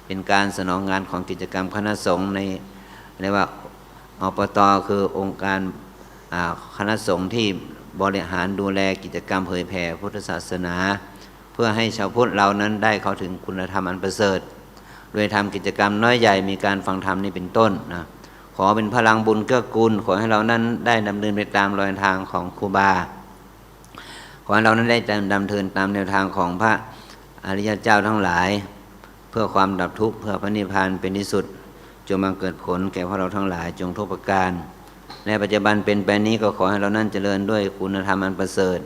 Speaker 5: เป็นการสนองงานของกิจกรรมคณะสงฆ์ในเรียกว่าอปต.คือองค์การคณะสงฆ์ที่บริหารดูแลกิจกรรมเผยแผ่พุทธศาสนาเพื่อให้ชาวพุทธเรานั้นได้เข้าถึงคุณธรรมอันประเสริฐโดยทำกิจกรรมน้อยใหญ่มีการฟังธรรมนี่เป็นต้นนะขอเป็นพลังบุญเกื้อกูลขอให้เรานั้นได้ดำเนินไปตามรอยทางของครูบาขอให้เรานั้นได้ดำเนินตามแนวทางของพระอริยเจ้าทั้งหลายเพื่อความดับทุกข์เพื่อพระนิพพานเป็นที่สุดจงมาเกิดผลแก่พวกเราทั้งหลายจงทุกประการในปัจจุบันเป็นไปนี้ก็ขอให้เรานั้นเจริญด้วยคุณธรรมอันประเสริฐ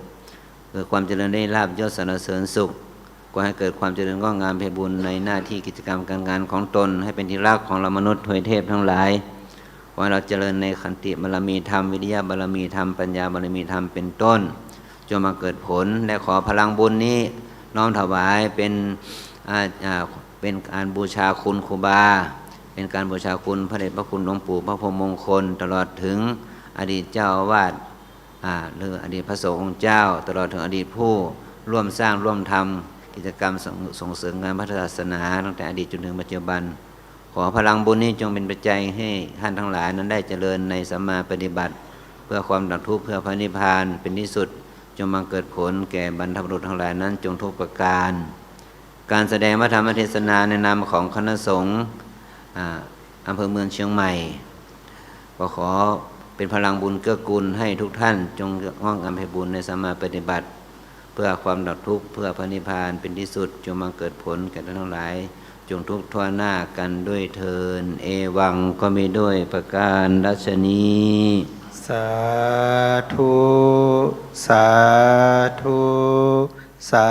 Speaker 5: เกิดความเจริญได้ลาภยศสรรเสริญสุขก็ให้เกิดความเจริญก้องงามไพบูลย์ในหน้าที่กิจกรรมการงานของตนให้เป็นที่รักของเรามนุษย์ทวยเทพทั้งหลายขอให้เราเจริญในขันติบารมีธรรมวิริยะบารมีธรรมปัญญาบารมีธรรมเป็นต้นจงมาเกิดผลและขอพลังบุญนี้น้อมถวายเป็นการบูชาคุณครูบาเป็นการบูชาคุณพระเดชพระคุณหลวงปู่พระพรหมมงคลตลอดถึงอดีตเจ้าอาวาสหรืออดีตพระสงฆ์องค์เจ้าตลอดถึงอดีตผู้ร่วมสร้างร่วมทำกิจกรรมส่งเสริมงานพระศาสนาตั้งแต่อดีตจนถึงปัจจุบันขอพลังบุญนี้จงเป็นปัจจัยให้ท่านทั้งหลายนั้นได้เจริญในสัมมาปฏิบัติเพื่อความดับทุกข์เพื่อพระนิพพานเป็นที่สุดจงมาเกิดผลแก่บรรพบุรุษทั้งหลายนั้นจงทุกประการการแสดงพระธรรมเทศนาในนามของคณะสงฆ์อำเภอเมืองเชียงใหม่ก็ขอเป็นพลังบุญเกื้อกูลให้ทุกท่านจงง่องอำไพบุญในสัมมาปฏิบัติเพื่อความดับทุกข์เพื่อพระนิพพานเป็นที่สุดจงมาเกิดผลแก่ท่านทั้งหลายจงทุกข์ทั่วหน้ากันด้วยเทินเอวังก็มีด้วยประการดัชนี
Speaker 3: สาธุสาธุสา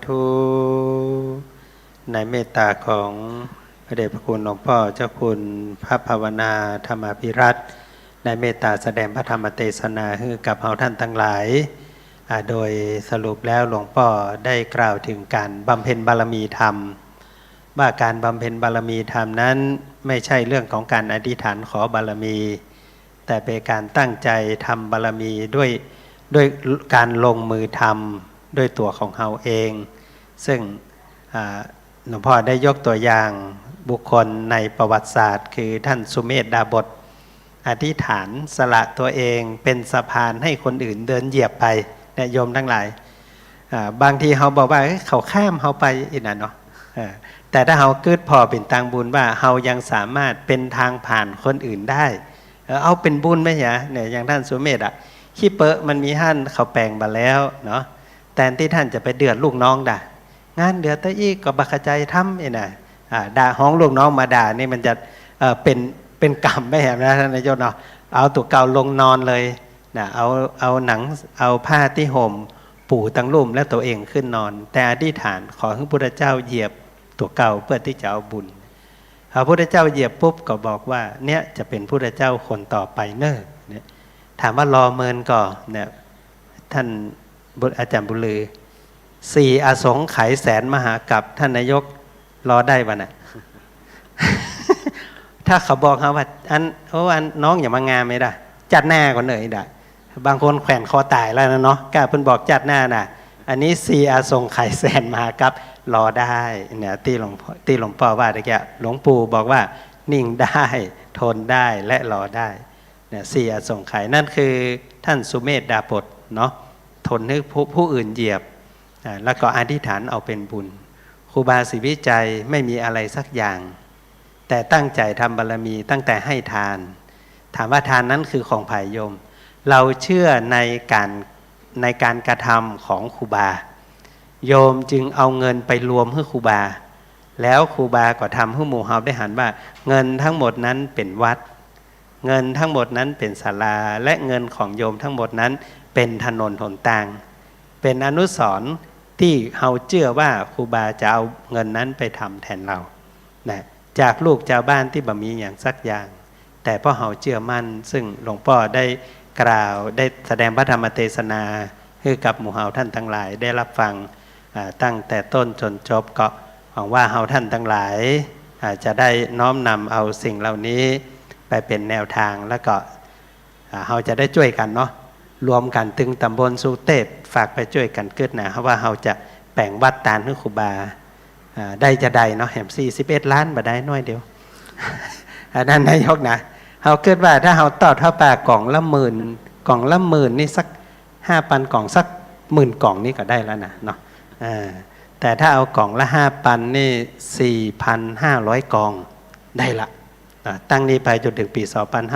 Speaker 3: ธุในเมตตาของพระเดชพระคุณหลวงพ่อเจ้าคุณพระภาวนาธรรมภิรัตน์ในเมตตาแสดงพระธรรมเทศนาให้กับเราท่านทั้งหลายโดยสรุปแล้วหลวงพ่อได้กล่าวถึงการบำเพ็ญบารมีธรรมว่าการบำเพ็ญบารมีธรรมนั้นไม่ใช่เรื่องของการอธิษฐานขอบารมี แต่เป็นการตั้งใจทำบารมีด้วยการลงมือทำด้วยตัวของเราเอง ซึ่งหลวงพ่อได้ยกตัวอย่างบุคคลในประวัติศาสตร์ คือท่านสุเมธดาบทอธิษฐานสละตัวเองเป็นสะพานให้คนอื่นเดินเหยียบไปเนี่ยโยมทั้งหลายบางทีเขาบอกว่าเขาข้ามเขาไปอีกนะเนาะแต่ถ้าเขาเกิดพอเป็นทางบุญว่าเขายังสามารถเป็นทางผ่านคนอื่นได้เอาเป็นบุญไหมเนี่ยอย่างท่านสุเมธขี้เปอะมันมีท่านเขาแปลงมาแล้วเนาะแต่ที่ท่านจะไปเดือดลูกน้องด่างานเดือดตะอี้ก็บักใจทำนี่นะด่าห้องลูกน้องมาด่านี่มันจะเป็นกรรมไม่เห็นนะท่านนายกเนาะเอาตัวเก่าลงนอนเลยนะเอาหนังเอาผ้าที่ห่มปู่ตั้งลุ่มและตัวเองขึ้นนอนแต่อธิษฐานขอให้พระพุทธเจ้าเหยียบตัวเก่าเพื่อที่จะเอาบุญพระพุทธเจ้าเหยียบปุ๊บก็บอกว่าเนี่ยจะเป็นพุทธเจ้าคนต่อไปเนอะเนี่ยถามว่ารอเมินก่อนเนี่ยท่านอาจารย์บุลือ4 อสงไขยแสนมหากัปท่านนายกรอได้ป่ะน่ะ ถ้าเขาบอกเขาว่าอันน้องอย่ามางานไม่ได้จัดหน้าก่อนเลยได้บางคนแขวนคอตายแล้วนะเนาะกล้าเพิ่นบอกจัดหน้าน่ะอันนี้4 อสงไขยแสนมหากัปรอได้เนี่ยที่หลวงพ่อว่าตะกี้หลวงปู่บอกว่านิ่งได้ทนได้และรอได้เนี่ย4 อสงไขยนั่นคือท่านสุเมธดาบทเนาะทนให้ผู้อื่นเหยียบแล้วก็อธิษฐานเอาเป็นบุญครูบาศรีวิจัยไม่มีอะไรสักอย่างแต่ตั้งใจทำบารมีตั้งแต่ให้ทานถามว่าทานนั้นคือของภายโยมเราเชื่อในการกระทำของครูบาโยมจึงเอาเงินไปรวมให้ครูบาแล้วครูบาก็ทำให้หมู่เฮาได้หันว่าเงินทั้งหมดนั้นเป็นวัดเงินทั้งหมดนั้นเป็นศาลาและเงินของโยมทั้งหมดนั้นเป็นถนนหนทางเป็นอนุสรณ์ที่เฮาเชื่อว่าครูบาจะเอาเงินนั้นไปทำแทนเรานะจากลูกชาวบ้านที่บ่มีอย่างสักอย่างแต่เพราะเฮาเชื่อมั่นซึ่งหลวงพ่อได้กล่าวได้แสดงพระธรรมเทศนาให้กับหมู่เฮาท่านทั้งหลายได้รับฟังตั้งแต่ต้นจนจบก็หวังว่าเฮาท่านทั้งหลายจะได้น้อมนำเอาสิ่งเหล่านี้ไปเป็นแนวทางแล้วก็เฮาจะได้ช่วยกันเนาะรวมกันถึงตำบลสุเทพฝากไปช่วยกันเกิดนะเพราะว่าเราจะแบ่งวัดตาลให้ครูบาได้จะได้เนาะแหม41 ล้านบ่ได้น้อยเดียว อันนั้นนายกนะเราเกิดว่าถ้าเราต่อเท่าปากกล่องละ10,000นี่สัก 5,000 กล่องสัก10,000 กล่องนี่ก็ได้แล้วนะเนาะแต่ถ้าเอากล่องละ 5,000 นี่ 4,500 กล่องได้ละตั้งนี้ไปจนถึงปี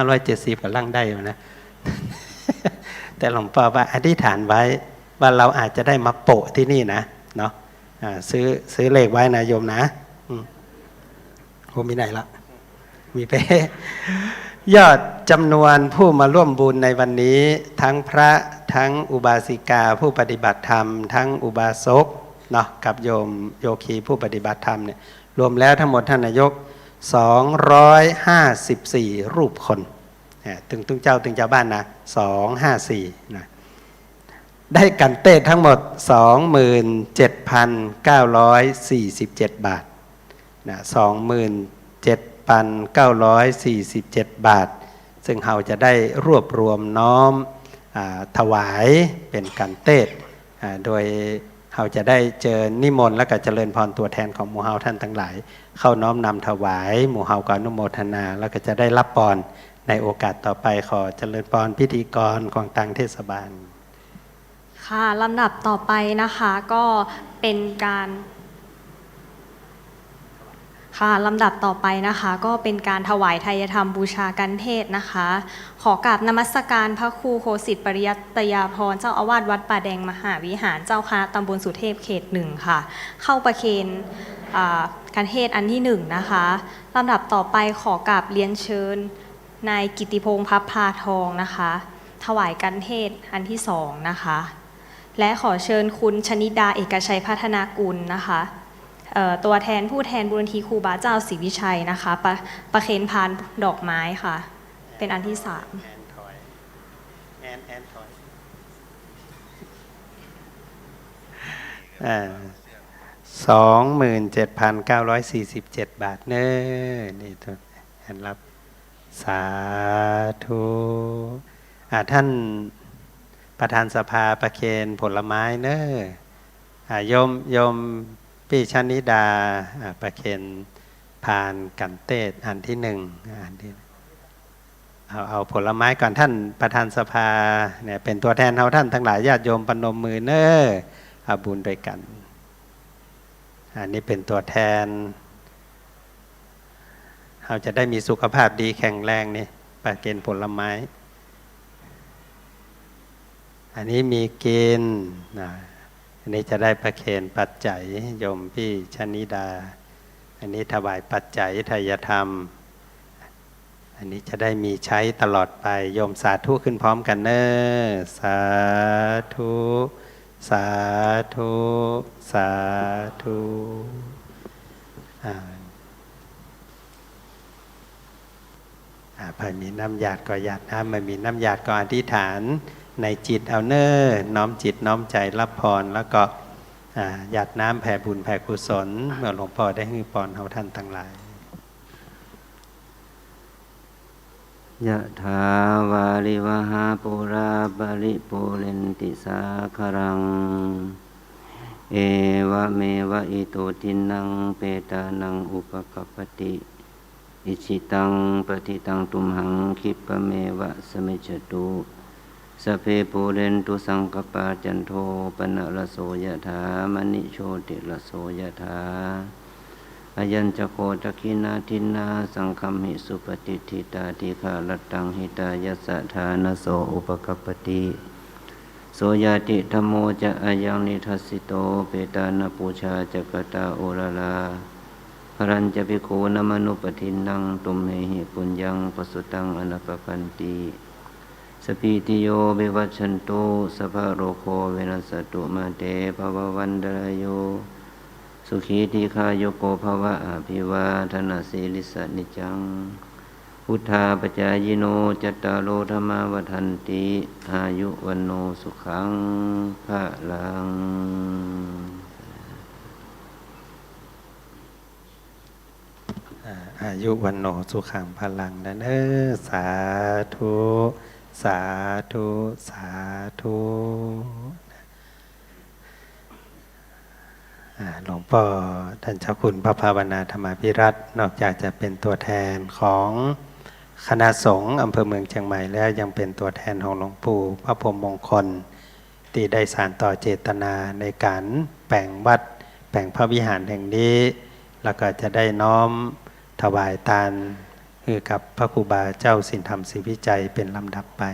Speaker 3: 2570 ก็ลั่งได้อยู่นะ แต่หลวงพ่อว่าอธิษฐานไว้ว่าเราอาจจะได้มาโปะที่นี่นะเนาะซื้อเลขไว้นะโยมนะโอ้มีไหนละมีไป ยอดจำนวนผู้มาร่วมบุญในวันนี้ทั้งพระทั้งอุบาสิกาผู้ปฏิบัติธรรมทั้งอุบาสกเนาะกับโยมโยคีผู้ปฏิบัติธรรมเนี่ยรวมแล้วทั้งหมดท่านนายก254 รูปคนตึงเจ้าบ้านนะ254นะได้กันเต้ทั้งหมด 27,947 บาทนะ27,947 บาทซึ่งเราจะได้รวบรวมน้อมถวายเป็นกันเต้โดยเราจะได้เจอนิมนต์และก็เจริญพรตัวแทนของหมู่เฮาท่านทั้งหลายเข้าน้อมนำถวายหมู่เฮาก็อนุโมทนาแล้วก็จะได้รับพรในโอกาสต่อไปขอเจริญพรพิธีกรของทางเทศบาล
Speaker 1: ค่ะลำดับต่อไปนะคะก็เป็นการลำดับต่อไปนะคะก็เป็นการถวายไทยธรรมบูชากันเทศนะคะขอกราบนมัสการพระครูโคสิทธิ์ปริยัตยาภรณ์เจ้าอาวาสวัดป่าแดงมหาวิหารเจ้าคณะตำบลสุเทพเขต 1ค่ะเข้าประเคนกันเทศอันที่1นะคะลำดับต่อไปขอกราบเรียนเชิญนายกิติพงษ์พับพาทองนะคะถวายกันเทศอันที่2นะคะและขอเชิญคุณชนิดาเอกชัยพัฒนากุลนะคะตัวแทนผู้แทนบุญทีครูบาเจ้าศรีวิชัยนะคะประเคนพานดอกไม้ค่ะเป็นอันที่3
Speaker 3: 27,947 บาทเน้อนี่ตัวแทนรับ สาธุท่านประธานสภาประเคนผลไม้เนอะโยมพี่ชนิดาประเคนพานกันเตศอันที่หนึ่งอันที่เอาผลไม้ก่อนท่านประธานสภาเนี่ยเป็นตัวแทนเราท่านทั้งหลายญาติโยมปนมมือเนอะเอาบุญด้วยกันอันนี้เป็นตัวแทนเราจะได้มีสุขภาพดีแข็งแรงนี่ประเคนผลไม้อันนี้มีกินอันนี้จะได้ประเคนปัจจัยโยมพี่ชนิดาอันนี้ถวายปัจจัยทายธรรมอันนี้จะได้มีใช้ตลอดไปโยมสาธุขึ้นพร้อมกันเนอะสาธุสาธุสาธุพอมีน้ำหยาดก็หยาดน้ำไม่มีน้ำหยาดก็อธิษฐานในจิตเอาเนอน้อมจิตน้อมใจรับพรแล้วก็หยาดน้ำแผ่บุญแผ่กุศลเมื่อหลวงพ่อได้ให้พรเอาท่านทั้งหลาย
Speaker 5: ยะถาวาริวหาปุราปริปุเรนติสาคารังเอวะเมวะอิโตทินังเปตานังอุปกัปปติอิจิตังปฏิตังตุมหังคิปะเมวะสมิจจตุสพเพปูเรนตุสังกปาจันโทปนะระโสยถามณิโชติระโสยถาอายัญจโคตคินาทินาสังคัมหิสุปฏิทิตาทิฆาลตังหิตายะสะทานโสอุปกัปปติโสยติธัมโมจะอายังนิทัสสิโตเปตานะปูชาจักตาโอราลาพรัญจะภิกขุนมนุปทินังตุมเหหิปุญญังปสุตังอนัปปันติสปีติโยวิวัชชันตุสัพพะโรโควินัสสตุมาเตภววันดรายโยสุขีติคาโยโกภวะอภิวาทนาสีลิสนิจังพุทธาปจายโนจัตตารโอธรรมวัฏันติอายุวันโนสุขังภะลัง
Speaker 3: อายุวันโนสุขังพลังนะเนอสาธุสาธุสาธุหลวงพ่อท่านเจ้าคุณพระภาวนาธรรมาภิรัตน์นอกจากจะเป็นตัวแทนของคณะสงฆ์อำเภอเมืองเชียงใหม่แล้วยังเป็นตัวแทนของหลวงปู่พระพรหมมงคลที่ได้สานต่อเจตนาในการแปลงวัดแปลงพระวิหารแห่งนี้แล้วก็จะได้น้อมถวายทานให้กับพระครูบาเจ้าสินธรรมศรีวิจัยเป็นลำดับไป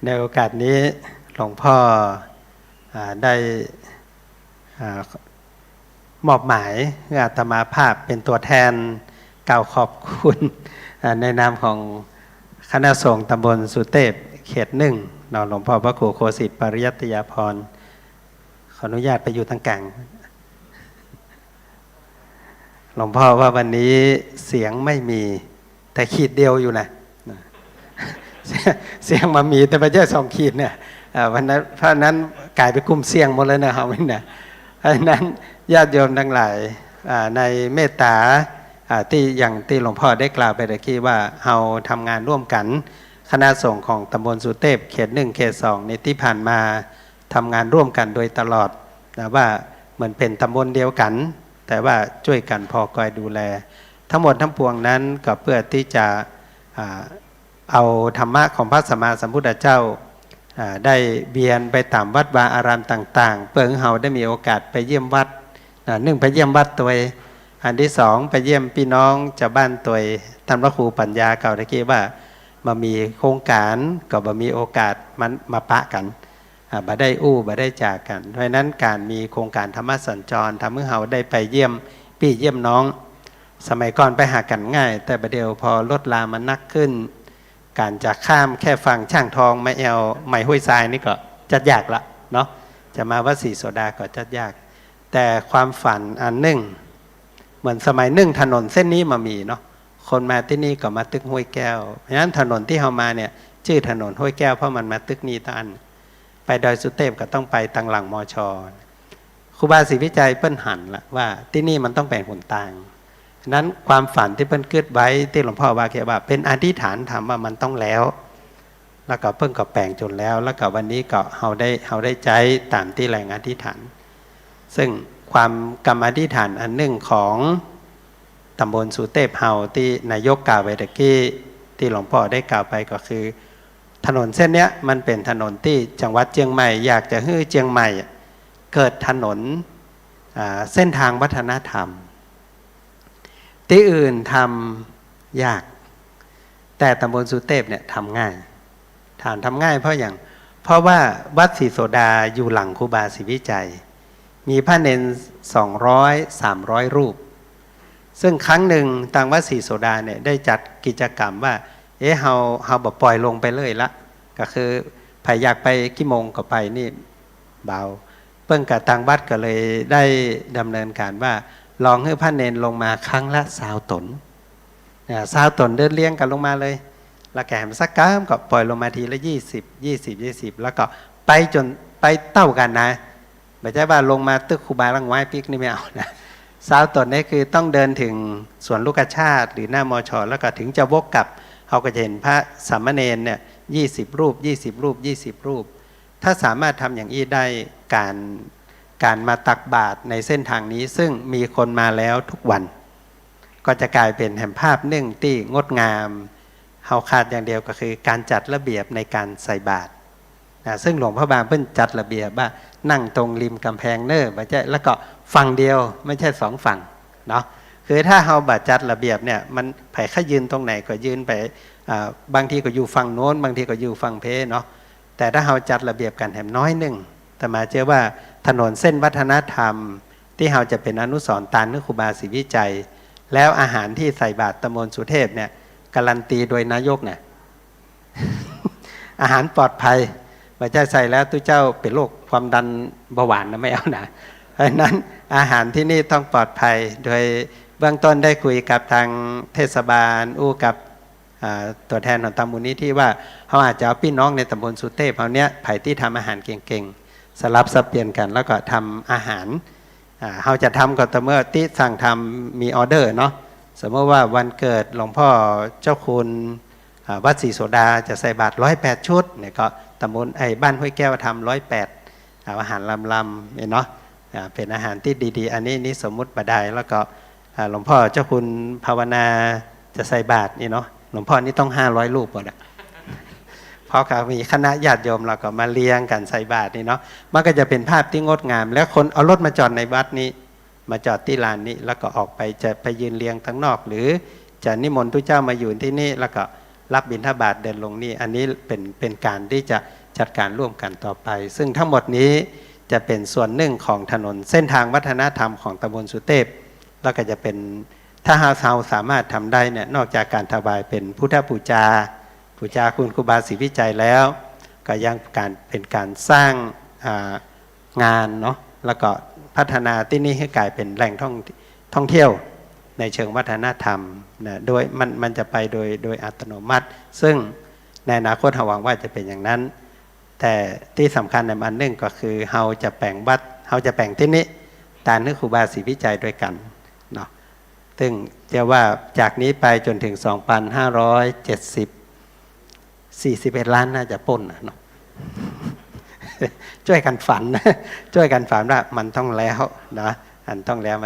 Speaker 3: ในโอกาสนี้หลวงพ่อได้มอบหมายให้อาตมาภาพเป็นตัวแทนกล่าวขอบคุณในนามของคณะสงฆ์ตำบลสุเทพเขตหนึ่งหลวงพ่อพระครูโคสิทธิ์ปริยัตยาภรณ์ขออนุญาตไปอยู่ทางกลางหลวงพ่อว่าวันนี้เสียงไม่มีแต่ขีดเดียวอยู่นะเสียงมามีแต่ไม่ใช่2 ขีดเนี่ยวันนั้นเพราะนั้นกลายไปกลุ่มเสียงหมดเลยนะครับนี่นะเพราะนั้นญาติโยมทั้งหลายในเมตตาที่อย่างที่หลวงพ่อได้กล่าวไปตะกี้ว่าเราทำงานร่วมกันคณะสงฆ์ของตำบลสุเทพเขต1เขต2ในที่ผ่านมาทำงานร่วมกันโดยตลอดนะว่าเหมือนเป็นตำบลเดียวกันแต่ว่าช่วยกันพอคอยดูแลทั้งหมดทั้งปวงนั้นก็เพื่อที่จะเอาธรรมะของพระสัมมาสัมพุทธเจ้าได้เวียนไปตามวัดวาอารามต่างๆเพื่อให้เราได้มีโอกาสไปเยี่ยมวัด1ไปเยี่ยมวัดตัวอันที่2ไปเยี่ยมพี่น้องชาวบ้านตัวท่านพระครูปัญญาเก่าตะกี้ว่ามามีโครงการก็บ่มีโอกาสมันมาปะกันบ่ได้บ่ได้จากกันเพราะนั้นการมีโครงการธรรมสัญจรทำให้เราได้ไปเยี่ยมพี่เยี่ยมน้อง สมัยก่อนไปหากันง่าย แต่ประเดี๋ยวพอรถลามันนักขึ้น การจะข้ามแค่ฝั่งช่างทองไม่เอาไม่ห้วยทรายนี่ก็จัดยากละเนาะจะมาวัดศรีโสดาก็จัดยาก แต่ความฝันอันหนึ่งเหมือนสมัยหนึ่งถนนเส้นนี้มามีเนาะคนมาที่นี่ก็มาตึกห้วยแก้วเพราะฉะนั้นถนนที่เรามาเนี่ยชื่อถนนห้วยแก้วเพราะมันมาตึกนี้ตั้งอันไปดอยสุเทพก็ต้องไปตังหลังมอชครูบาศรีวิจัยเปิ้นหันละว่าที่นี่มันต้องเป็นหนทางนั้นความฝันที่เปิ้นเกิดไว้ที่หลวงพ่อว่าเขียนว่าเป็นอธิษฐานทำว่ามันต้องแล้วก็เพิ่งก็แปลงจนแล้วแล้วก็วันนี้ก็เฮาได้ใจตามที่แรงอธิษฐานซึ่งความกรรมอธิษฐานอันหนึ่งของตำบลสุเทพเฮาที่นายกกล่าวไว้ตะกี้ที่หลวงพ่อได้กล่าวไปก็คือถนนเส้นนี้มันเป็นถนนที่จังหวัดเชียงใหม่อยากจะให้เชียงใหม่เกิดถนนเส้นทางวัฒนธรรมที่อื่นทำยากแต่ตำบลสุเทพเนี่ยทำง่ายทำง่ายเพราะว่าวัดศรีโสดาอยู่หลังครูบาศรีวิจัยมีพระเนน200-300 รูปซึ่งครั้งหนึ่งทางวัดศรีโสดาเนี่ยได้จัดกิจกรรมว่าเฮาแบบปล่อยลงไปเลยละก็คือใครอยากไปกี่โมงก็ไปนี่เบาเพิ่งกับทางวัดก็เลยได้ดำเนินการว่าลองให้พระเนนลงมาครั้งละ20 ตน20 ตนเดินเลี้ยงกันลงมาเลยแล้วแกมสักก้ามก็ปล่อยลงมาทีละ20 แล้วก็ไปจนไปเต้ากันนะไม่ใช่ว่าลงมาตึกครูบาลังไว้ปิกนี่ไม่เอานะ20 ตนนี่คือต้องเดินถึงสวนลูกชาติหรือหน้ามอชแล้วก็ถึงจะวกกลับเขาก็จะเห็นพระสามเณรเนี่ย20 รูปถ้าสามารถทำอย่างนี้ได้การมาตักบาตรในเส้นทางนี้ซึ่งมีคนมาแล้วทุกวันก็จะกลายเป็นแห่งภาพหนึ่งที่งดงามเฮาขาดอย่างเดียวก็คือการจัดระเบียบในการใส่บาตรซึ่งหลวงพ่อบางเพิ่นจัดระเบียบว่านั่งตรงริมกำแพงเน้อไม่ใช่แล้วก็ฝั่งเดียวไม่ใช่2 ฝั่งเนาะคือถ้าเฮาบาจัดระเบียบเนี่ยมันไผข้ายืนตรงไหนก็ยืนไปบางทีก็อยู่ฝั่งโน้นบางทีก็อยู่ฝั่งเพเนาะแต่ถ้าเฮาจัดระเบียบกันแหมน้อยหนึ่งแต่มาเชื่อว่าถนนเส้นวัฒนธรรมที่เฮาจะเป็นอนุสรณ์ตามนึกครูบาศรีวิจัยแล้วอาหารที่ใส่บาตรตำบลสุเทพเนี่ยการันตีโดยนายกเนี่ย อาหารปลอดภัยไม่ใช่ใส่แล้วตู้เจ้าเป็นโรคความดันเบาหวานนะไม่เอานะเพราะนั้นอาหารที่นี่ต้องปลอดภัยโดยเบื้องต้นได้คุยกับทางเทศบาลกับตัวแทนของตำบลนี้ที่ว่าเขาอาจจะเอาพี่น้องในตำบลสุเทพเขาเนี้ยไผ่ที่ทำอาหารเก่งๆสลับสับเปลี่ยนกันแล้วก็ทำอาหารเขาจะทำก็ต่อเมื่อที่สั่งทำมีออเดอร์เนาะสมมติว่าวันเกิดหลวงพ่อเจ้าคุณวัดศรีโสดาจะใส่บาตร108 ชุดเนี่ยก็ตำบลบ้านห้วยแก้วทำ108อาหารลำๆเนาะเป็นอาหารที่ดีๆอันนี้สมมุติมาได้แล้วก็หลวงพ่อเจ้าคุณภาวนาจะใส่บาตรนี่เนาะหลวงพ่อนี่ต้อง500 รูปหมดเพราะมีคณะญาติโยมเราก็มาเลี้ยงกันใส่บาตรนี่เนาะมันก็จะเป็นภาพที่งดงามแล้วคนเอารถมาจอดในวัดนี้มาจอดที่ลานนี้แล้วก็ออกไปจะไปยืนเรียงทั้งนอกหรือจะนิมนต์ทุกเจ้ามาอยู่ที่นี่แล้วก็รับบิณฑบาตเดินลงนี่อันนี้เป็นการที่จะจัดการร่วมกันต่อไปซึ่งทั้งหมดนี้จะเป็นส่วนหนึ่งของถนนเส้นทางวัฒนธรรมของตำบลสุเทพแล้วก็จะเป็นถ้าเราสามารถทำได้เนี่ยนอกจากการถวายเป็นพุทธบูชาคุณครูบาศรีวิจัยแล้วก็ยังเป็นการสร้างงานเนาะแล้วก็พัฒนาที่นี่ให้กลายเป็นแหล่งท่องเที่ยวในเชิงวัฒนธรรมนะโดยมันจะไปโดยอัตโนมัติซึ่งในอนาคตเราหวังว่าจะเป็นอย่างนั้นแต่ที่สำคัญในอันหนึ่งก็คือเราจะแปลงวัดเราจะแปลงที่นี้ตามนึกครูบาศรีวิจัยด้วยกันเนาะซึ่งจะว่าจากนี้ไปจนถึง 2,570 41 ล้านน่าจะป้นเนาะ ช่วยกันฝันนะช่วยกันฝันว่ามันต้องแล้วนะมันต้องแล้ว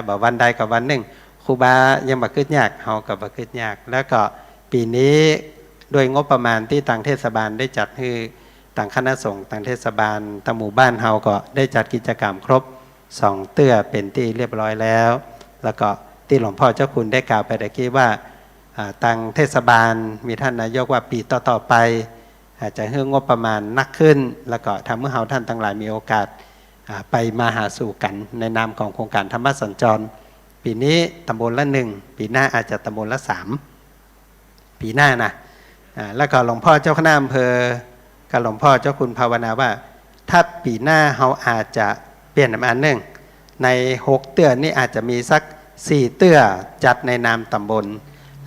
Speaker 3: บอกวันใดกับวันหนึ่งครูบายังบักขึ้นยากเฮากับบักขึ้นยากแล้วก็ปีนี้โดยงบประมาณที่ทางเทศบาลได้จัดให้ทางคณะสงฆ์ทางเทศบาลทางหมู่บ้านเฮาก็ได้จัดกิจกรรมครบ2 เตื้อเป็นที่เรียบร้อยแล้วแล้วก็ที่หลวงพ่อเจ้าคุณได้กล่าวไปตะกี้ว่าทางเทศบาลมีท่านนายกว่าปีต่อไปอาจจะเพิ่มงบประมาณนักขึ้นแล้วก็ทำให้เฮาท่านทั้งหลายมีโอกาสไปมาหาสู่กันในนามของโครงการธรรมสัญจร ปีนี้ตำบลละ1ปีหน้าอาจจะตำบลละ3ปีหน้านะแล้วก็หลวงพ่อเจ้าคณะอำเภอกับหลวงพ่อเจ้าคุณภาวนาว่าถ้าปีหน้าเราอาจจะเปลี่ยนอันหนึ่งใน6เตื้อนี่อาจจะมีสัก4เตื้อจัดในนามตำบล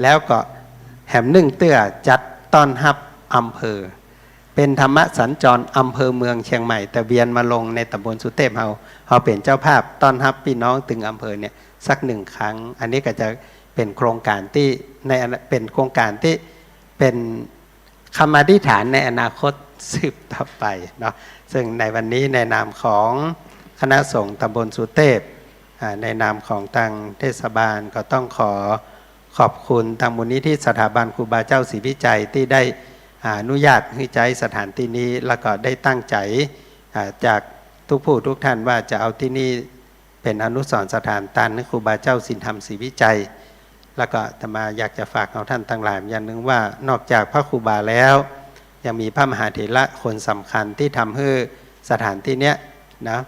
Speaker 3: แล้วก็แหม1เตื้อจัดต้อนรับอำเภอเป็นธรรมสัญจรอำเภอเมืองเชียงใหม่แต่เวียนมาลงในตำบลสุเทพเราเป็นเจ้าภาพต้อนรับพี่น้องถึงอำเภอเนี่ยสัก1ครั้งอันนี้ก็จะเป็นโครงการที่เป็นโครงการที่เป็นคำอธิษฐานในอนาคตสืบต่อไปเนาะซึ่งในวันนี้ในนามของคณะสงฆ์ตำบลสุเทพในนามของทางเทศบาลก็ต้องขอบคุณทางมูลนิธิสถาบันครูบาเจ้าศรีวิจัยที่ได้อนุญาตให้ใช้สถานที่นี้แล้วก็ได้ตั้งใจจากทุกผู้ทุกท่านว่าจะเอาที่นี่เป็นอนุสรณ์สถานตันให้ครูบาเจ้าสินธรรมศรีวิจัยแล้วก็อาตมาอยากจะฝากเอาท่านทั้งหลายอย่างหนึ่งว่านอกจากพระครูบาแล้วยังมีพระมหาเถระคนสำคัญที่ทำให้สถานที่เนี้ยนะ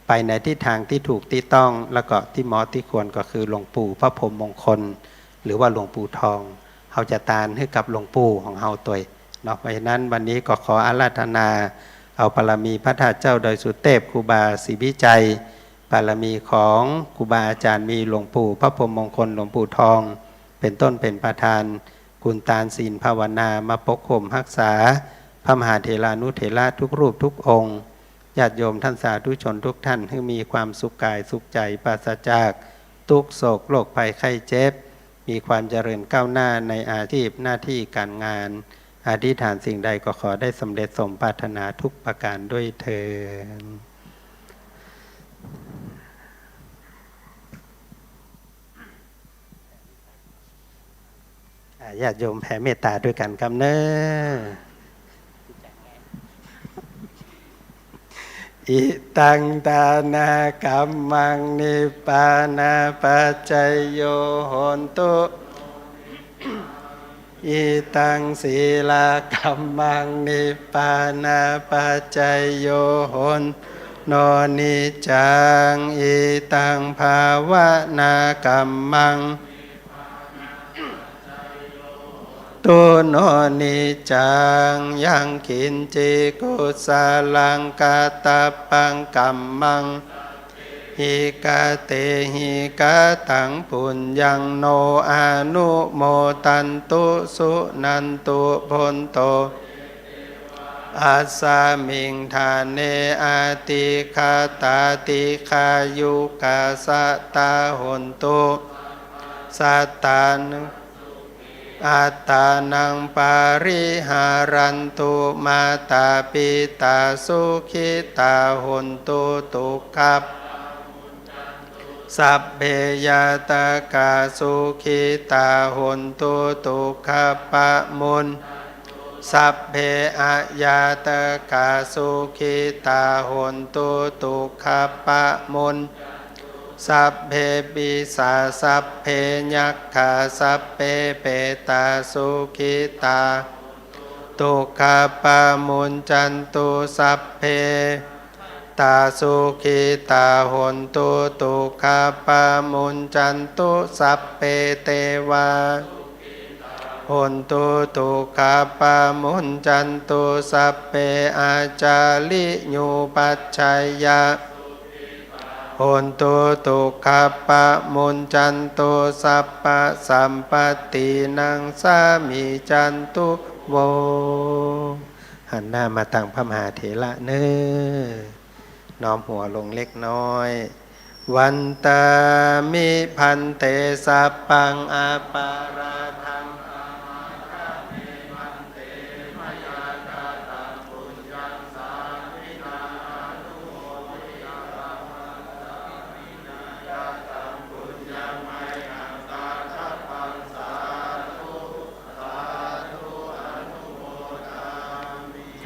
Speaker 3: ไปในทิศทางที่ถูกที่ต้องแล้วก็ที่เหมาะที่ควรก็คือหลวงปู่พระพรหมมงคลหรือว่าหลวงปู่ทองเขาจะตานให้กับหลวงปู่ของเฮาตัวเนาะเพราะฉะนั้นวันนี้ก็ขออาราธนาเอาบารมีพระธาตุเจ้าดอยสุเทพครูบาศรีวิจัยบารมีของครูบาอาจารย์มีหลวงปู่พระพรหมมงคลหลวงปู่ทองเป็นต้นเป็นประธานคุณตาลศีลภาวนามาปกข่มรักษาพระมหาเถรานุเถระทุกรูปทุกองค์ญาติโยมท่านสาธุชนทุกท่านให้มีความสุขกายสุขใจปราศจากทุกโศกโรคภัยไข้เจ็บมีความเจริญก้าวหน้าในอาชีพหน้าที่การงานอธิษฐานสิ่งใดก็ขอได้สำเร็จสมปรารถนาทุกประการด้วยเถิดญาติโยมแผ่เมตตาด้วยกันครับเนอะอิตังตานากัมมังนิปปานาปัจจยโยโหนตุอิตังศีลากัมมังนิปปานาปัจจยโยโหนโนนิจังอิตังภาวนากัมมังตุโนนิจังยังกินจิกุสาลังกาตาปังกัมมังหิกาเตหิกาตังปุญญังโนอานุโมตันตุสุนันตุพนโตอาสามิงทานเนอาติคาตาติคายุกาสตาหนตุสัตตานุอัตตานังปาริหารันตุมาตาปิตาสุขิตาหนตุตุกัปสัพเพยาตากาสุขิตาหนตุตุกัปปะมุนสัพเพอะยาตากาสุขิตาหนตุตุกัปปะมุนสัพเพปิสาสัพเพยัคขาสัพเพเปตาสุขิตาตุกัปปะมุนจันตุสัพเพตาสุขิตาหนตุตุกัปปะมุนจันตุสัพเพเตวาหนตุตุกัปปะมุนจันตุสัพเพอาจาลิญูปัจฉัยยะหนตุตุกัปปะมุนจันตุสัพพะสัมปตินังสามิจันตุโวหันหน้ามาทางพระมหาเถระเน้อน้อมหัวลงเล็กน้อยวันตามิพันเตสัพพังอาปาราทัง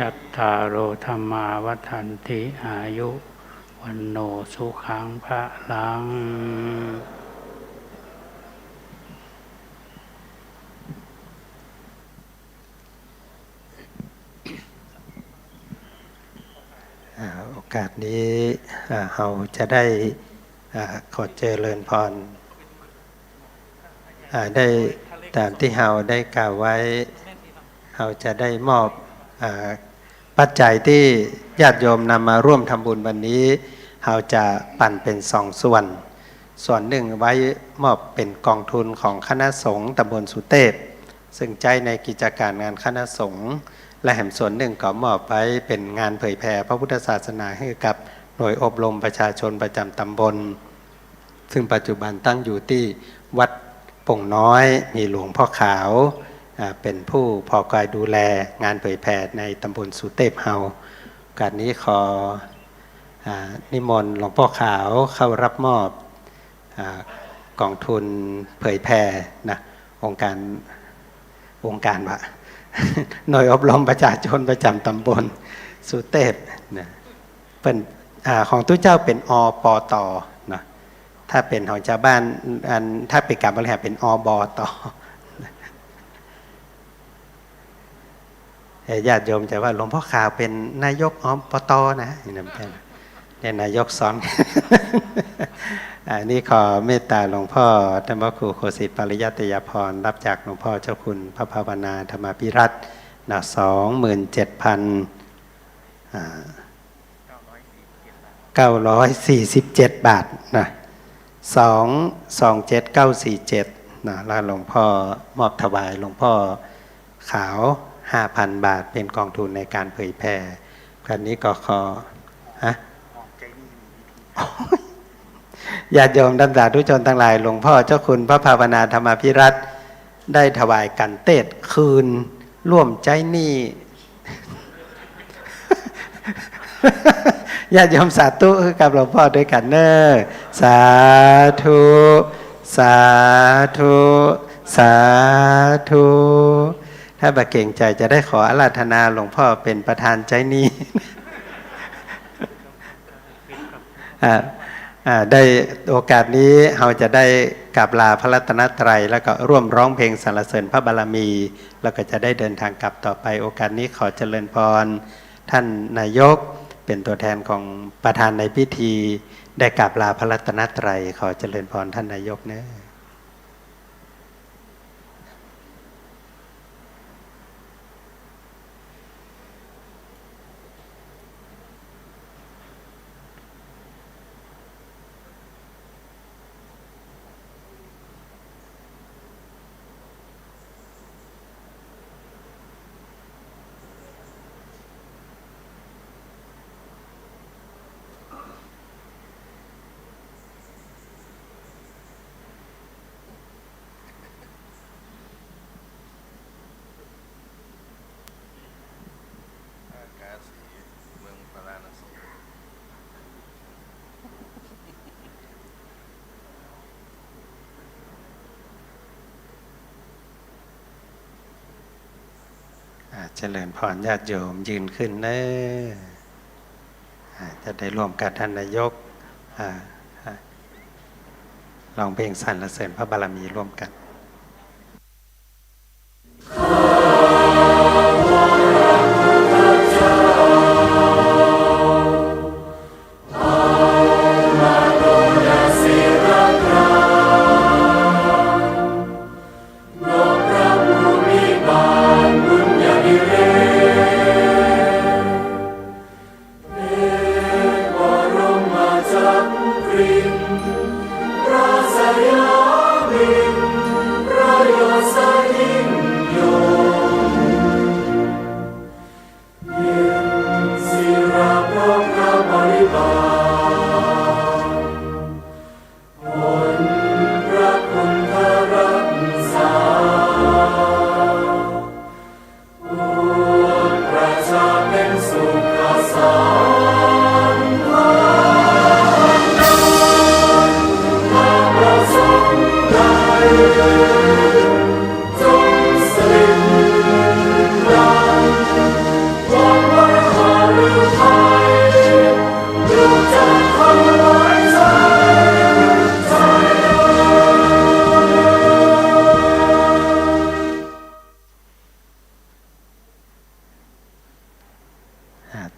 Speaker 6: ยัตถาโรธรรมาวัฏันติอายุวันโนสุขังพระลัง
Speaker 3: โอกาสนี้เราจะได้ขอเจริญพร ได้ตามที่เราได้กล่าวไว้เราจะได้มอบปัจจัยที่ญาติโยมนำมาร่วมทำบุญวันนี้เราจะปั่นเป็นส่วนหนึ่งไว้มอบเป็นกองทุนของคณะสงฆ์ตำบลสุเทพซึ่งใจในกิจการงานคณะสงฆ์และแห่งส่วนหนึ่งก็มอบไว้เป็นงานเผยแผ่พระพุทธศาสนาให้กับหน่วยอบรมประชาชนประจำตำบลซึ่งปัจจุบันตั้งอยู่ที่วัดป่งน้อยมีหลวงพ่อขาวเป็นผู้พอกายดูแลงานเผยแผ่ในตำบลสุเทพเฮาการนี้ขอนิมนต์หลวงพ่อขาวเข้ารับมอบกองทุนเผยแผ่นะองค์การว่า หน่วยอบรมประชาชนประจำตำบลสุเทพนะเป็นของทุกเจ้าเป็นอปตนะถ้าเป็นของชาวบ้านถ้าเป็นการบริหารเป็นอบตญาติโยมจะว่าหลวงพ่อขาวเป็นนายกอบตนะเนี่ยนายกสอน อันนี้ขอเมตตาหลวงพ่อท่านพระครูโคสิตปริยัตยพรรับจากหลวงพ่อเจ้าคุณพระภาวนาธรรมภิรัตน์27,947 บาทนะ227,947นะแล้วหลวงพ่อมอบถวายหลวงพ่อขาว 5,000 บาทเป็นกองทุนในการเผยแผ่ครั้นี้ก็ขอญาติโยมท่านสาธุชนทั้งหลายหลวงพ่อเจ้าคุณพระภาวนาธรรมภิรัตน์ได้ถวายกันเทศคืนร่วมใจนี่ ญาติโยมสาธุกับหลวงพ่อด้วยกันเนอสาธุสาธุสาธุถ้าบะเก่งใจจะได้ขออาราธนาหลวงพ่อเป็นประธานใจนี้ ได้โอกาสนี้เราจะได้กราบลาพระรัตนตรัยแล้วก็ร่วมร้องเพลงสรรเสริญพระบารมีแล้วก็จะได้เดินทางกลับต่อไปโอกาสนี้ขอเจริญพรท่านนายกเป็นตัวแทนของประธานในพิธีได้กราบลาพระรัตนตรัยขอเจริญพรท่านนายกเนอะเจริญพรญาติโยมยืนขึ้นเนอะจะได้ร่วมกับท่านนายกร้องเพลงสรรเสริญพระบารมีร่วมกัน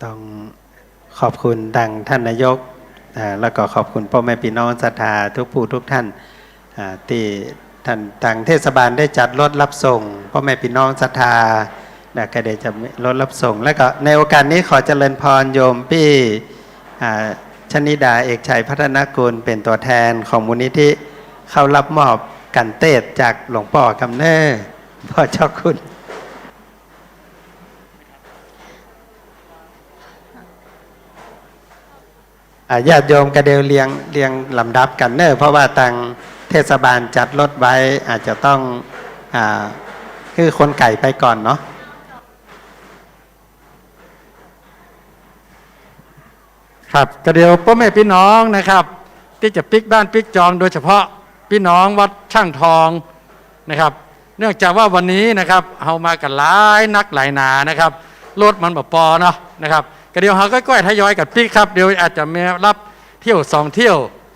Speaker 3: ต้องขอบคุณดังท่านนายกแล้วก็ขอบคุณพ่อแม่พี่น้องศรัทธาทุกผู้ทุกท่านที่ ท่านทางเทศบาลได้จัดรถรับส่งพ่อแม่พี่น้องศรัทธาก็ได้จะรถรับส่ง แล้วก็ในโอกาสนี้ขอเจริญพรโยมพี่ชนิดาเอกชัยพัฒนกุลเป็นตัวแทนของมูลนิธิเข้ารับมอบกันเตศจากหลวงพ่อกำเนิดพ่อเจ้าคุณญาติโยมกระเดวเรียงลำดับกันเนอเพราะว่าทางเทศบาลจัดรถไว้อาจจะต้องคือคนไก่ไปก่อนเนาะ
Speaker 2: ครับก็เดี๋ยวพ่อแม่พี่น้องนะครับที่จะปิกบ้านปิกจองโดยเฉพาะพี่น้องวัดช่างทองนะครับเนื่องจากว่าวันนี้นะครับเอามากันหลายนักหลายหนานะครับรถมันแบบปอเนาะนะครับก็เดี๋ยวเขาก็ค่อยๆทยอยกับปิกครับเดี๋ยวอาจจะมีรับเที่ยว2 เที่ยว